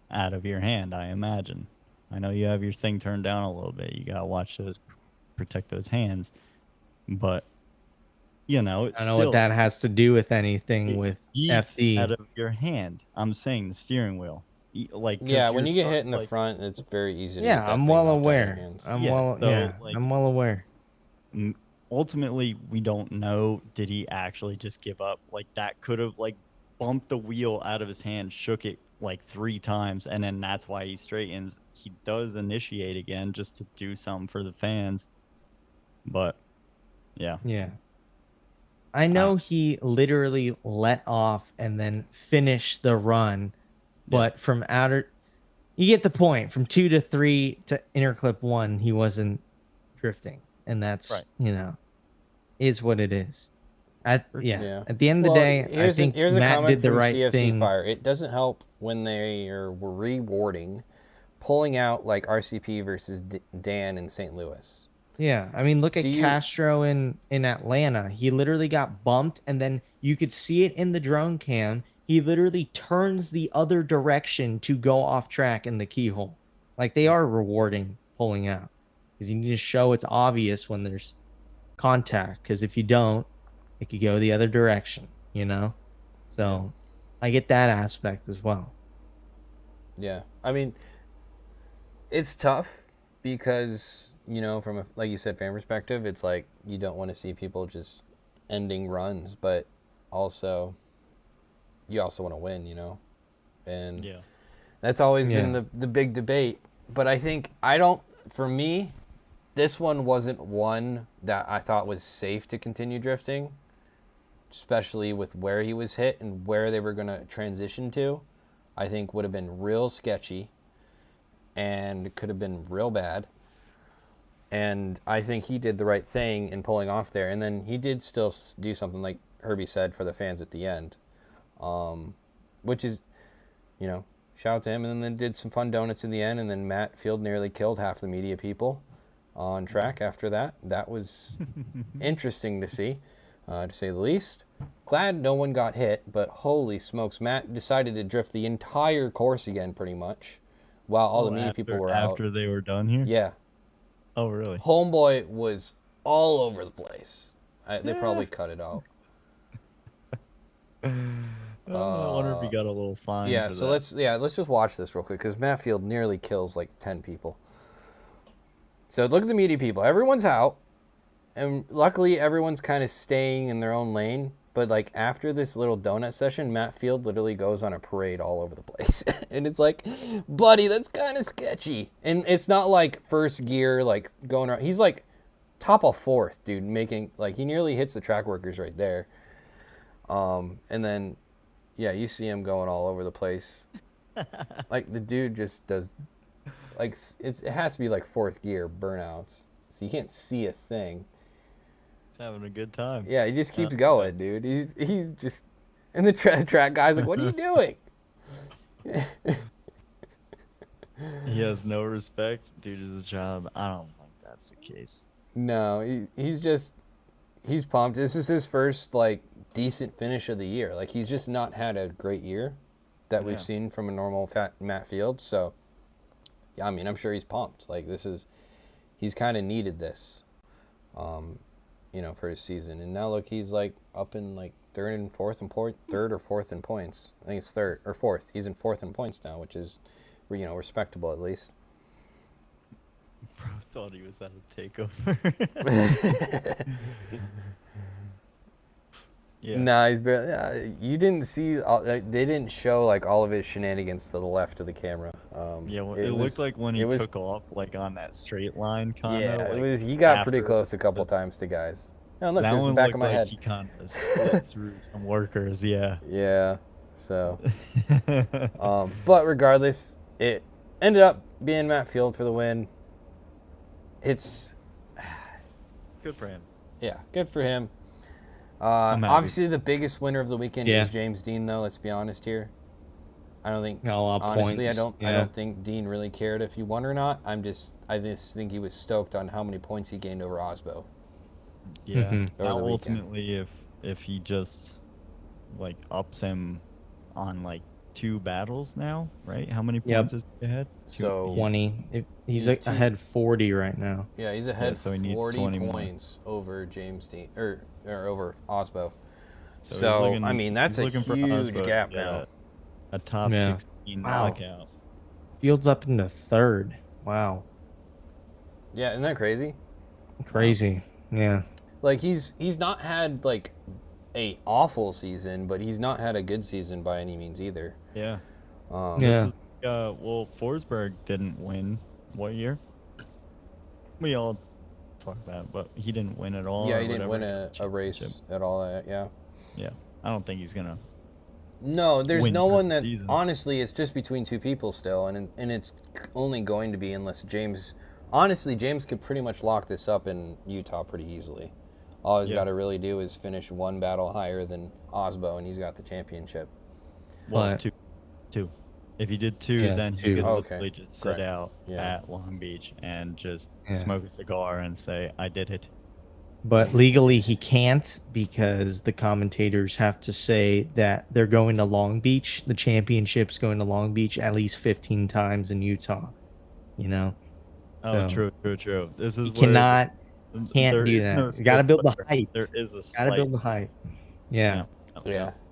out of your hand. I imagine. I know you have your thing turned down a little bit. You gotta watch those, protect those hands, but. It's I don't know what that has to do with anything with FD. Out of your hand. I'm saying the steering wheel. like yeah, when you get hit in the front, it's very easy to get that I'm thing well knocked out of your aware. hands. I'm well aware. Ultimately, we don't know. Did he actually just give up? Like that could have like bumped the wheel out of his hand, shook it like 3 times, and then that's why he straightens. He does initiate again just to do something for the fans. But yeah. I know he literally let off and then finished the run, but from you get the point. From 2 to 3 to interclip 1, he wasn't drifting, and that's is what it is. At the end of the day, I think Matt did the right thing. Fire. It doesn't help when they are rewarding pulling out like RCP versus Dan in St. Louis. Yeah, I mean, look at Castro in Atlanta. He literally got bumped, and then you could see it in the drone cam. He literally turns the other direction to go off track in the keyhole. Like, they are rewarding pulling out, because you need to show it's obvious when there's contact, because if you don't, it could go the other direction, So I get that aspect as well. Yeah, I mean, it's tough because, from a, like you said, fan perspective, it's like you don't want to see people just ending runs, but also you also want to win, and that's always been the big debate. But I think for me, this one wasn't one that I thought was safe to continue drifting, especially with where he was hit and where they were going to transition to. I think would have been real sketchy and could have been real bad. And I think he did the right thing in pulling off there. And then he did still do something like Herbie said for the fans at the end, which is, shout out to him. And then did some fun donuts in the end. And then Matt Field nearly killed half the media people on track after that. That was interesting to see, to say the least. Glad no one got hit, but holy smokes, Matt decided to drift the entire course again pretty much while all the media people were out. After they were done here? Yeah. Oh, really? Homeboy was all over the place. They probably cut it out. I wonder if he got a little fine. Yeah, so let's just watch this real quick, because Matt Field nearly kills like 10 people. So look at the media people. Everyone's out, and luckily everyone's kind of staying in their own lane. But like after this little donut session, Matt Field literally goes on a parade all over the place. And it's like, buddy, that's kind of sketchy. And it's not like first gear, like going around. He's like top of 4th, dude, making like he nearly hits the track workers right there. And then, you see him going all over the place. Like the dude just does, like it has to be like 4th gear burnouts. So you can't see a thing. Having a good time. Yeah, he just keeps going, dude. He's just, and the track guy's like, "What are you doing?" He has no respect due to the job. I don't think that's the case. No, he's pumped. This is his first like decent finish of the year. Like he's just not had a great year that we've seen from a normal Matt Field. So, yeah, I mean, I'm sure he's pumped. Like he's kind of needed this. For his season. And now look, he's like up in like third or fourth in points. I think it's 3rd or 4th. He's in 4th in points now, which is, respectable at least. Bro thought he was at a takeover. Nah, he's barely. You didn't see. They didn't show like all of his shenanigans to the left of the camera. It looked like when he took off, like on that straight line, kind of. Yeah, it was. He got pretty close a couple times to guys. Oh, look, there's the back of my head. He kind of split through some workers. Yeah. Yeah. So. But regardless, it ended up being Matt Field for the win. It's good for him. Yeah, good for him. Obviously, the biggest winner of the weekend is James Dean, though. Let's be honest here. I don't think. Honestly, I don't think Dean really cared if he won or not. I just think he was stoked on how many points he gained over Osbo. Yeah. Now, ultimately, if he just like ups him on like 2 battles now, right? How many points is he ahead? So 20. He's ahead 40 right now. Yeah, he's ahead so he needs 40 20 points over James Dean or over Osbo. So I mean, that's a huge gap now. a top 16 knockout. Fields up into third. Wow. Yeah, isn't that crazy? Crazy. Yeah. Like he's not had like a awful season, but he's not had a good season by any means either. Yeah. Yeah. Well, Forsberg didn't win. What year? We all talk about it, but he didn't win at all. Yeah, he didn't win a race at all. Yeah. Yeah. I don't think he's gonna. No, there's win no for one the that. season. Honestly, it's just between two people still, and it's only going to be unless James. Honestly, James could pretty much lock this up in Utah pretty easily. All he's got to really do is finish one battle higher than Osbo, and he's got the championship. Well, two. If he did two, then he could literally just sit out at Long Beach and just smoke a cigar and say, "I did it." But legally, he can't because the commentators have to say that they're going to Long Beach. The championship's going to Long Beach at least 15 times in Utah. You know. Oh, so true. This is can't do that. No, you gotta build the hype. There is a gotta build the hype. Yeah.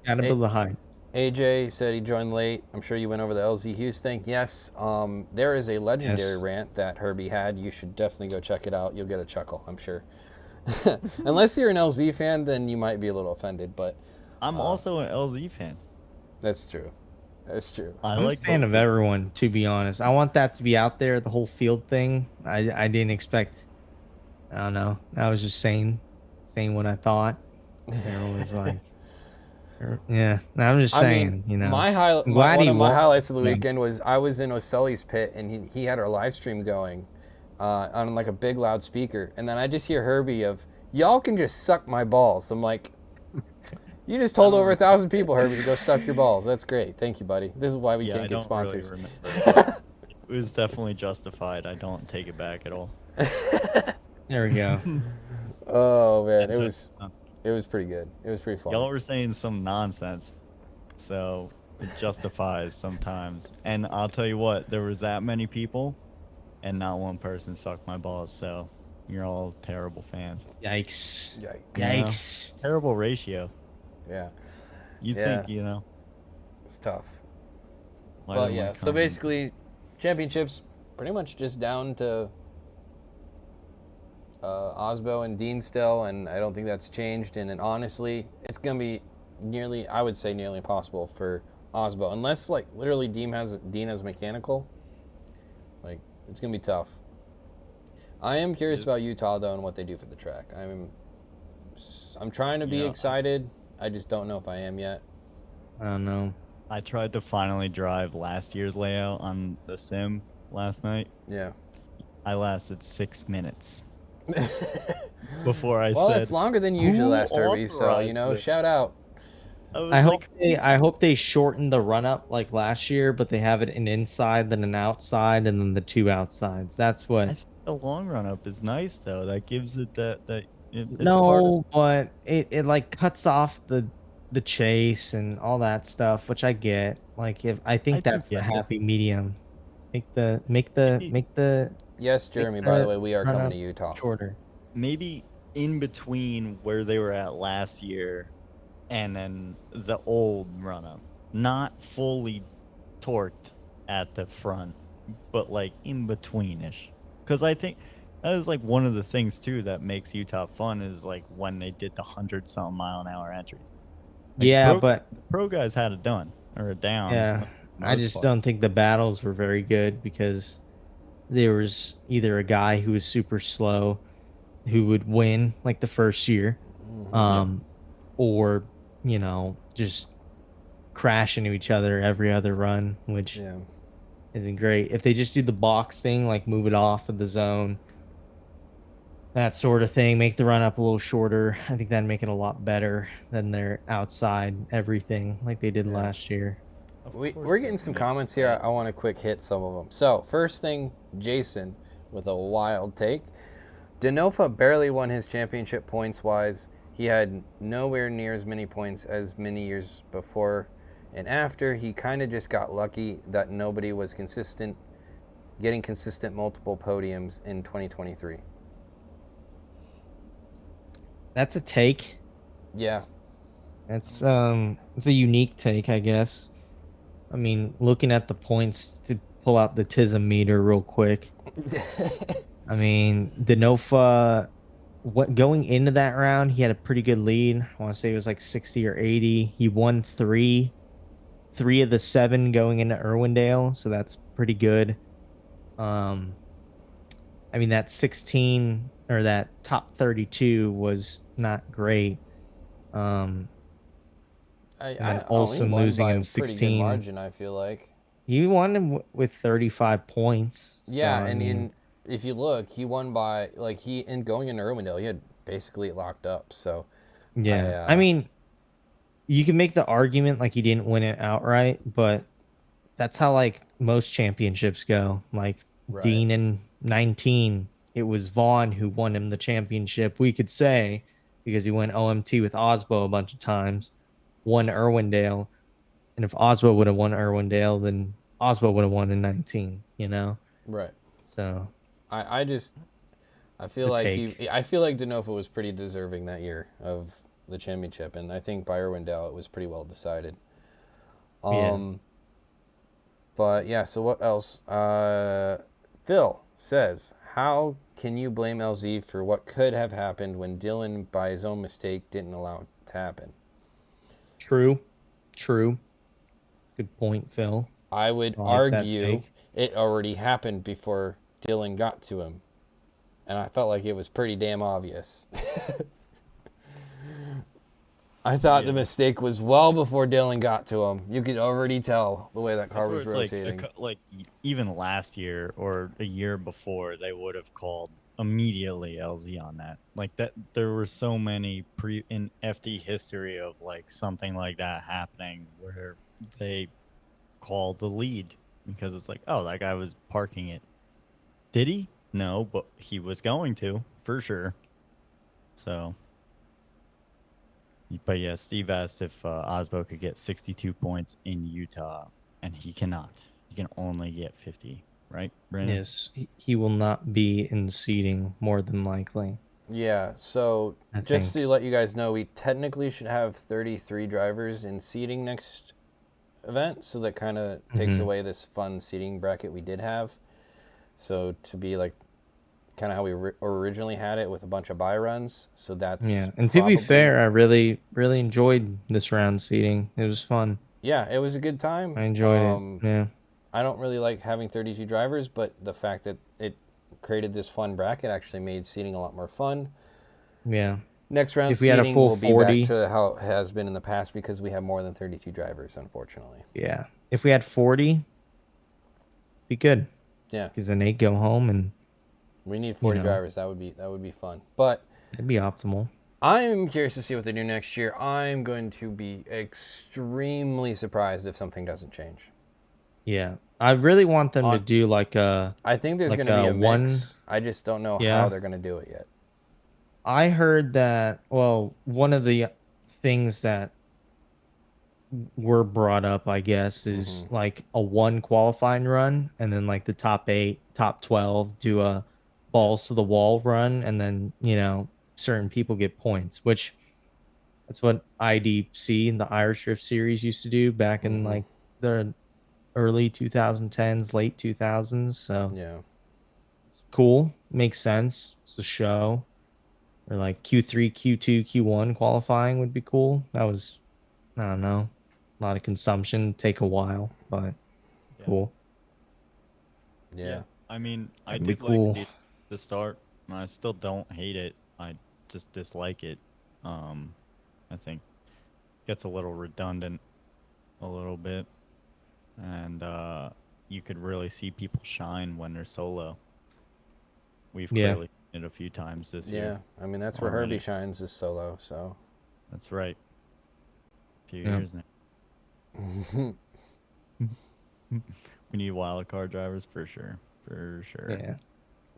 Gotta build the hype. AJ said he joined late. I'm sure you went over the LZ Hughes thing. Yes. There is a legendary rant that Herbie had. You should definitely go check it out. You'll get a chuckle, I'm sure. Unless you're an LZ fan, then you might be a little offended. But I'm also an LZ fan. That's true. That's true. I'm a fan of everyone, to be honest. I want that to be out there, the whole field thing. I didn't expect. I don't know. I was just saying what I thought. It was like, yeah. I'm just saying, you know. One of my highlights of the weekend was I was in Oselli's pit and he had our live stream going on like a big loudspeaker, and then I just hear Herbie of "Y'all can just suck my balls." I'm like, you just told over 1,000 people, Herbie, to go suck your balls. That's great. Thank you, buddy. This is why we can't get sponsors. Really remember. It was definitely justified. I don't take it back at all. There we go. Oh man, it was pretty good. It was pretty fun. Y'all were saying some nonsense, so it justifies sometimes. And I'll tell you what, there was that many people, and not one person sucked my balls. So you're all terrible fans. Yikes! Yikes! Terrible ratio. Yeah. You'd think, you know. It's tough. But yeah, so basically, championships pretty much just down to Osbo and Dean still, and I don't think that's changed. And then honestly, it's going to be nearly impossible for Osbo, unless like literally Dean has mechanical. Like, it's going to be tough. I am curious about Utah though and what they do for the track. I'm trying to be excited. I just don't know if I am yet. I don't know. I tried to finally drive last year's layout on the sim last night. Yeah. I lasted 6 minutes before I said. Well, it's longer than usually last Herbie, so you know, shout out. I hope they shorten the run up like last year, but they have it an inside, then an outside, and then the two outsides. That's what. I think the long run up is nice though. That gives it but it like cuts off the chase and all that stuff, which I get. Like I think that's the happy medium. Make the. Yes, Jeremy. By the way, we are coming to Utah. Shorter. Maybe in between where they were at last year, and then the old run up, not fully torqued at the front, but like in betweenish. Because I think that is like one of the things too that makes Utah fun is like when they did the 100-something mile-an-hour entries. Like but pro guys had it done or down. Yeah, I just don't think the battles were very good because there was either a guy who was super slow who would win like the first year, or you know, just crash into each other every other run, which isn't great. If they just do the box thing, like move it off of the zone, that sort of thing, make the run up a little shorter, I think that'd make it a lot better than their outside everything like they did last year. We're getting some comments here. I want to quick hit some of them. So first thing, Jason with a wild take. Denofa barely won his championship points wise. He had nowhere near as many points as many years before and after. He kind of just got lucky that nobody was getting consistent multiple podiums in 2023. That's a take. Yeah. It's a unique take, I guess. I mean, looking at the points to pull out the TISM meter real quick. I mean, Denofa, going into that round, he had a pretty good lead. I want to say it was like 60 or 80. He won three of the 7 going into Irwindale, so that's pretty good. I mean, that 16 or that top 32 was not great. And then He Olsen won losing by in a pretty good 16. margin, I feel like. He won with 35 points. Yeah, so, and I mean, if you look, he won by in going into Irwindale, he had basically locked up. So yeah. I mean, you can make the argument like he didn't win it outright, but that's how like most championships go. Like Dean in 19, it was Vaughn who won him the championship. We could say because he went OMT with Osbo a bunch of times, won Irwindale, and if Osbo would have won Irwindale, then Osbo would have won in 19. Right. So I feel like Denofa was pretty deserving that year of the championship, and I think by Irwindale it was pretty well decided. Yeah. But yeah, so what else? Phil says, how can you blame LZ for what could have happened when Dylan, by his own mistake, didn't allow it to happen? True. Good point, Phil. I would argue it already happened before Dylan got to him. And I felt like it was pretty damn obvious. I thought the mistake was well before Dylan got to him. You could already tell the way that car was rotating. Like even last year or a year before, they would have called immediately LZ on that. Like that, there were so many in FD history of like something like that happening where they called the lead because it's like, oh, that guy was parking it. Did he? No, but he was going to for sure. So. But yeah, Steve asked if Osbo could get 62 points in Utah, and he cannot. He can only get 50, right, Brandon? Yes, he will not be in seeding more than likely. Yeah, so just to let you guys know, we technically should have 33 drivers in seeding next event, so that kind of takes away this fun seeding bracket we did have. So to be like kind of how we originally had it with a bunch of buy runs. So that's And to be fair, I really enjoyed this round seating. It was fun. Yeah, it was a good time. I enjoyed it. Yeah. I don't really like having 32 drivers, but the fact that it created this fun bracket actually made seating a lot more fun. Yeah. Next round if we had a full 40, will be back to how it has been in the past because we have more than 32 drivers, unfortunately. Yeah. If we had 40, be good. Yeah. Because then they go home and we need 40 drivers. That would be fun. But it'd be optimal. I'm curious to see what they do next year. I'm going to be extremely surprised if something doesn't change. Yeah. I really want them to do like a... I think there's going to be a mix. I just don't know how they're going to do it yet. I heard that, well, one of the things that were brought up, I guess, is like a 1 qualifying run, and then like the top 8, top 12 do a balls to the wall run, and then certain people get points, which that's what IDC and the Irish Drift Series used to do back in like the early 2010s, late 2000s. So yeah, cool, makes sense. It's a show. Or like Q3, Q2, Q1 qualifying would be cool. That was, I don't know, a lot of consumption, take a while, but cool. Yeah. I mean, I did like the start. I still don't hate it. I just dislike it. I think it gets a little redundant a little bit. And you could really see people shine when they're solo. We've clearly seen it a few times this year. Yeah, I mean, that's where Herbie shines is solo, so. That's right. A few years now. We need wild card drivers for sure. For sure. Yeah.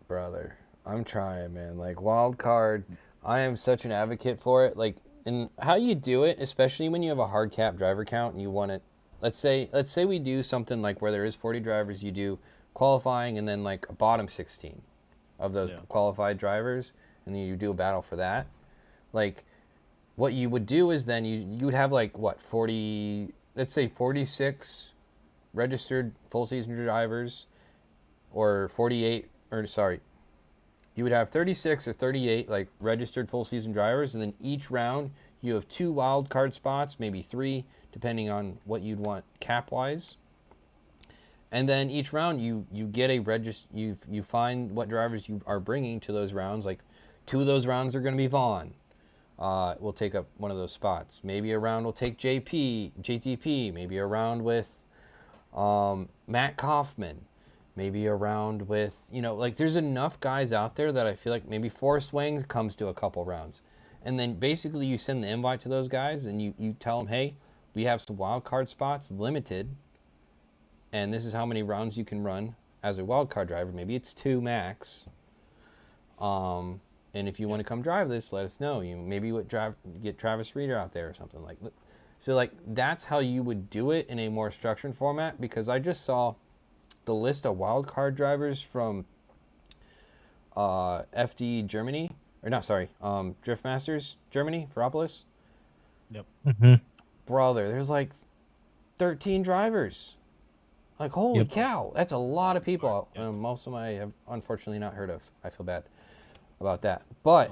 Brother, I'm trying, man. Like, wild card, I am such an advocate for it. Like, and how you do it, especially when you have a hard cap driver count and you want it. Let's say we do something like where there is 40 drivers, you do qualifying and then like a bottom 16 of those qualified drivers, and then you do a battle for that. Like, what you would do is then you would have like, what, 40, let's say 46 registered full season drivers, or 48, or sorry, you would have 36 or 38 like registered full season drivers, and then each round you have 2 wild card spots, maybe 3, depending on what you'd want cap wise. And then each round you get a you find what drivers you are bringing to those rounds. Like 2 of those rounds are going to be Vaughn. Will take up one of those spots. Maybe a round will take JTP. Maybe a round with Matt Kaufman. Maybe a round with, like there's enough guys out there that I feel like maybe Forrest Wings comes to a couple rounds. And then basically you send the invite to those guys and you tell them, hey, we have some wild card spots, limited, and this is how many rounds you can run as a wild card driver. Maybe it's 2 max. And if you want to come drive this, let us know. Maybe get Travis Reeder out there or something like that. So like that's how you would do it in a more structured format, because I just saw the list of wild card drivers from FD Germany, or not, sorry, Drift Masters Germany, Ferropolis. Yep. Mm-hmm. Brother, there's like 13 drivers. Like, holy cow, that's a lot of people. Most of them I have unfortunately not heard of. I feel bad about that. But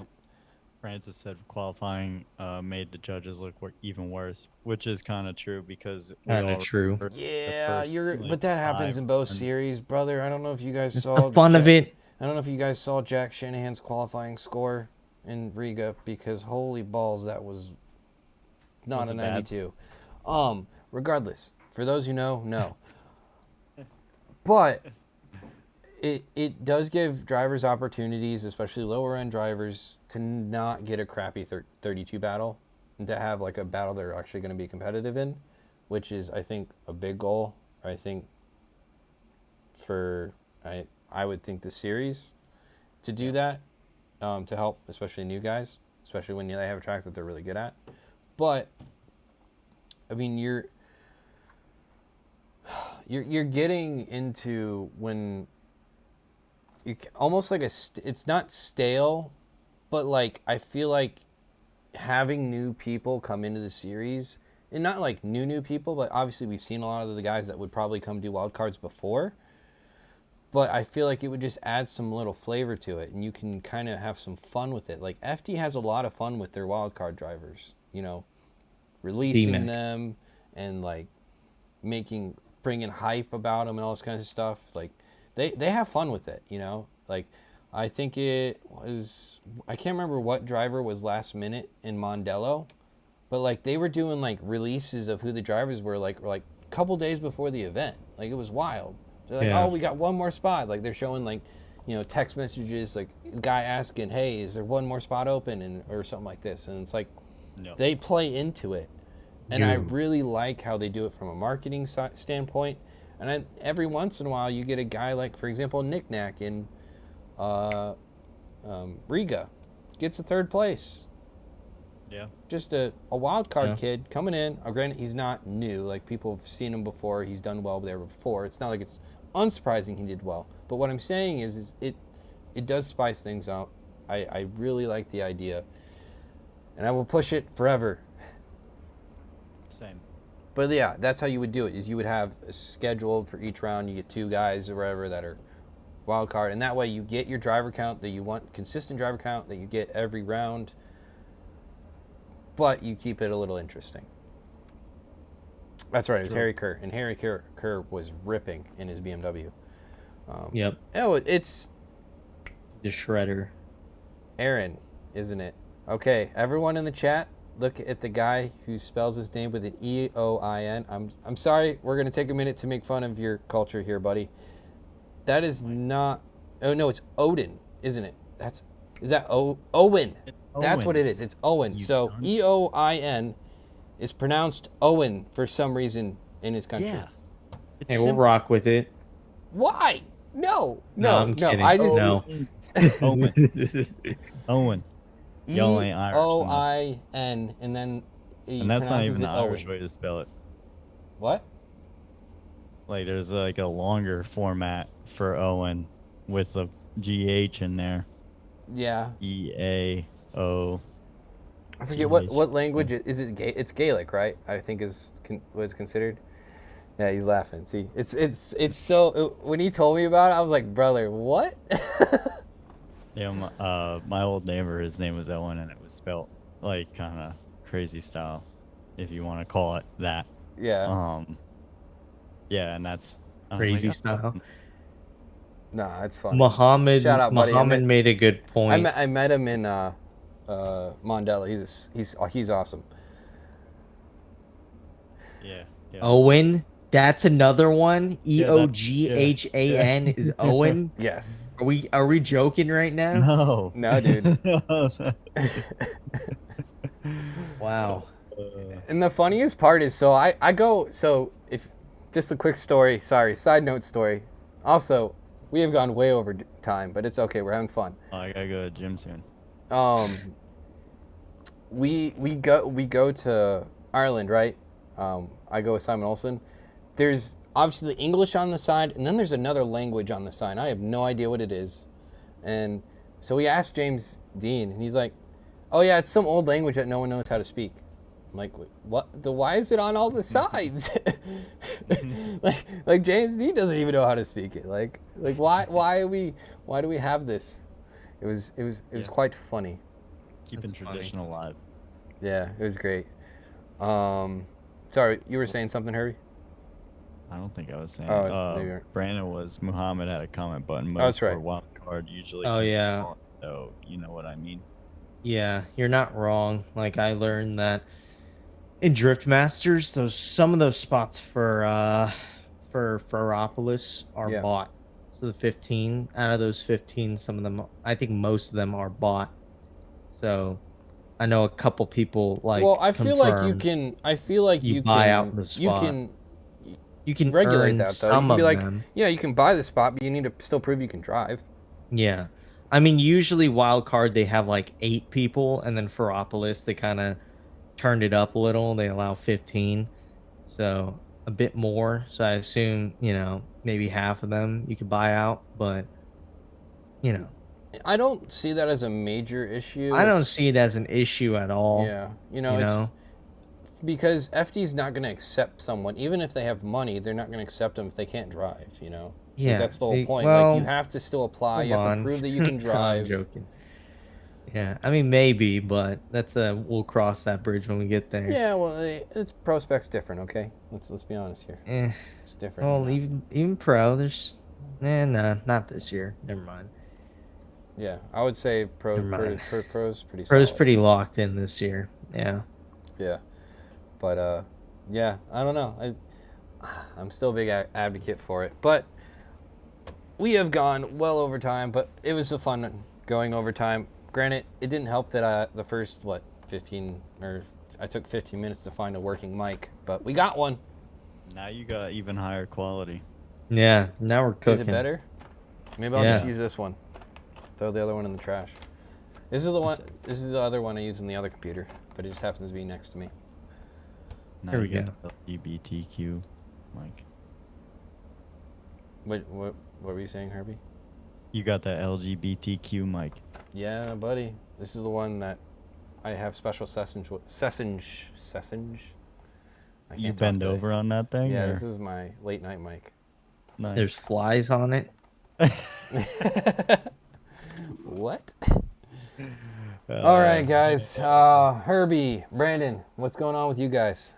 Francis said qualifying made the judges look even worse, which is kind of true because kind of true. Yeah, but that happens in both series, brother. I don't know if you guys it's saw the fun of it. I don't know if you guys saw Jack Shanahan's qualifying score in Riga, because holy balls, that was not a 92. Regardless, for those who know, no. But it does give drivers opportunities, especially lower end drivers, to not get a crappy 32 battle and to have like a battle they're actually going to be competitive in, which is, I think, a big goal. I think I would think the series to do that, to help especially new guys, especially when they have a track that they're really good at. But I mean, you're getting into when you almost like it's not stale, but like I feel like having new people come into the series, and not like new people, but obviously we've seen a lot of the guys that would probably come do wild cards before. But I feel like it would just add some little flavor to it, and you can kind of have some fun with it. Like FD has a lot of fun with their wild card drivers, releasing D-Mac. them and like bringing hype about them and all this kind of stuff. Like they have fun with it, Like I think it was, I can't remember what driver was last minute in Mondello, but like they were doing like releases of who the drivers were like a couple days before the event. Like it was wild. They're like, oh, we got one more spot. Like they're showing like, text messages, like guy asking, hey, is there one more spot open, or something like this. And it's like, they play into it. And I really like how they do it from a marketing standpoint. And every once in a while you get a guy like, for example, Nick Knack in Riga gets a 3rd place. Yeah. Just a wild card kid coming in. Granted, he's not new. Like people have seen him before. He's done well there before. It's not like it's unsurprising he did well. But what I'm saying is it does spice things up. I really like the idea. And I will push it forever. Same. But yeah, that's how you would do it, is you would have a schedule for each round. You get 2 guys or whatever that are wild card. And that way you get your driver count that you want, consistent driver count that you get every round. But you keep it a little interesting. That's right. It was Harry Kerr, and Harry Kerr was ripping in his BMW. Yep. Oh, it's the shredder. Aaron, isn't it? Okay, everyone in the chat, look at the guy who spells his name with an E-O-I-N. I'm sorry. We're gonna take a minute to make fun of your culture here, buddy. That is not. Oh no, it's Odin, isn't it? Is that Owen? That's what it is. It's Owen. So E-O-I-N is pronounced Owen for some reason in his country. Yeah. Hey, we'll rock with it. Why? No. I'm kidding. I just Owen. Y'all ain't Irish. O-I-N, and then and that's not even the Irish Owen. way to spell it. What? Like there's like a longer format for Owen with a GH in there. Yeah. E-A-O. I forget what language is it. It's Gaelic, right? I think is what it's considered. Yeah, he's laughing. See, it's so. When he told me about it, I was like, brother, what? Yeah, my old neighbor, his name was Owen, and it was spelt like kind of crazy style, if you want to call it that. Yeah. Yeah, and that's crazy style. Nah, it's funny. Muhammad, Shout out, buddy. Muhammad made a good point. I met him in Mondella. He's awesome. Yeah. Owen, that's another one. Eoghan is Owen. Yes. Are we joking right now? No, dude. Wow. And the funniest part is, if just a quick story. Sorry, side note story. Also, we have gone way over time, but it's okay. We're having fun. I gotta go to the gym soon. We go to Ireland, right? I go with Simon Olsen. There's obviously the English on the side, and then there's another language on the side. I have no idea what it is. And so we asked James Dean, and he's like, oh yeah, it's some old language that no one knows how to speak. I'm like, what? Why is it on all the sides? like James Dean doesn't even know how to speak it. Like why do we have this? It was quite funny. Keeping tradition alive. Yeah, it was great. Sorry, you were saying something, Herbie? I don't think I was saying. Brandon Muhammad had a comment button. That's right. For wild card usually. Oh yeah. So you know what I mean. Yeah, you're not wrong. Like I learned that in Drift Masters, some of those spots for Ferropolis are bought. So the 15 out of those 15, some of them, I think most of them are bought. So I know a couple people like. Well, I feel like you can. I feel like you buy can, out the spot. You can regulate earn that though. some you can be of like, them. yeah, you can buy the spot, but you need to still prove you can drive. Yeah. I mean, usually wild card they have like 8 people, and then Ferropolis they kind of turned it up a little. They allow 15, so a bit more. So I assume maybe half of them you could buy out, but I don't see that as a major issue. I don't see it as an issue at all. Yeah, it's because FD's not going to accept someone, even if they have money. They're not going to accept them if they can't drive. Yeah, that's the whole point. Well, like you have to still apply. You have to prove that you can drive. I'm joking. Yeah, I mean maybe, but we'll cross that bridge when we get there. Yeah, well, it's pro spec's different. Okay, let's be honest here. It's different. Well, even pro, there's, no, not this year. Never mind. Yeah, I would say pro's pretty. Pro's solid. pretty locked in this year. Yeah. Yeah, but yeah, I don't know. I'm still a big advocate for it, but we have gone well over time. But it was a fun going over time. Granted, it didn't help that the first 15 or I took 15 minutes to find a working mic, but we got one. Now you got even higher quality. Yeah, now we're cooking. Is it better? Maybe I'll just use this one. Throw the other one in the trash. This is the one. This is the other one I use in the other computer, but it just happens to be next to me. Now Here we you go. got the LGBTQ mic. What were you saying, Herbie? You got that LGBTQ mic. Yeah, buddy. This is the one that I have special sessions. You bend over on that thing? Yeah, or? this is my late night mic. Nice. There's flies on it. What? All right, guys. Herbie, Brandon, what's going on with you guys?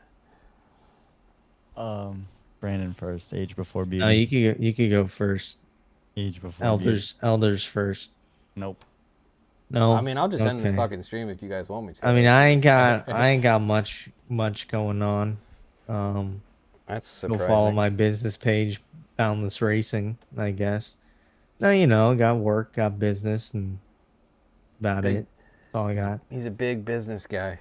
Brandon first. Age before beauty. No, you could go first. Age before beauty. Elders first. Nope. No. I mean, I'll just end this fucking stream if you guys want me to. I mean, I ain't got much going on. That's surprising. Go follow my business page, Boundless Racing, I guess. No, got work, got business, and about it. That's all I got. He's a big business guy.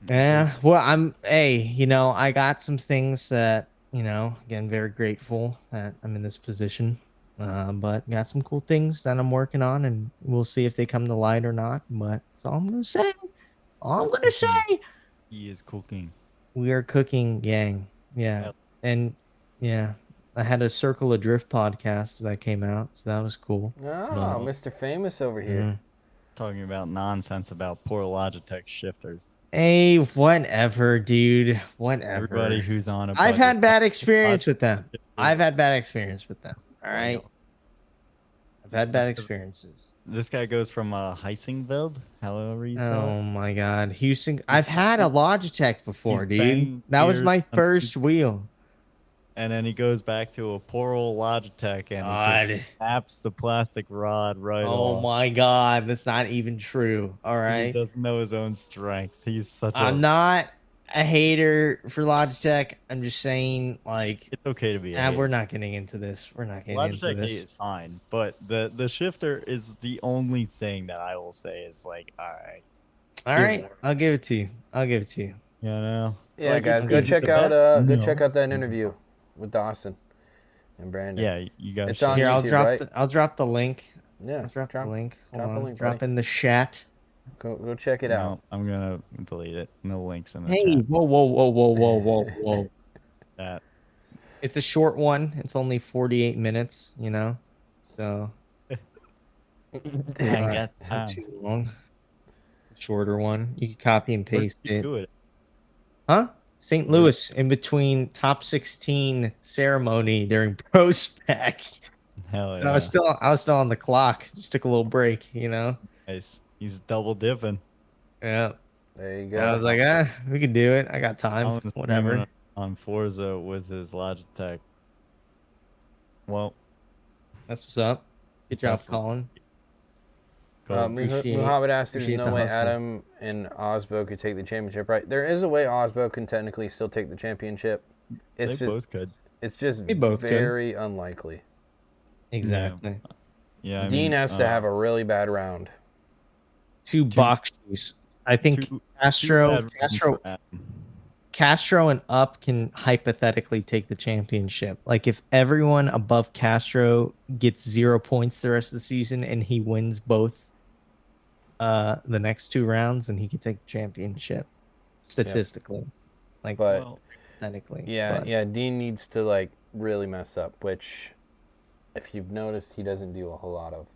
Yeah, well, I got some things that, again, very grateful that I'm in this position. But got some cool things that I'm working on, and we'll see if they come to light or not. But that's all I'm going to say. He is cooking. We are cooking, gang. Yeah. Yep. And, yeah, I had a Circle of Drift podcast that came out, so that was cool. Oh, Mr. Famous over here. Talking about nonsense about poor Logitech shifters. Hey, whatever, dude. Whatever. Everybody who's on a I've budget, had bad experience with them. I've had bad experience with them. All right. I've had bad experiences. This guy goes from Heisingveld, however you say it. Oh my God, Houston! I've had a Logitech before, dude. banging That was gears my on first wheel. And then he goes back to a poor old Logitech and just God. snaps the plastic rod right Oh off. my God, that's not even true. All He right. doesn't know his own strength. He's such I'm not a hater for Logitech. I'm just saying, like, It's okay to be a hater. we're not getting into this. We're not getting into Logitech this. hate is fine, but the shifter is the only thing that I will say is like, all right. All right, I'll give it to you. I'll give it to you. You know? Yeah, Like, guys, go is it check the out best? go No. check out that interview with Dawson and Brandon. Yeah, you guys. It's on Here, YouTube, I'll drop the link. Yeah, I'll drop the link. Drop the link, Drop buddy. in the chat. Go check it out. I'm gonna delete it. No links in the Hey, chat. whoa. That. It's a short one. It's only 48 minutes, you know? So. Not Not too long. Shorter one. You can copy and paste it. Do it. Huh? St. Louis, in between top 16 ceremony during pro spec. Hell yeah. And I was still on the clock. Just took a little break, you know? Nice. He's double dipping. Yeah. There you go. I was like, we can do it. I got time. Whatever. On Forza with his Logitech. Well, that's what's up. Good job, Colin. Muhammad asked, "There's no way Adam and Osbo could take the championship, right?" There is a way Osbo can technically still take the championship. It's they both could. It's just very unlikely. Exactly. Yeah. Dean has to have a really bad round. Two box shoes. I think Castro and Up can hypothetically take the championship. Like if everyone above Castro gets 0 points the rest of the season and he wins both the next 2 rounds, then he can take the championship statistically. Yep. Like, but technically. Yeah. Dean needs to like really mess up, which, if you've noticed, he doesn't do a whole lot of.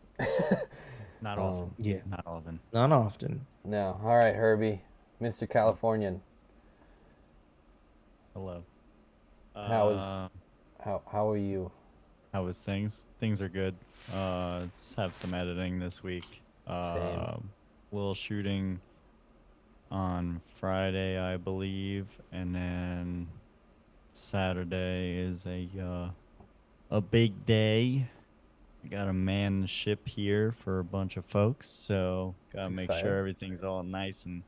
Not often. Yeah, not often. Not often. No. All right, Herbie, Mr. Californian. Hello. How are you? How was things? Things are good. Just have some editing this week. Same. Little shooting on Friday, I believe, and then Saturday is a big day. I gotta man the ship here for a bunch of folks, so gotta make sure everything's all nice and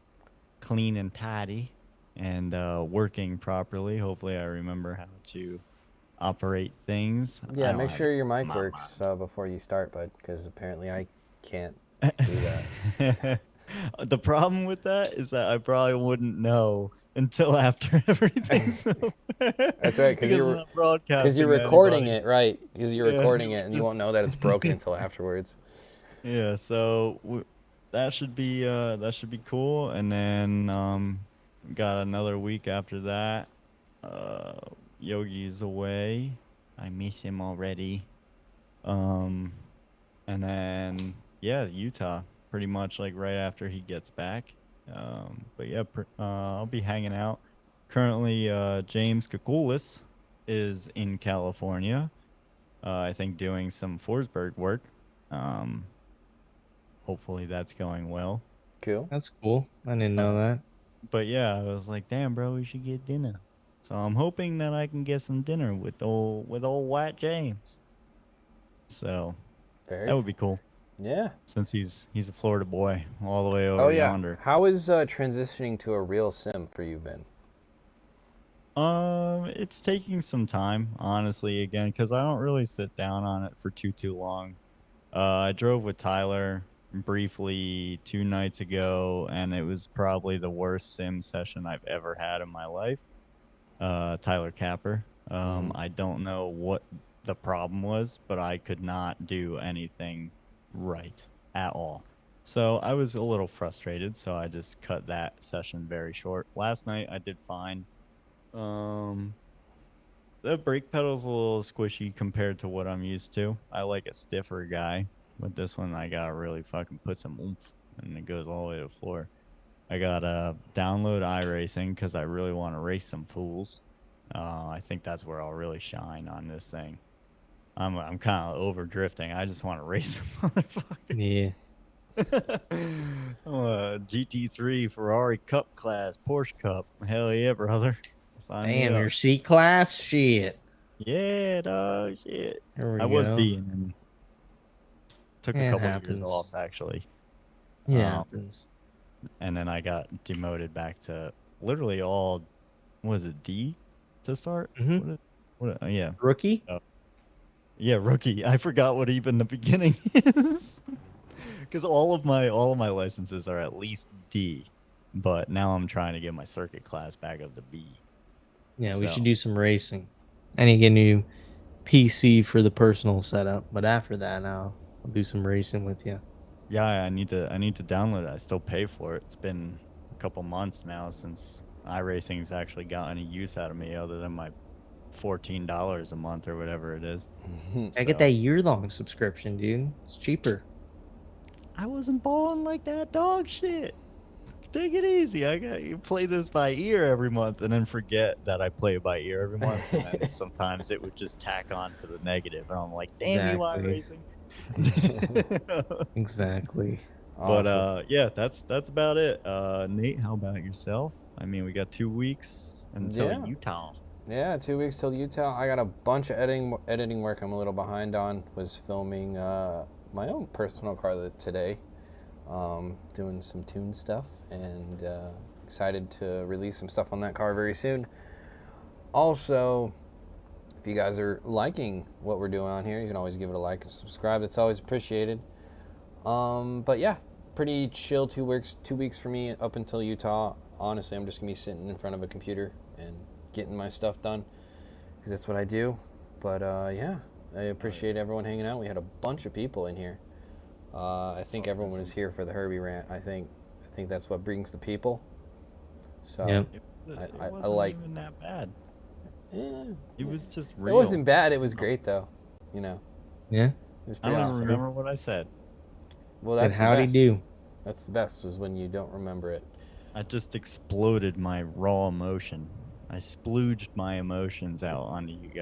clean and tidy and working properly. Hopefully I remember how to operate things. Yeah, make sure your mic works before you start, bud, because apparently I can't do that. The problem with that is that I probably wouldn't know until after everything's over. That's right, because you're recording it, right? Because you're recording it, and you won't know that it's broken until afterwards. Yeah, so that should be cool, and then got another week after that. Yogi's away. I miss him already. And then Utah, pretty much like right after he gets back. But yeah, I'll be hanging out. Currently, James Kakulis is in California. I think doing some Forsberg work. Hopefully that's going well. Cool. That's cool. I didn't know that. But yeah, I was like, damn, bro, we should get dinner. So I'm hoping that I can get some dinner with old White James. So that would be cool. Yeah. Since he's a Florida boy all the way over yonder. How is transitioning to a real sim for you been? It's taking some time, honestly, again, because I don't really sit down on it for too long. I drove with Tyler briefly 2 nights ago, and it was probably the worst sim session I've ever had in my life. Tyler Capper. I don't know what the problem was, but I could not do anything right at all. So I was a little frustrated, so I just cut that session very short. Last night I did fine. The brake pedal's a little squishy compared to what I'm used to. I like a stiffer guy, but this one I gotta really fucking put some oomph, and it goes all the way to the floor. I got download iRacing because I really want to race some fools. I think that's where I'll really shine on this thing. I'm kind of over drifting. I just want to race some motherfuckers. Yeah. GT3 Ferrari Cup class, Porsche Cup. Hell yeah, brother. Sign me Damn, up. your C class? Shit. Yeah, dog. Shit. There we I was go. B and then took a It couple happens. years off actually. It happens. And then I got demoted back to literally all, was it D to start? Mm-hmm. Yeah. Rookie? So, yeah, rookie. I forgot what even the beginning is. Because all of my licenses are at least D, but now I'm trying to get my circuit class back up to B. Yeah, we should do some racing. I need to get a new PC for the personal setup, but after that, I'll do some racing with you. Yeah, I need to download it. I still pay for it. It's been a couple months now since iRacing's actually got any use out of me other than my $14 a month or whatever it is. I get that year-long subscription, dude. It's cheaper. I wasn't balling like that, dog shit. Take it easy. You play this by ear every month and then forget that I play it by ear every month. And then sometimes it would just tack on to the negative. And I'm like, damn you, iRacing. Exactly. Awesome. But yeah, that's about it. Nate, how about yourself? I mean, we got 2 weeks until Utah. Yeah, 2 weeks till Utah. I got a bunch of editing work I'm a little behind on. Was filming my own personal car today, doing some tune stuff, and excited to release some stuff on that car very soon. Also, if you guys are liking what we're doing on here, you can always give it a like and subscribe. It's always appreciated. But yeah, pretty chill 2 weeks for me up until Utah. Honestly, I'm just gonna be sitting in front of a computer and getting my stuff done because that's what I do. But yeah, I appreciate everyone hanging out. We had a bunch of people in here. I think everyone was here for the Herbie rant. I think that's what brings the people. So it wasn't even that bad. Yeah, it was just real. It wasn't bad. It was great though. You know. Yeah. It was pretty I don't awesome. remember what I said. Well, that's how'd he do? That's the best, was when you don't remember it. I just exploded my raw emotion. I splooged my emotions out onto you guys.